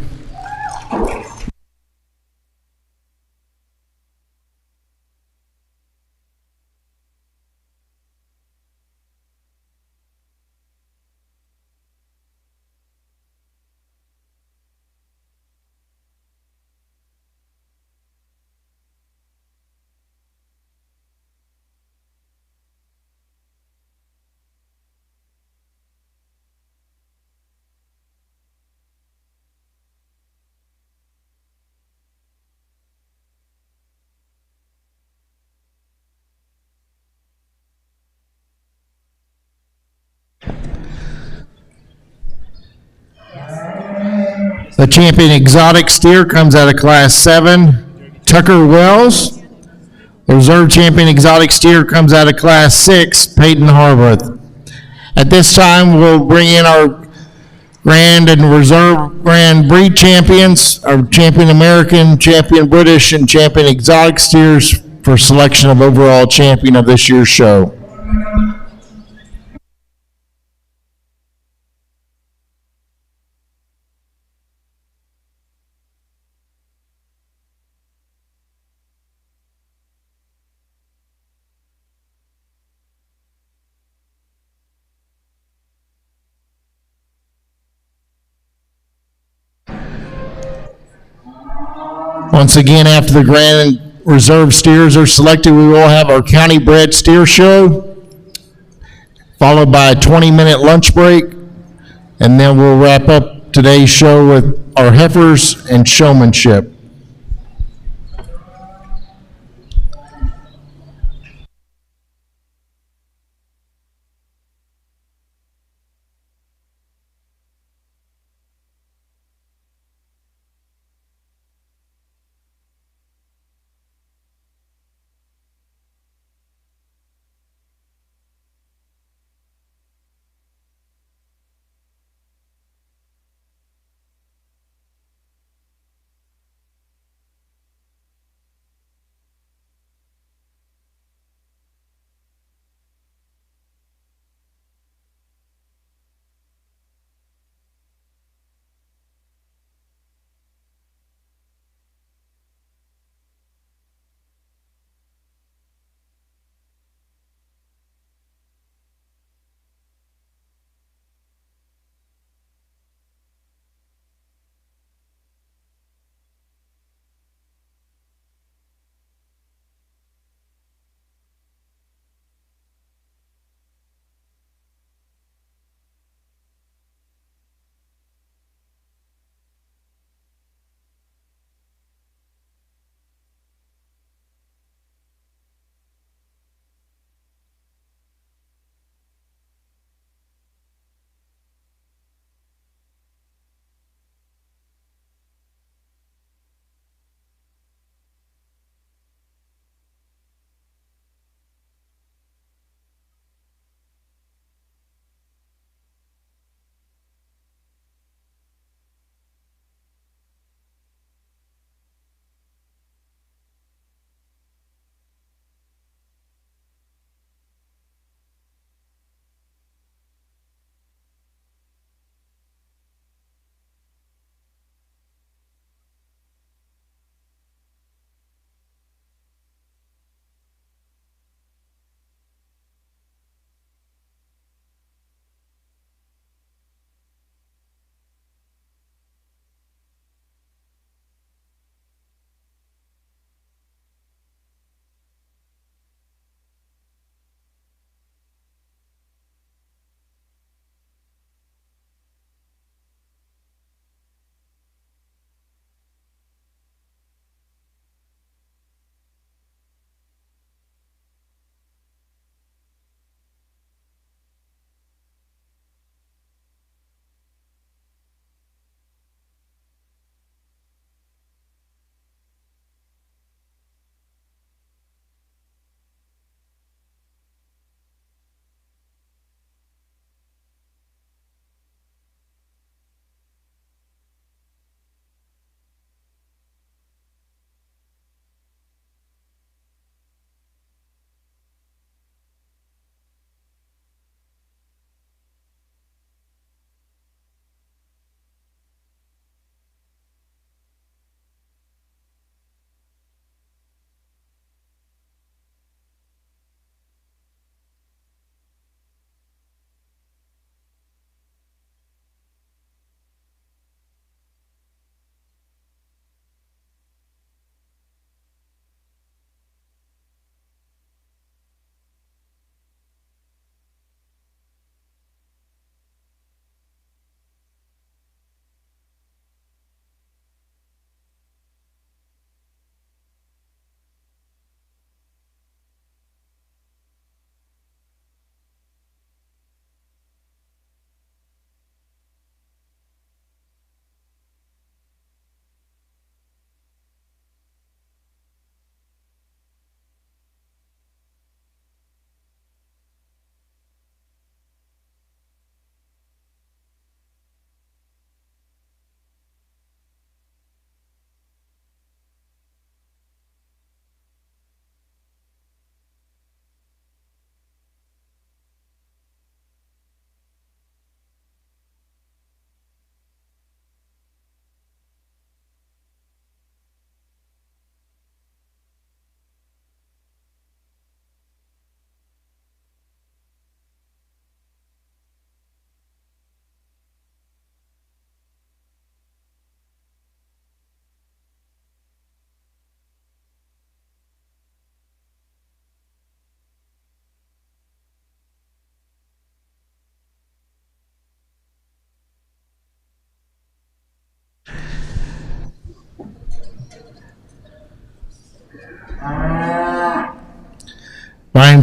The champion exotic steer comes out of Class 7, Tucker Wells. The reserve champion exotic steer comes out of Class 6, Peyton Harworth. At this time, we'll bring in our grand and reserve grand breed champions, our champion American, champion British, and champion exotic steers for selection of overall champion of this year's show. Once again, after the grand and reserve steers are selected, we will have our county bred steer show, followed by a 20-minute lunch break, and then we'll wrap up today's show with our heifers and showmanship.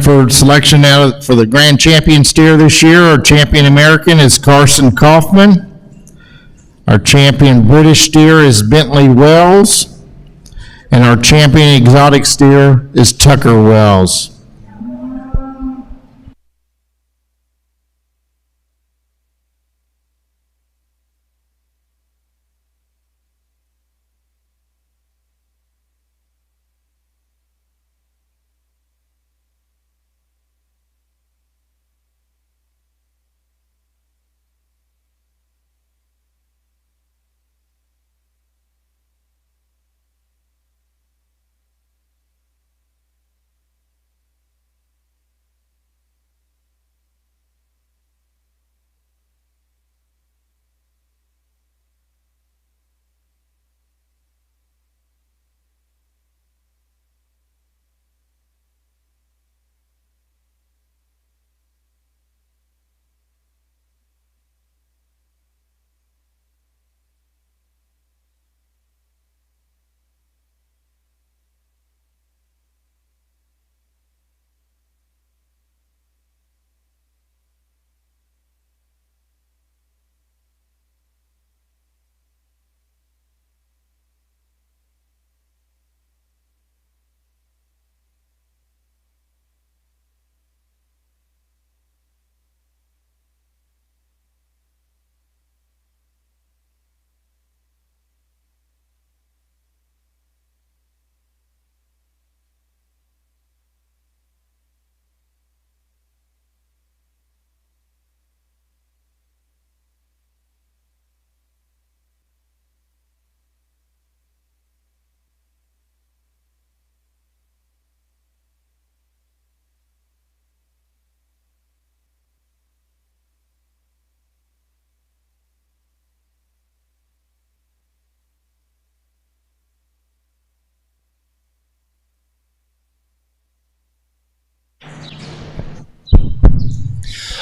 for selection for the Grand Champion steer this year. Our Champion American is Carson Kaufman. Our Champion British steer is Bentley Wells. And our Champion Exotic steer is Tucker Wells.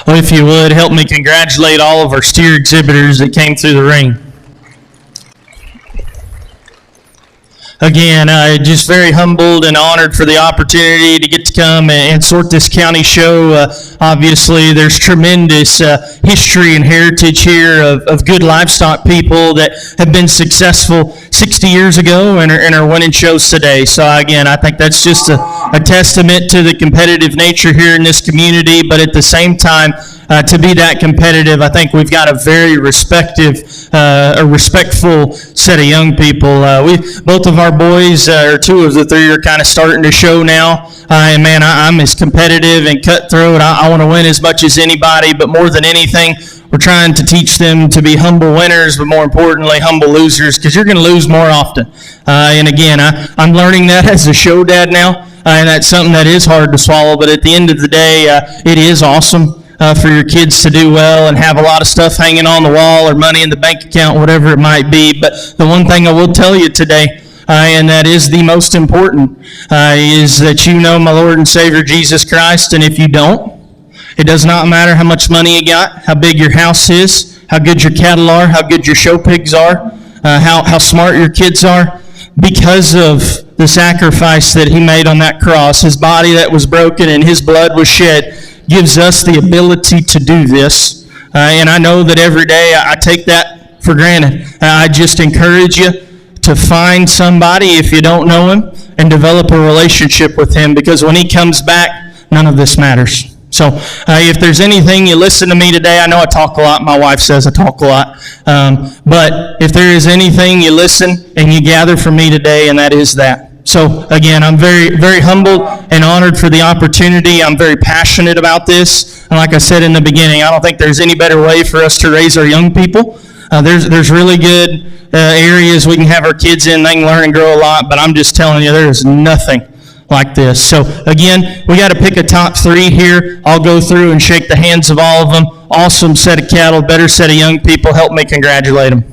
Well, if you would, help me congratulate all of our steer exhibitors that came through the ring. Again, just very humbled and honored for the opportunity to get to come and sort this county show. Obviously, there's tremendous history and heritage here of good livestock people that have been successful 60 years ago and are winning shows today. So again, I think that's just a testament to the competitive nature here in this community, but at the same time, to be that competitive, I think we've got a very respectful set of young people. Both of our boys, or two of the three, are kind of starting to show now. And man, I'm as competitive and cutthroat. I want to win as much as anybody, but more than anything, we're trying to teach them to be humble winners, but more importantly, humble losers, because you're going to lose more often. And again, I'm learning that as a show dad now, and that's something that is hard to swallow, but at the end of the day, it is awesome. For your kids to do well and have a lot of stuff hanging on the wall or money in the bank account, whatever it might be. But the one thing I will tell you today, and that is the most important, is that you know my Lord and Savior Jesus Christ, and if you don't, it does not matter how much money you got, how big your house is, how good your cattle are, how good your show pigs are, how smart your kids are, because of the sacrifice that he made on that cross, his body that was broken and his blood was shed, gives us the ability to do this. And I know that every day I take that for granted. I just encourage you to find somebody, if you don't know him, and develop a relationship with him, because when he comes back, none of this matters. So if there's anything, you listen to me today. I know I talk a lot. My wife says I talk a lot. But if there is anything, you listen and you gather from me today, and that is that. So again, I'm very, very humbled and honored for the opportunity. I'm very passionate about this. And like I said in the beginning, I don't think there's any better way for us to raise our young people. There's really good areas we can have our kids in. They can learn and grow a lot, but I'm just telling you, there is nothing like this. So again, we got to pick a top three here. I'll go through and shake the hands of all of them. Awesome set of cattle, better set of young people. Help me congratulate them.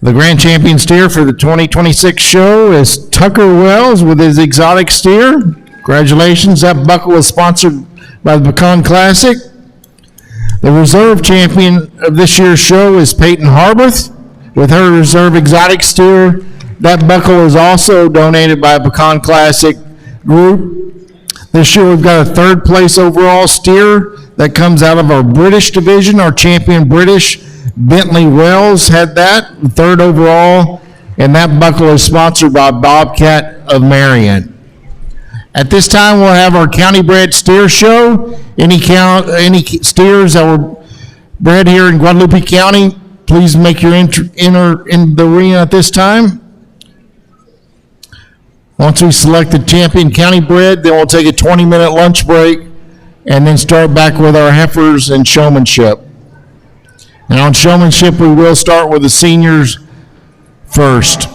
The grand champion steer for the 2026 show is Tucker Wells with his exotic steer. Congratulations, that buckle is sponsored by the Pecan Classic. The reserve champion of this year's show is Peyton Harbuth with her reserve exotic steer. That buckle is also donated by Pecan Classic Group. This year we've got a third place overall steer that comes out of our British division. Our champion British, Bentley Wells, had that, third overall, and that buckle is sponsored by Bobcat of Marion. At this time, we'll have our county bred steer show. Any steers that were bred here in Guadalupe County, please make your enter in the arena at this time. Once we select the champion county bred, then we'll take a 20-minute lunch break and then start back with our heifers and showmanship. And on showmanship, we will start with the seniors first.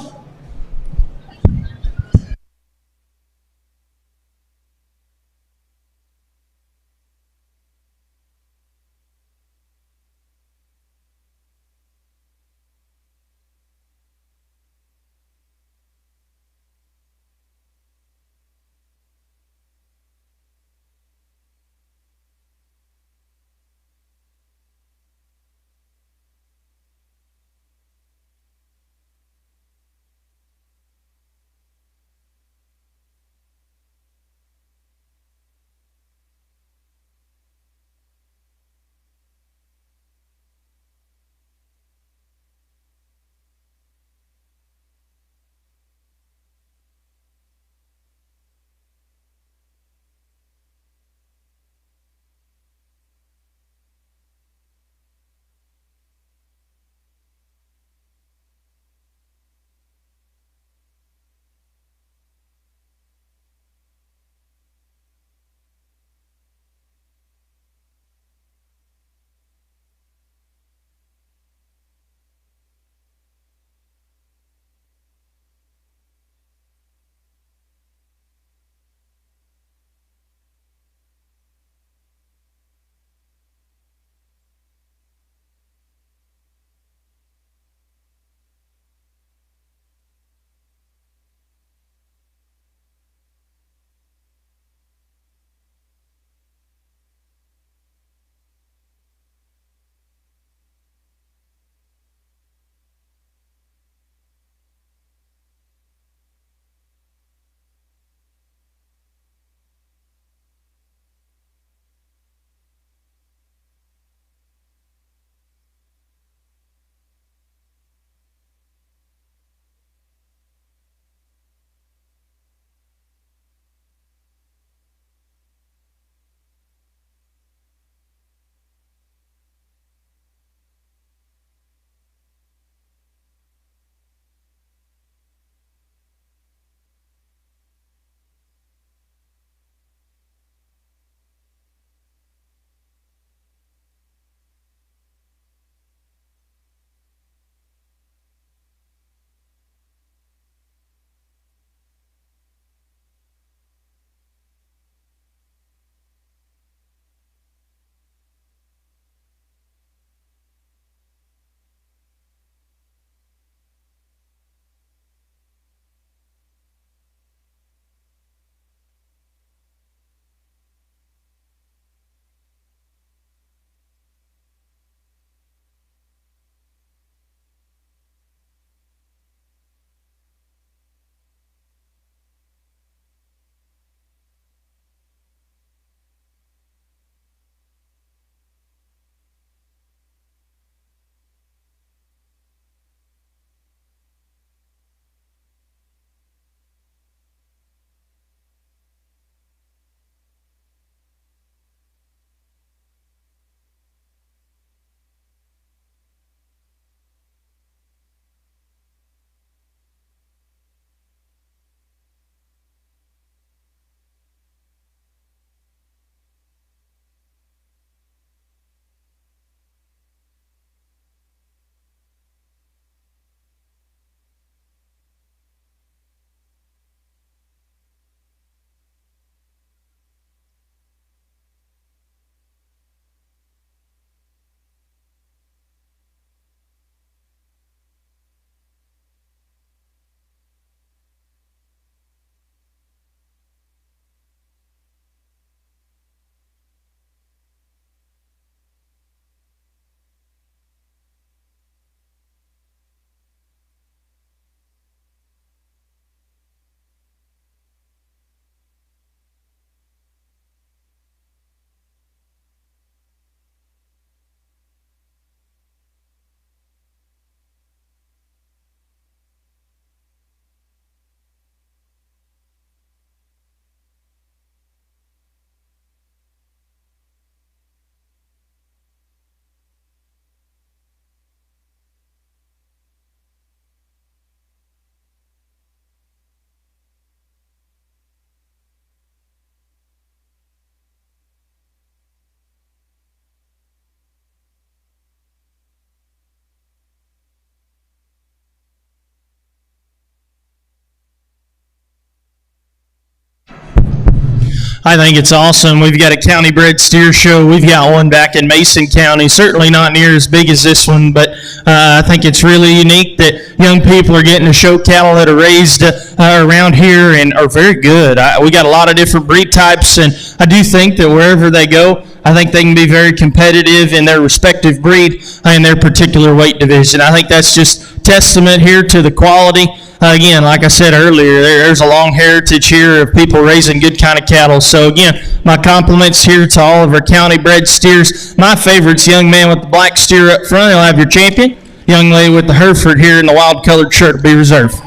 I think it's awesome. We've got a county bred steer show. We've got one back in Mason County, certainly not near as big as this one, but I think it's really unique that young people are getting to show cattle that are raised around here and are very good. We got a lot of different breed types, and I do think that wherever they go, I think they can be very competitive in their respective breed in their particular weight division. I think that's just testament here to the quality. Again, like I said earlier, there's a long heritage here of people raising good kind of cattle. So again, my compliments here to all of our county bred steers. My favorite's young man with the black steer up front. He'll have your champion. Young lady with the Hereford here in the wild colored shirt will be reserved.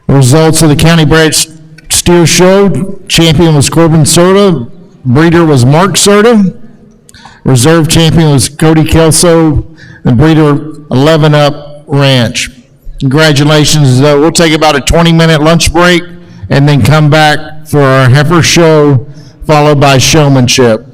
Results of the county bred steer show. Champion was Corbin Serta. Breeder was Mark Serta. Reserve champion was Cody Kelso. And breeder 11 Up Ranch. Congratulations. We'll take about a 20-minute lunch break and then come back for our heifer show, followed by showmanship.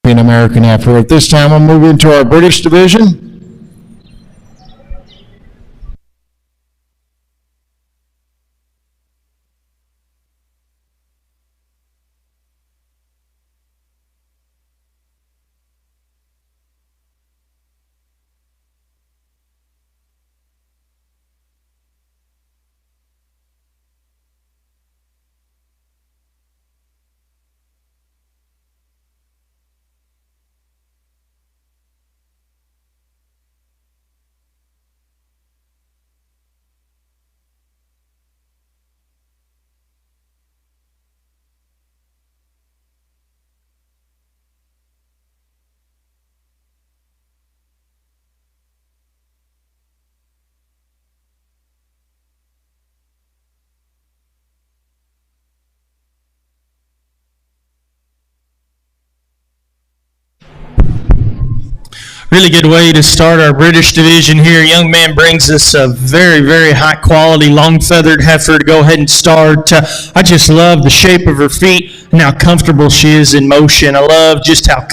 An American heifer. At this time, we'll move into our British division. Really good way to start our British division here. Young man brings us a very, very high quality, long feathered heifer to go ahead and start. I just love the shape of her feet and how comfortable she is in motion. I love just how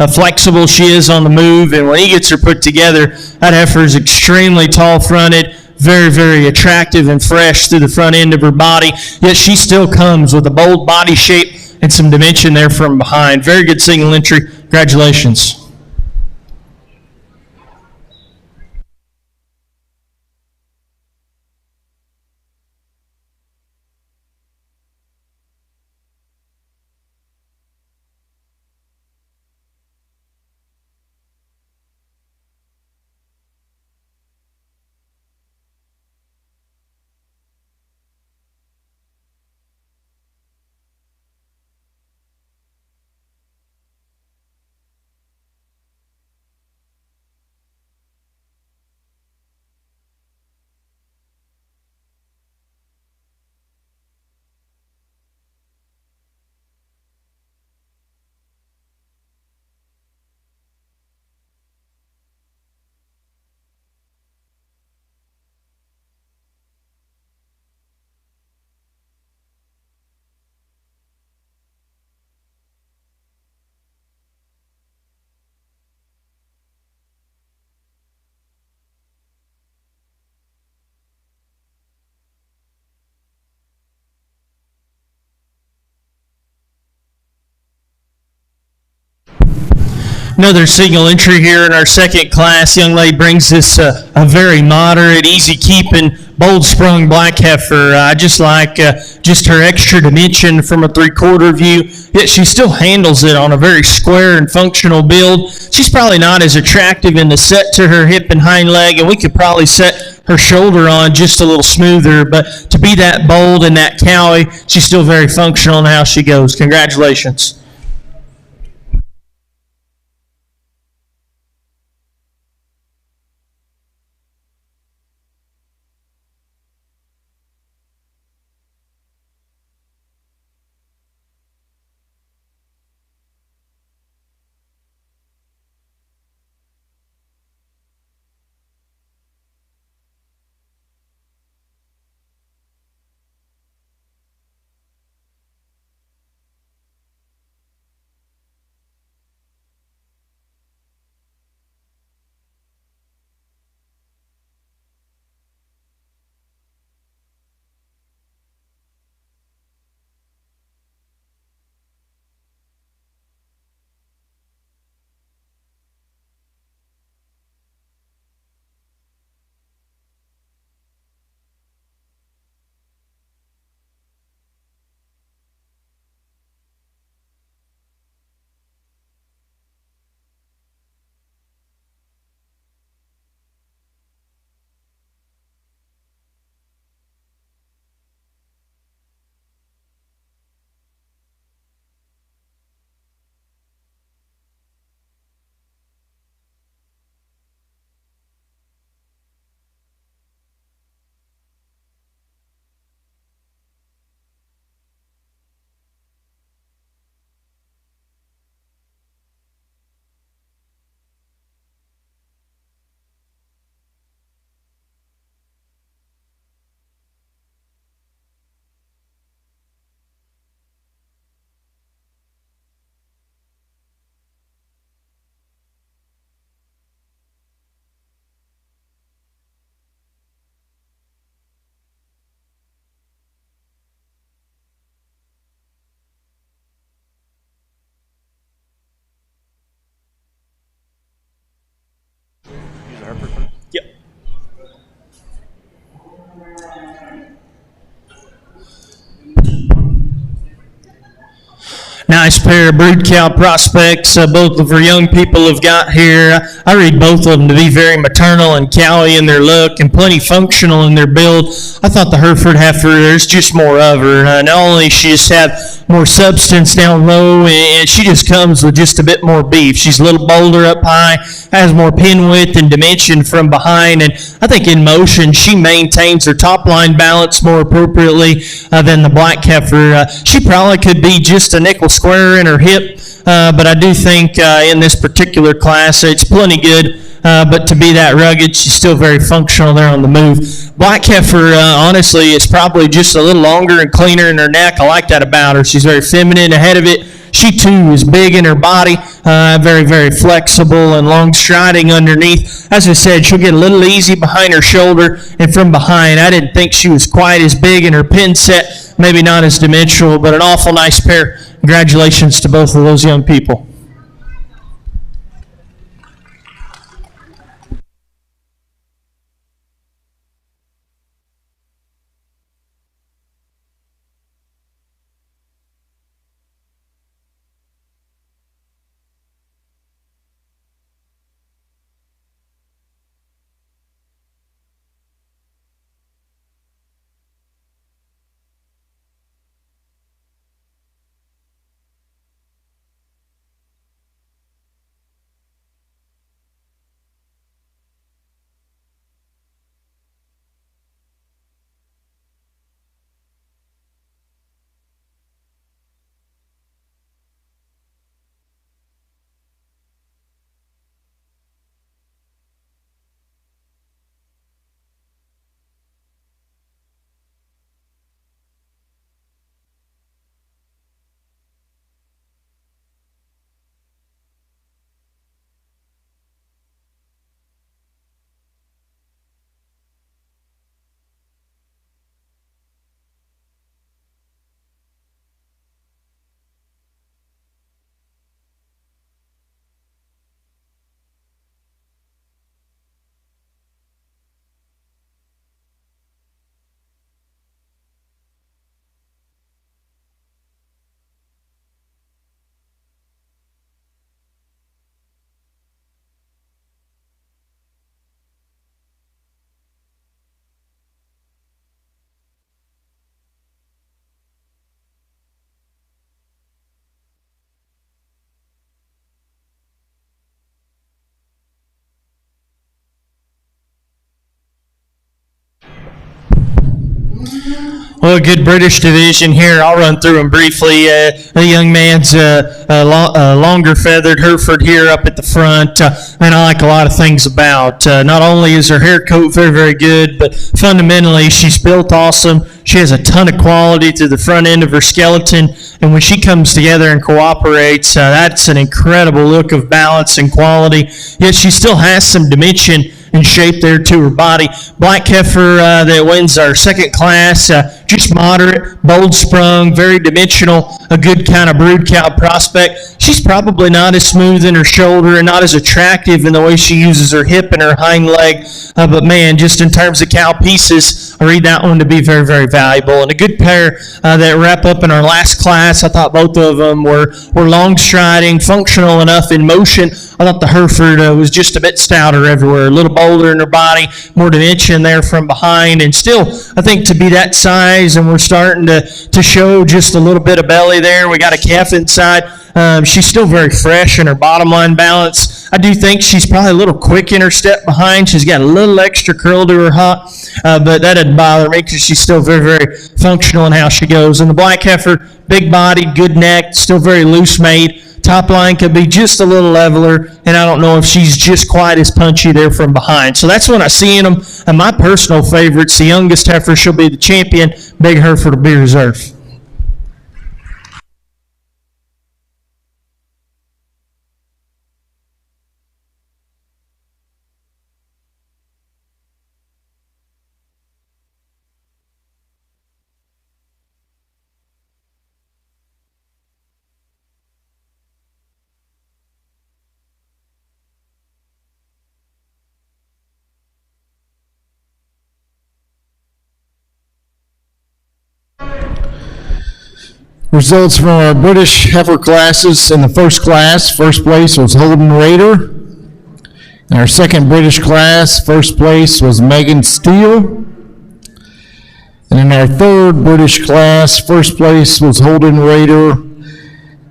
flexible she is on the move. And when he gets her put together, that heifer is extremely tall fronted, very, very attractive and fresh through the front end of her body. Yet she still comes with a bold body shape and some dimension there from behind. Very good single entry. Congratulations. Another single entry here in our second class. Young lady brings us a very moderate, easy keeping, bold sprung black heifer. I just like just her extra dimension from a 3/4 view. Yet she still handles it on a very square and functional build. She's probably not as attractive in the set to her hip and hind leg, and we could probably set her shoulder on just a little smoother. But to be that bold and that cowy, she's still very functional in how she goes. Congratulations. nice pair of brood cow prospects both of our young people have got here. I read both of them to be very maternal and cowy in their look and plenty functional in their build. I thought the Hereford heifer, there's just more of her. Not only she just have more substance down low, and she just comes with just a bit more beef. She's a little bolder up high, has more pin width and dimension from behind, and I think in motion she maintains her top line balance more appropriately than the black heifer. She probably could be just a nickel square in her hip, but I do think in this particular class it's plenty good. But to be that rugged, she's still very functional there on the move. Black heifer, honestly, is probably just a little longer and cleaner in her neck. I like that about her. She's very feminine ahead of it. She, too, is big in her body, very, very flexible and long striding underneath. As I said, she'll get a little easy behind her shoulder and from behind. I didn't think she was quite as big in her pin set, maybe not as dimensional, but an awful nice pair. Congratulations to both of those young people. Well, good British division here. I'll run through them briefly. The young man's longer feathered Hereford here up at the front, and I like a lot of things about. Not only is her hair coat very, very good, but fundamentally she's built awesome. She has a ton of quality to the front end of her skeleton, and when she comes together and cooperates, that's an incredible look of balance and quality. Yet she still has some dimension and shape there to her body. Black heifer that wins our second class, just moderate, bold sprung, very dimensional, a good kind of brood cow prospect. She's probably not as smooth in her shoulder and not as attractive in the way she uses her hip and her hind leg, but man, just in terms of cow pieces, I read that one to be very, very valuable. And a good pair that wrap up in our last class. I thought both of them were long striding, functional enough in motion. I thought the Hereford was just a bit stouter everywhere, a little bolder in her body, more dimension there from behind, and still, I think to be that size, and we're starting to show just a little bit of belly there. We got a calf inside. She's still very fresh in her bottom line balance. I do think she's probably a little quick in her step behind. She's got a little extra curl to her hop, but that doesn't bother me because she's still very, very functional in how she goes. And the black heifer, big body, good neck, still very loose made. Top line could be just a little leveler, and I don't know if she's just quite as punchy there from behind. So that's what I see in them. And my personal favorites, the youngest heifer, she'll be the champion. Big Hereford will be reserved. Results from our British heifer classes: in the first class, first place was Holden Raider. In our second British class, first place was Megan Steele. And in our third British class, first place was Holden Raider,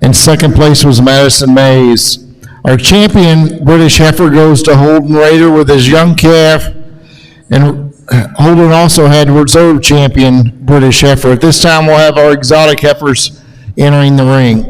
and second place was Madison Mays. Our champion British heifer goes to Holden Raider with his young calf, and Holden also had reserve champion British heifer. At this time, we'll have our exotic heifers entering the ring.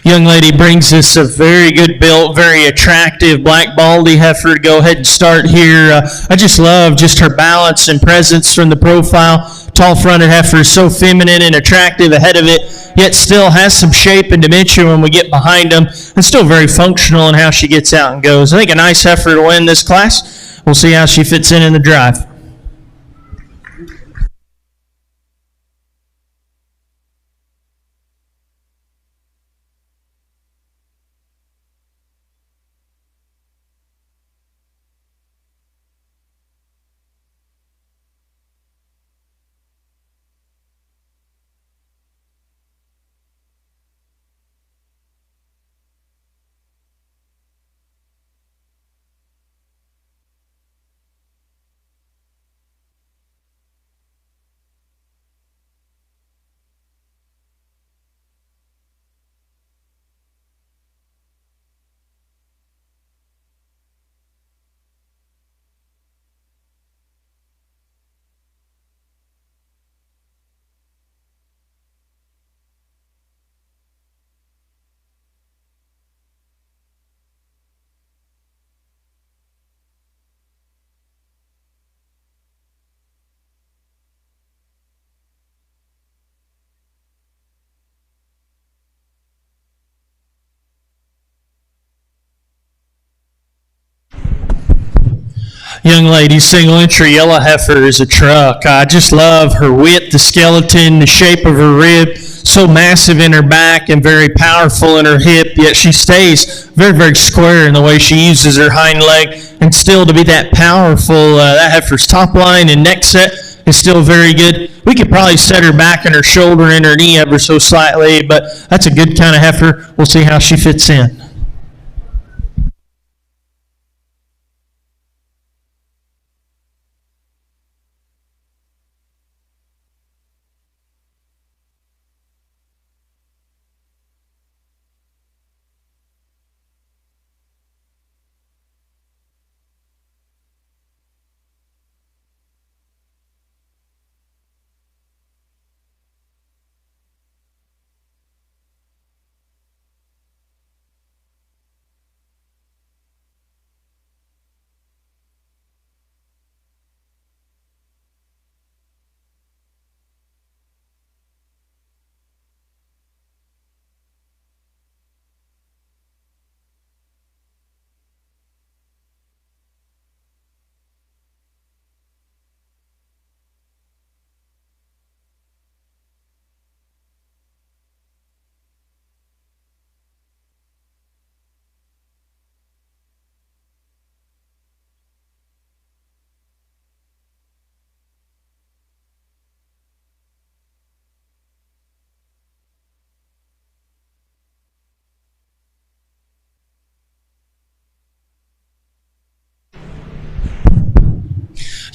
Young lady brings us a very good built, very attractive black baldy heifer to go ahead and start here. I just love just her balance and presence from the profile. Tall fronted heifer is so feminine and attractive ahead of it, yet still has some shape and dimension when we get behind them, and still very functional in how she gets out and goes. I think a nice heifer to win this class. We'll see how she fits in the drive. Young lady, single entry yellow heifer is a truck. I just love her width, the skeleton, the shape of her rib, so massive in her back and very powerful in her hip, yet she stays very, very square in the way she uses her hind leg, and still to be that powerful. That heifer's top line and neck set is still very good. We could probably set her back and her shoulder and her knee ever so slightly, but that's a good kind of heifer. We'll see how she fits in.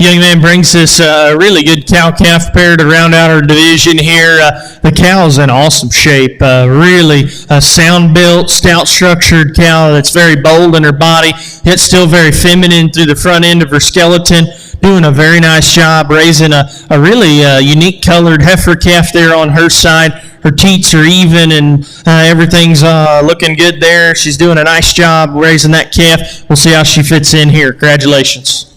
Young man brings us a really good cow-calf pair to round out our division here. The cow's in awesome shape. Really sound-built, stout-structured cow that's very bold in her body, yet still very feminine through the front end of her skeleton. Doing a very nice job raising a really unique colored heifer calf there on her side. Her teats are even and everything's looking good there. She's doing a nice job raising that calf. We'll see how she fits in here. Congratulations.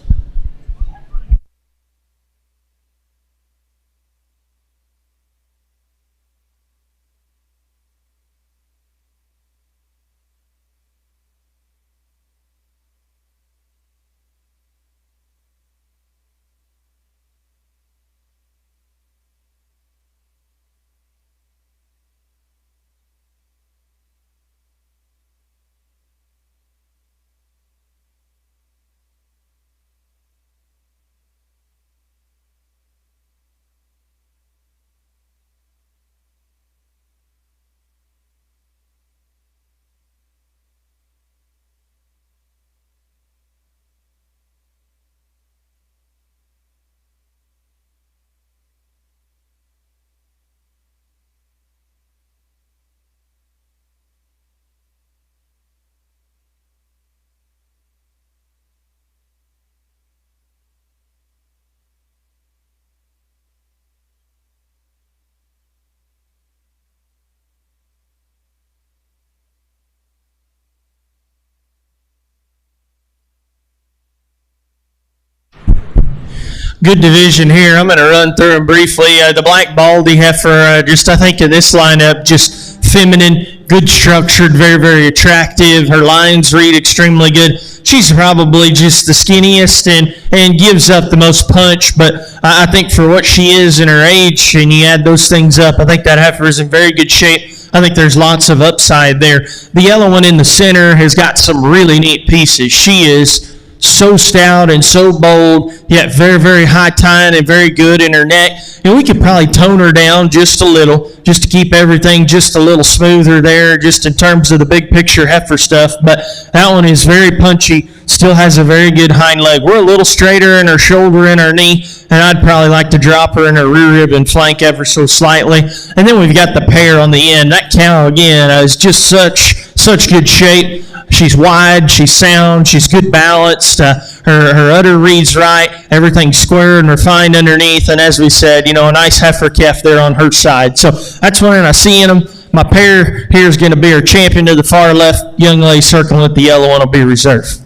Good division here. I'm going to run through them briefly. The black baldy heifer, just I think in this lineup, just feminine, good structured, very, very attractive. Her lines read extremely good. She's probably just the skinniest and gives up the most punch, but I think for what she is in her age, and you add those things up, I think that heifer is in very good shape. I think there's lots of upside there. The yellow one in the center has got some really neat pieces. She is so stout and so bold, yet very, very high tying and very good in her neck. And we could probably tone her down just a little, just to keep everything just a little smoother there, just in terms of the big picture heifer stuff. But that one is very punchy, still has a very good hind leg. We're a little straighter in her shoulder and her knee, and I'd probably like to drop her in her rear rib and flank ever so slightly. And then we've got the pair on the end. That cow, again, is just such good shape. She's wide, she's sound, she's good balanced, her udder reads right, everything's square and refined underneath, and as we said, a nice heifer calf there on her side. So that's when I see in them. My pair here is going to be our champion to the far left. Young lady circling with the yellow one will be reserved.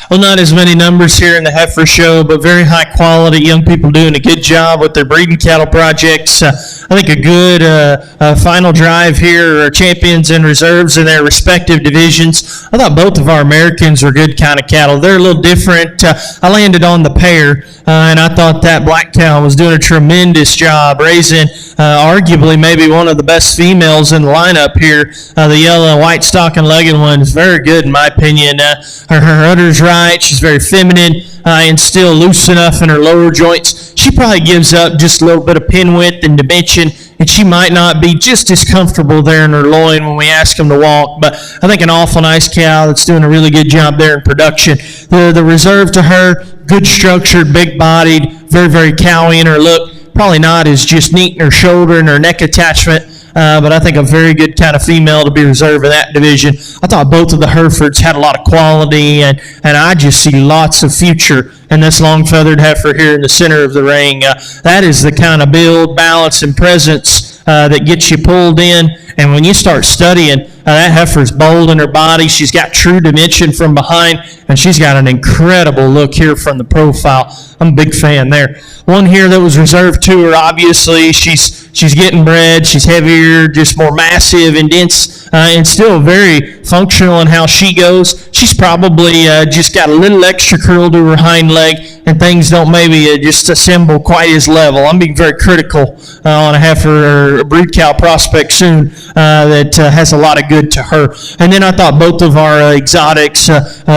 Well, not as many numbers here in the Heifer Show, but very high quality. Young people doing a good job with their breeding cattle projects. I think a good final drive here. Our champions and reserves in their respective divisions. I thought both of our Americans were good kind of cattle. They're a little different. I landed on the pair, and I thought that black cow was doing a tremendous job raising arguably maybe one of the best females in the lineup here. The yellow, white stock and legged one is very good in my opinion. Her udder's right. She's very feminine and still loose enough in her lower joints. She probably gives up just a little bit of pin width and dimension, and she might not be just as comfortable there in her loin when we ask them to walk. But I think an awful nice cow that's doing a really good job there in production. The reserve to her, good structured, big bodied, very, very cowy in her look. Probably not as just neat in her shoulder and her neck attachment, but I think a very good kind of female to be reserved in that division. I thought both of the Herefords had a lot of quality, and I just see lots of future in this long-feathered heifer here in the center of the ring. That is the kind of build, balance, and presence that gets you pulled in. And when you start studying, that heifer's bold in her body. She's got true dimension from behind, and she's got an incredible look here from the profile. I'm a big fan there. One here that was reserved to her, obviously, she's getting bred. She's heavier, just more massive and dense, and still very functional in how she goes. She's probably just got a little extra curl to her hind leg, and things don't maybe just assemble quite as level. I'm being very critical on a heifer or a brood cow prospect soon that has a lot of good to her. And then I thought both of our exotics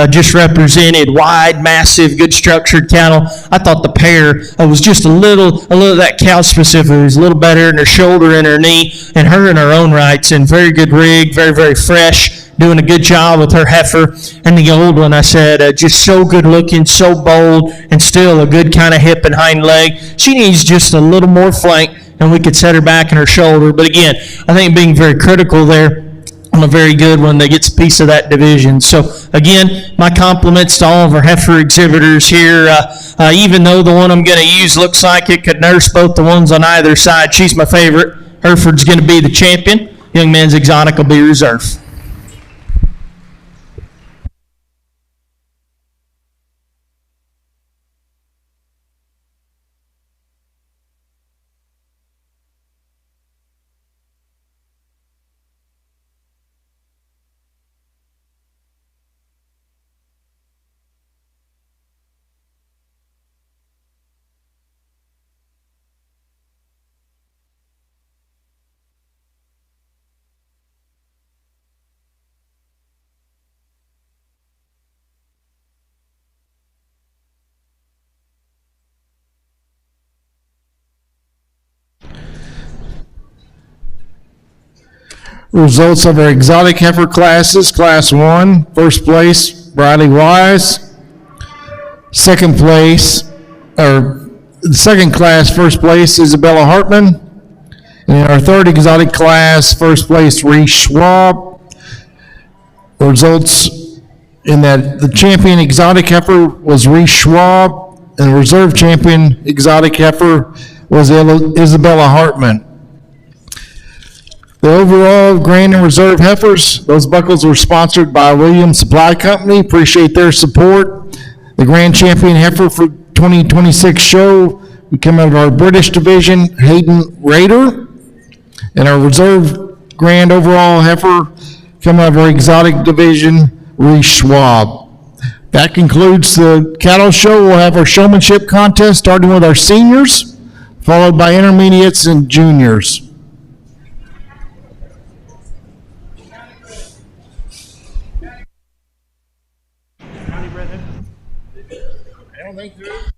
just represented wide, massive, good structured cattle. I thought the pair was just a little of that cow specific. It was a little better in her shoulder and her knee, and her in her own rights, and very good rig, very, very fresh, doing a good job with her heifer. And the old one, I said, just so good looking, so bold, and still a good kind of hip and hind leg. She needs just a little more flank, and we could set her back in her shoulder. But again, I think being very critical there on a very good one that gets a piece of that division. So again, my compliments to all of our heifer exhibitors here. Even though the one I'm going to use looks like it could nurse both the ones on either side, she's my favorite. Hereford's going to be the champion. Young man's exotic will be reserved. Results of our exotic heifer classes. Class 1, first place, Bradley Wise. Second place, or the second class, first place, Isabella Hartman. And in our third exotic class, first place, Reese Schwab. Results in that the champion exotic heifer was Reese Schwab, and the reserve champion exotic heifer was Isabella Hartman. The overall Grand and Reserve heifers, those buckles were sponsored by Williams Supply Company. Appreciate their support. The Grand Champion heifer for 2026 show, we come out of our British division, Hayden Rader. And our Reserve Grand overall heifer come out of our exotic division, Reese Schwab. That concludes the cattle show. We'll have our showmanship contest starting with our seniors, followed by intermediates and juniors. I don't think there is.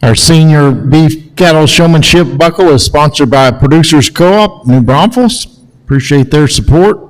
Our senior beef cattle showmanship buckle is sponsored by Producers Co-op, New Braunfels. Appreciate their support.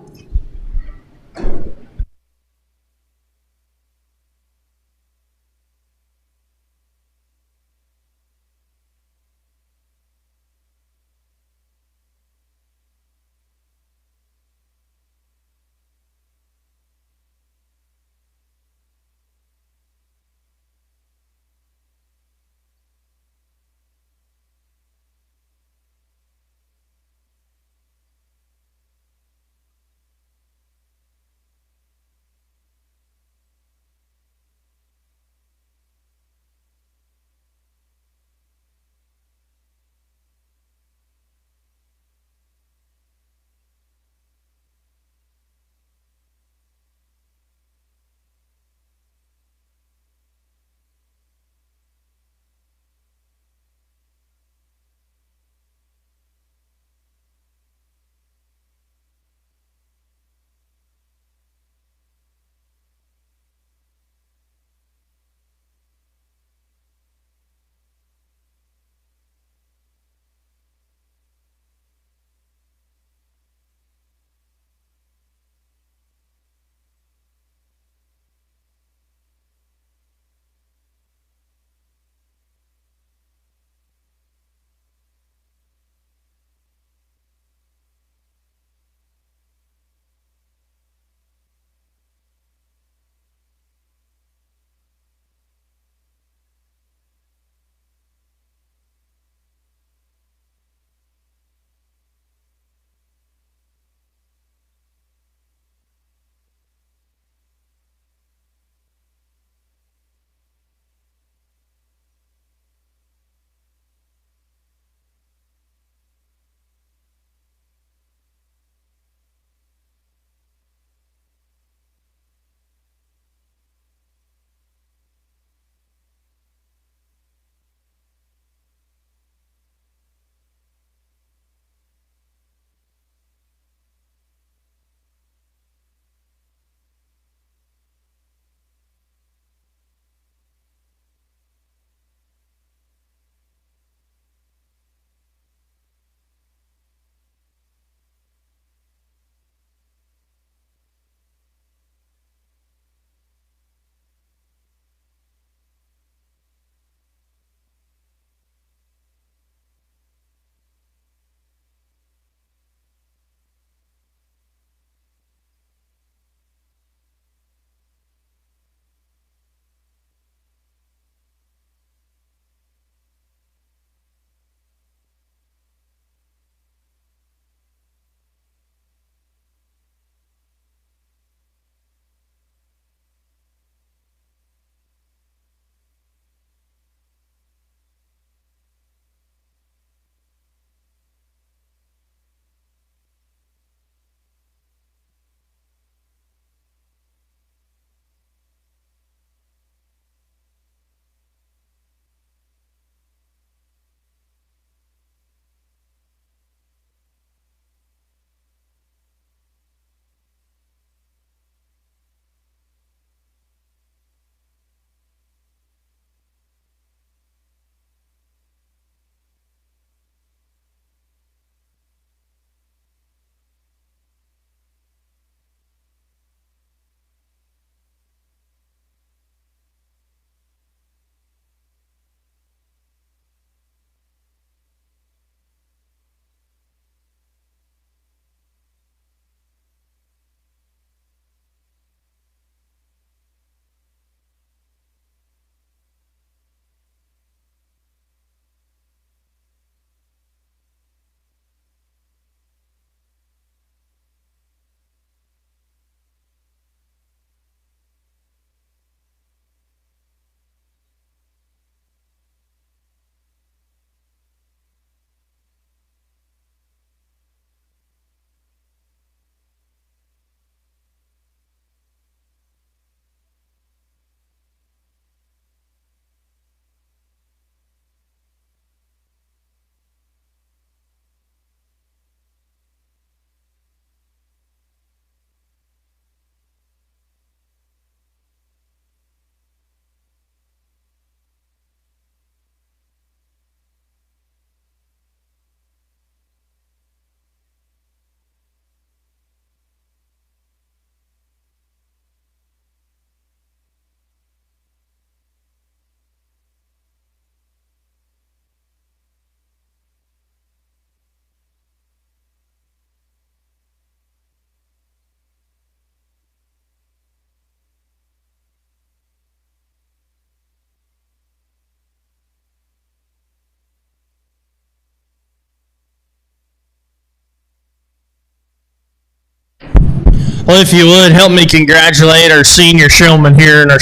Well, if you would, help me congratulate our senior showman here in our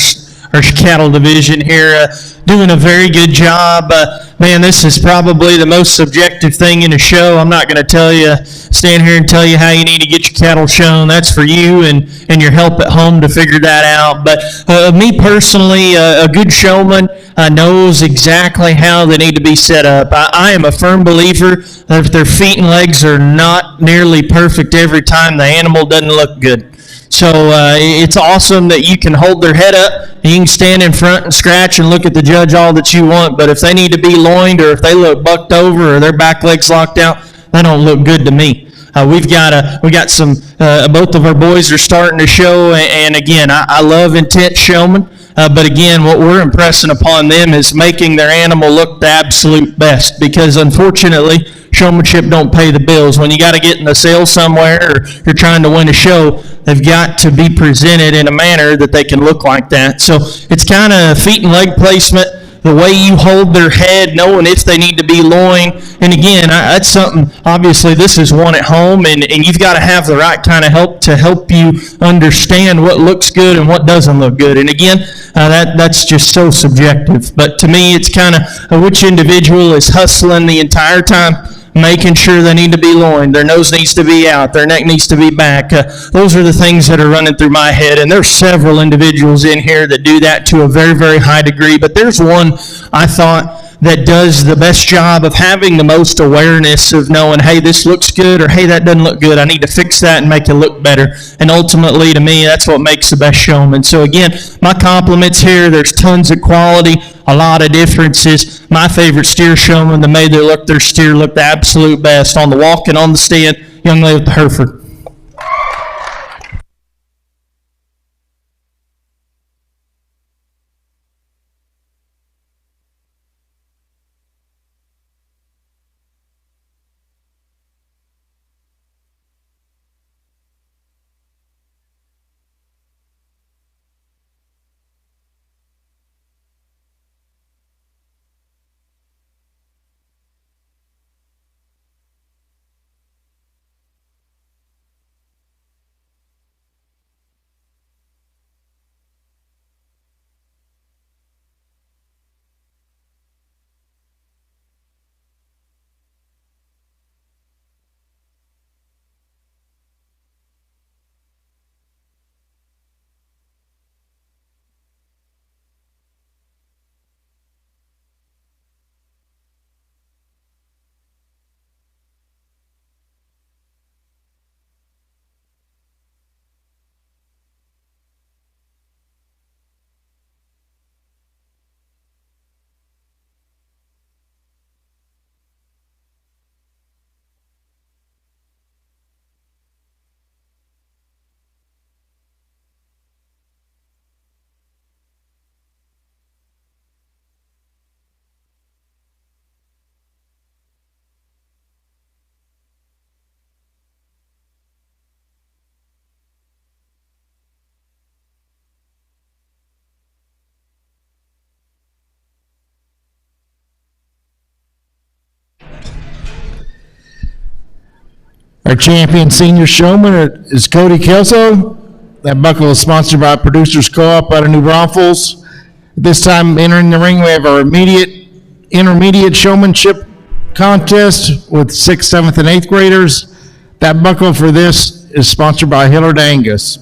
cattle division here, doing a very good job. Man, this is probably the most subjective thing in a show. I'm not going to stand here and tell you how you need to get your cattle shown. That's for you and your help at home to figure that out. But me personally, a good showman knows exactly how they need to be set up. I am a firm believer that if their feet and legs are not nearly perfect every time, the animal doesn't look good. So it's awesome that you can hold their head up, and you can stand in front and scratch and look at the judge all that you want, but if they need to be loined or if they look bucked over or their back legs locked out, they don't look good to me. We got some, both of our boys are starting to show, and again, I love intent showmen. But again, what we're impressing upon them is making their animal look the absolute best, because unfortunately, showmanship don't pay the bills. When you got to get in the sale somewhere or you're trying to win a show, they've got to be presented in a manner that they can look like that. So it's kind of feet and leg placement, the way you hold their head, knowing if they need to be loined. And again, that's something, obviously this is one at home, and you've got to have the right kind of help to help you understand what looks good and what doesn't look good. And again, that's just so subjective. But to me, it's kind of which individual is hustling the entire time, making sure they need to be loined, their nose needs to be out, their neck needs to be back. Those are the things that are running through my head, and there's several individuals in here that do that to a very, very high degree, but there's one I thought that does the best job of having the most awareness of knowing, hey, this looks good, or hey, that doesn't look good. I need to fix that and make it look better. And ultimately, to me, that's what makes the best showman. So again, my compliments here. There's tons of quality, a lot of differences. My favorite steer showman that made their steer look the absolute best on the walk and on the stand, young lady with the Heifer. Our champion senior showman is Cody Kelso. That buckle is sponsored by Producers Co-op out of New Braunfels. This time entering the ring, we have our intermediate showmanship contest with 6th, 7th, and 8th graders. That buckle for this is sponsored by Hillard Angus.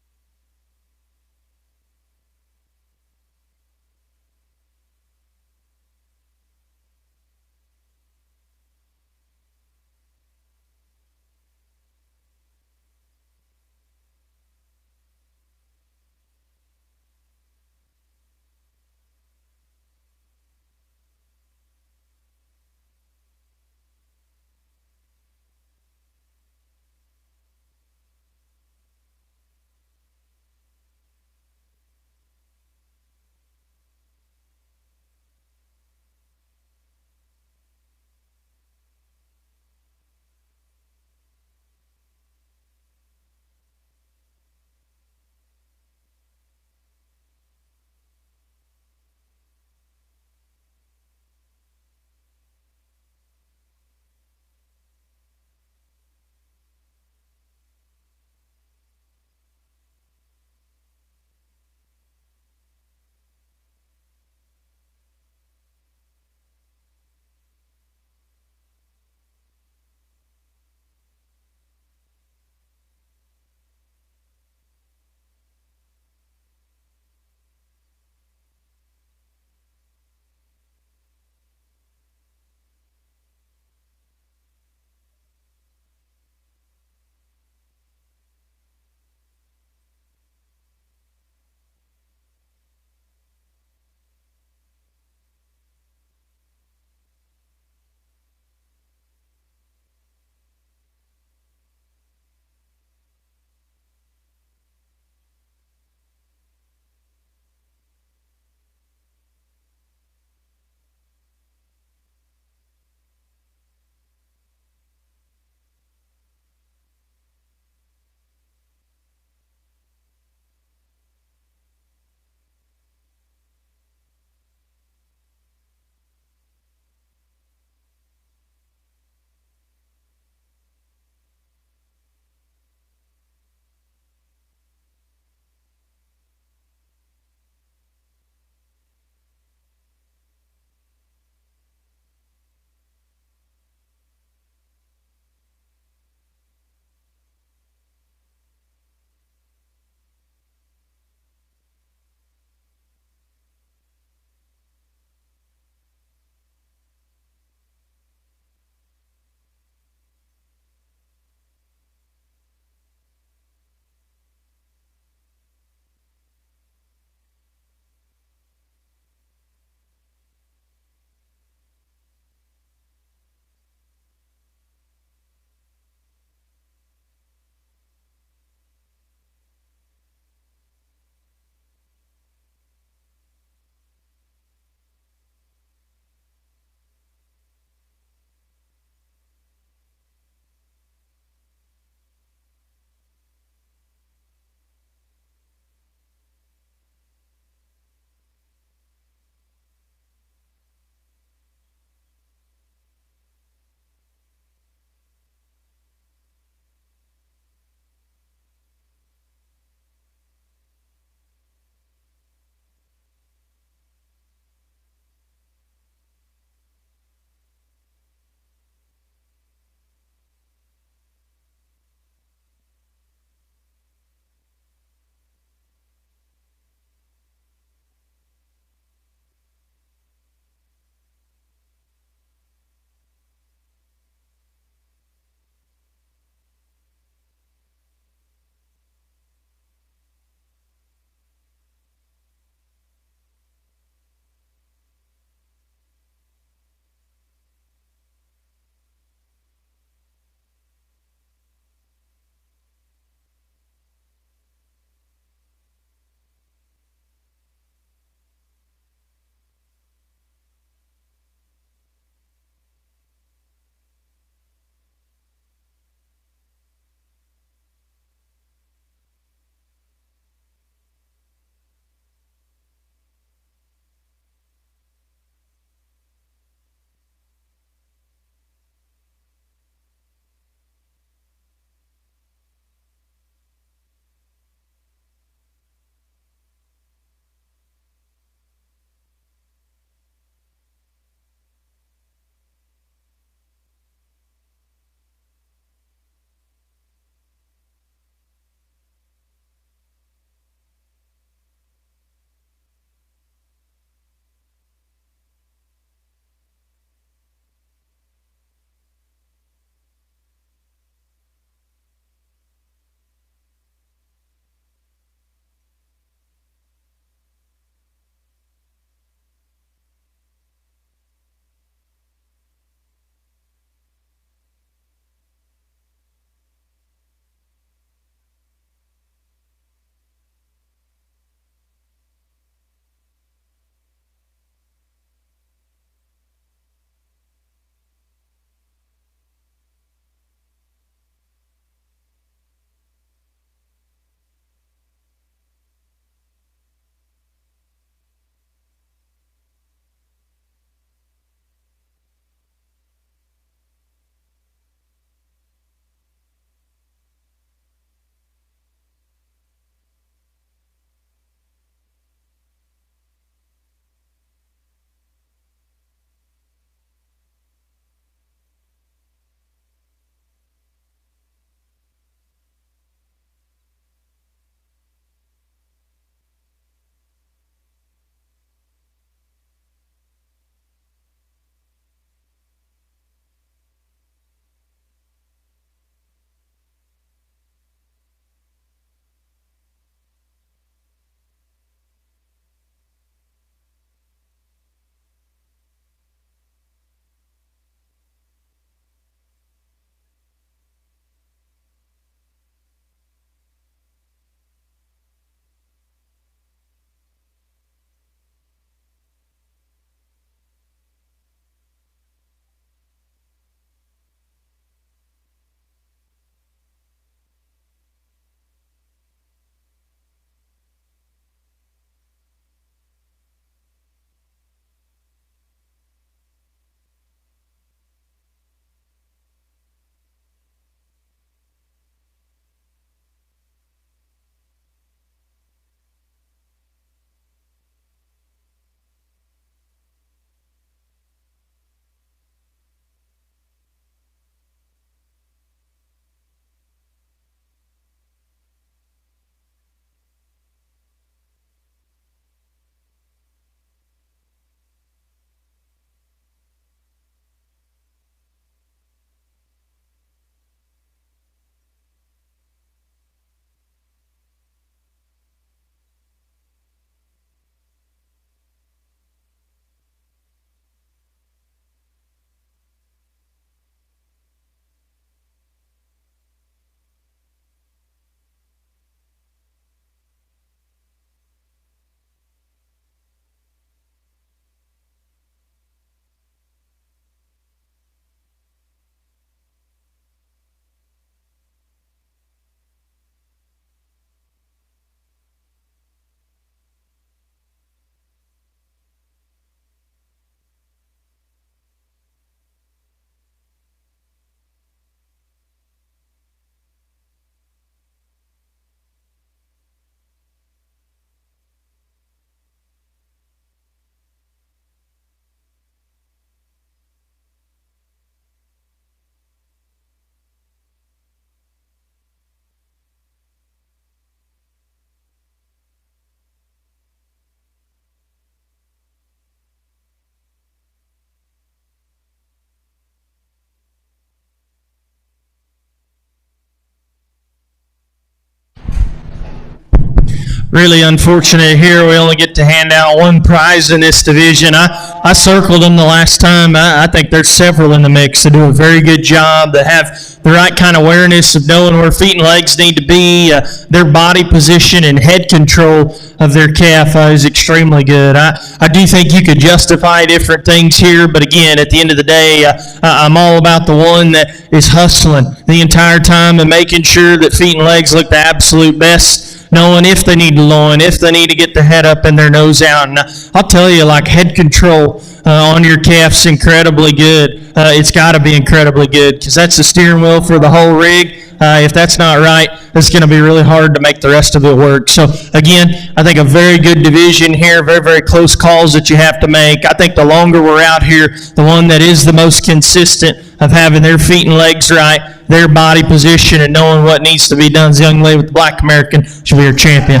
Really unfortunate here. We only get to hand out one prize in this division. I circled them the last time. I think there's several in the mix that do a very good job, that have the right kind of awareness of knowing where feet and legs need to be. Their body position and head control of their calf is extremely good. I do think you could justify different things here, but again, at the end of the day, I'm all about the one that is hustling the entire time and making sure that feet and legs look the absolute best, knowing if they need to loin, if they need to get the head up and their nose out. And I'll tell you, like, head control on your calf's incredibly good. It's got to be incredibly good, because that's the steering wheel for the whole rig. If that's not right, it's going to be really hard to make the rest of it work. So again, I think a very good division here, very, very close calls that you have to make. I think the longer we're out here, the one that is the most consistent of having their feet and legs right, their body position, and knowing what needs to be done, is the young lady with the black American. She'll be our champion.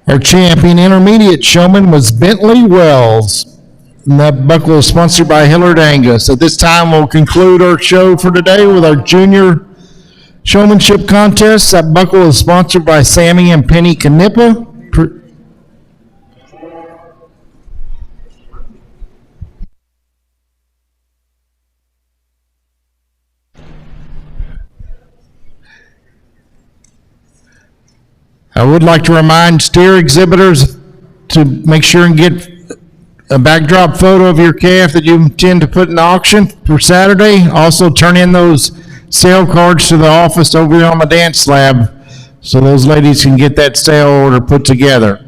Our champion intermediate showman was Bentley Wells. And that buckle is sponsored by Hillard Angus. At this time, we'll conclude our show for today with our junior showmanship contest. That buckle is sponsored by Sammy and Penny Knippa. I would like to remind steer exhibitors to make sure and get a backdrop photo of your calf that you intend to put in the auction for Saturday. Also, turn in those sale cards to the office over there on the dance slab so those ladies can get that sale order put together.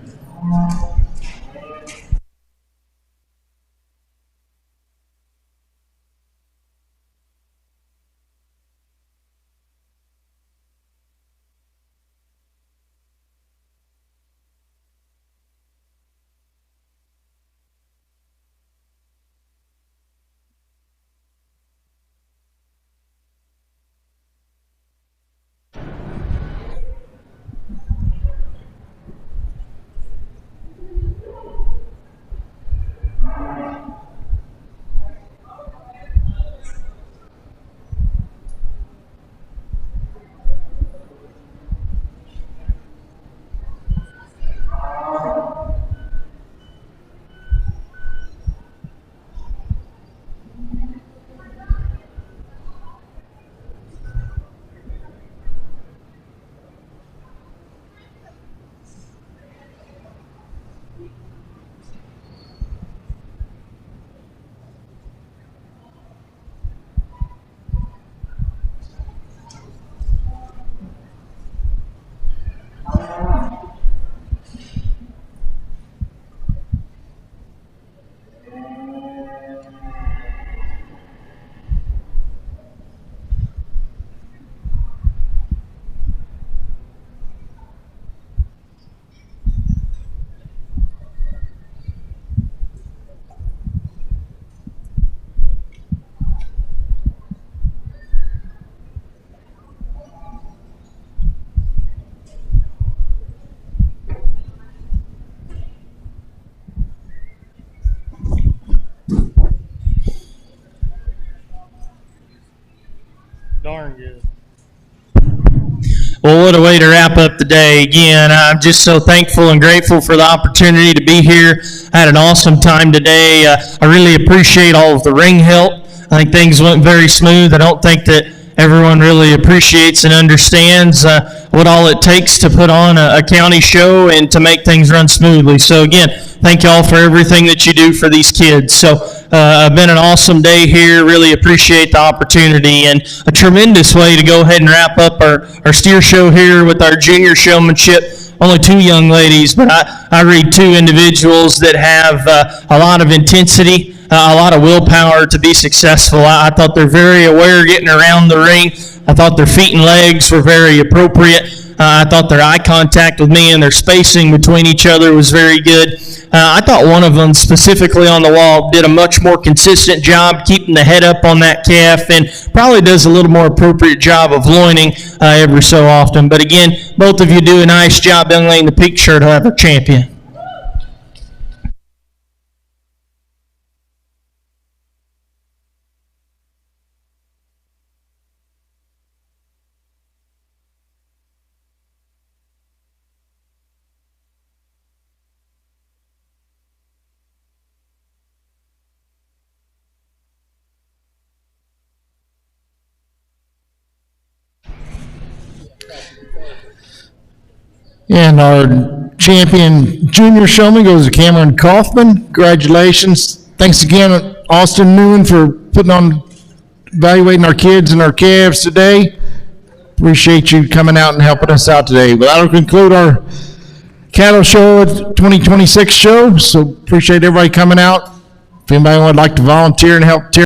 Darn good. Well, what a way to wrap up the day. Again, I'm just so thankful and grateful for the opportunity to be here. I had an awesome time today. I really appreciate all of the ring help. I think things went very smooth. I don't think that everyone really appreciates and understands what all it takes to put on a county show and to make things run smoothly. So again, thank you all for everything that you do for these kids. So been an awesome day here. Really appreciate the opportunity, and a tremendous way to go ahead and wrap up our steer show here with our junior showmanship. Only two young ladies, but I read two individuals that have a lot of intensity, a lot of willpower to be successful. I thought they're very aware getting around the ring. I thought their feet and legs were very appropriate. I thought their eye contact with me and their spacing between each other was very good. I thought one of them specifically on the wall did a much more consistent job keeping the head up on that calf, and probably does a little more appropriate job of loining every so often. But again, both of you do a nice job. Young lady in the pink shirt will have her champion. And our champion junior showman goes to Cameron Kaufman. Congratulations. Thanks again, Austin Newman, for evaluating our kids and our calves today. Appreciate you coming out and helping us out today. But that'll conclude our cattle show at 2026 show. So appreciate everybody coming out. If anybody would like to volunteer and help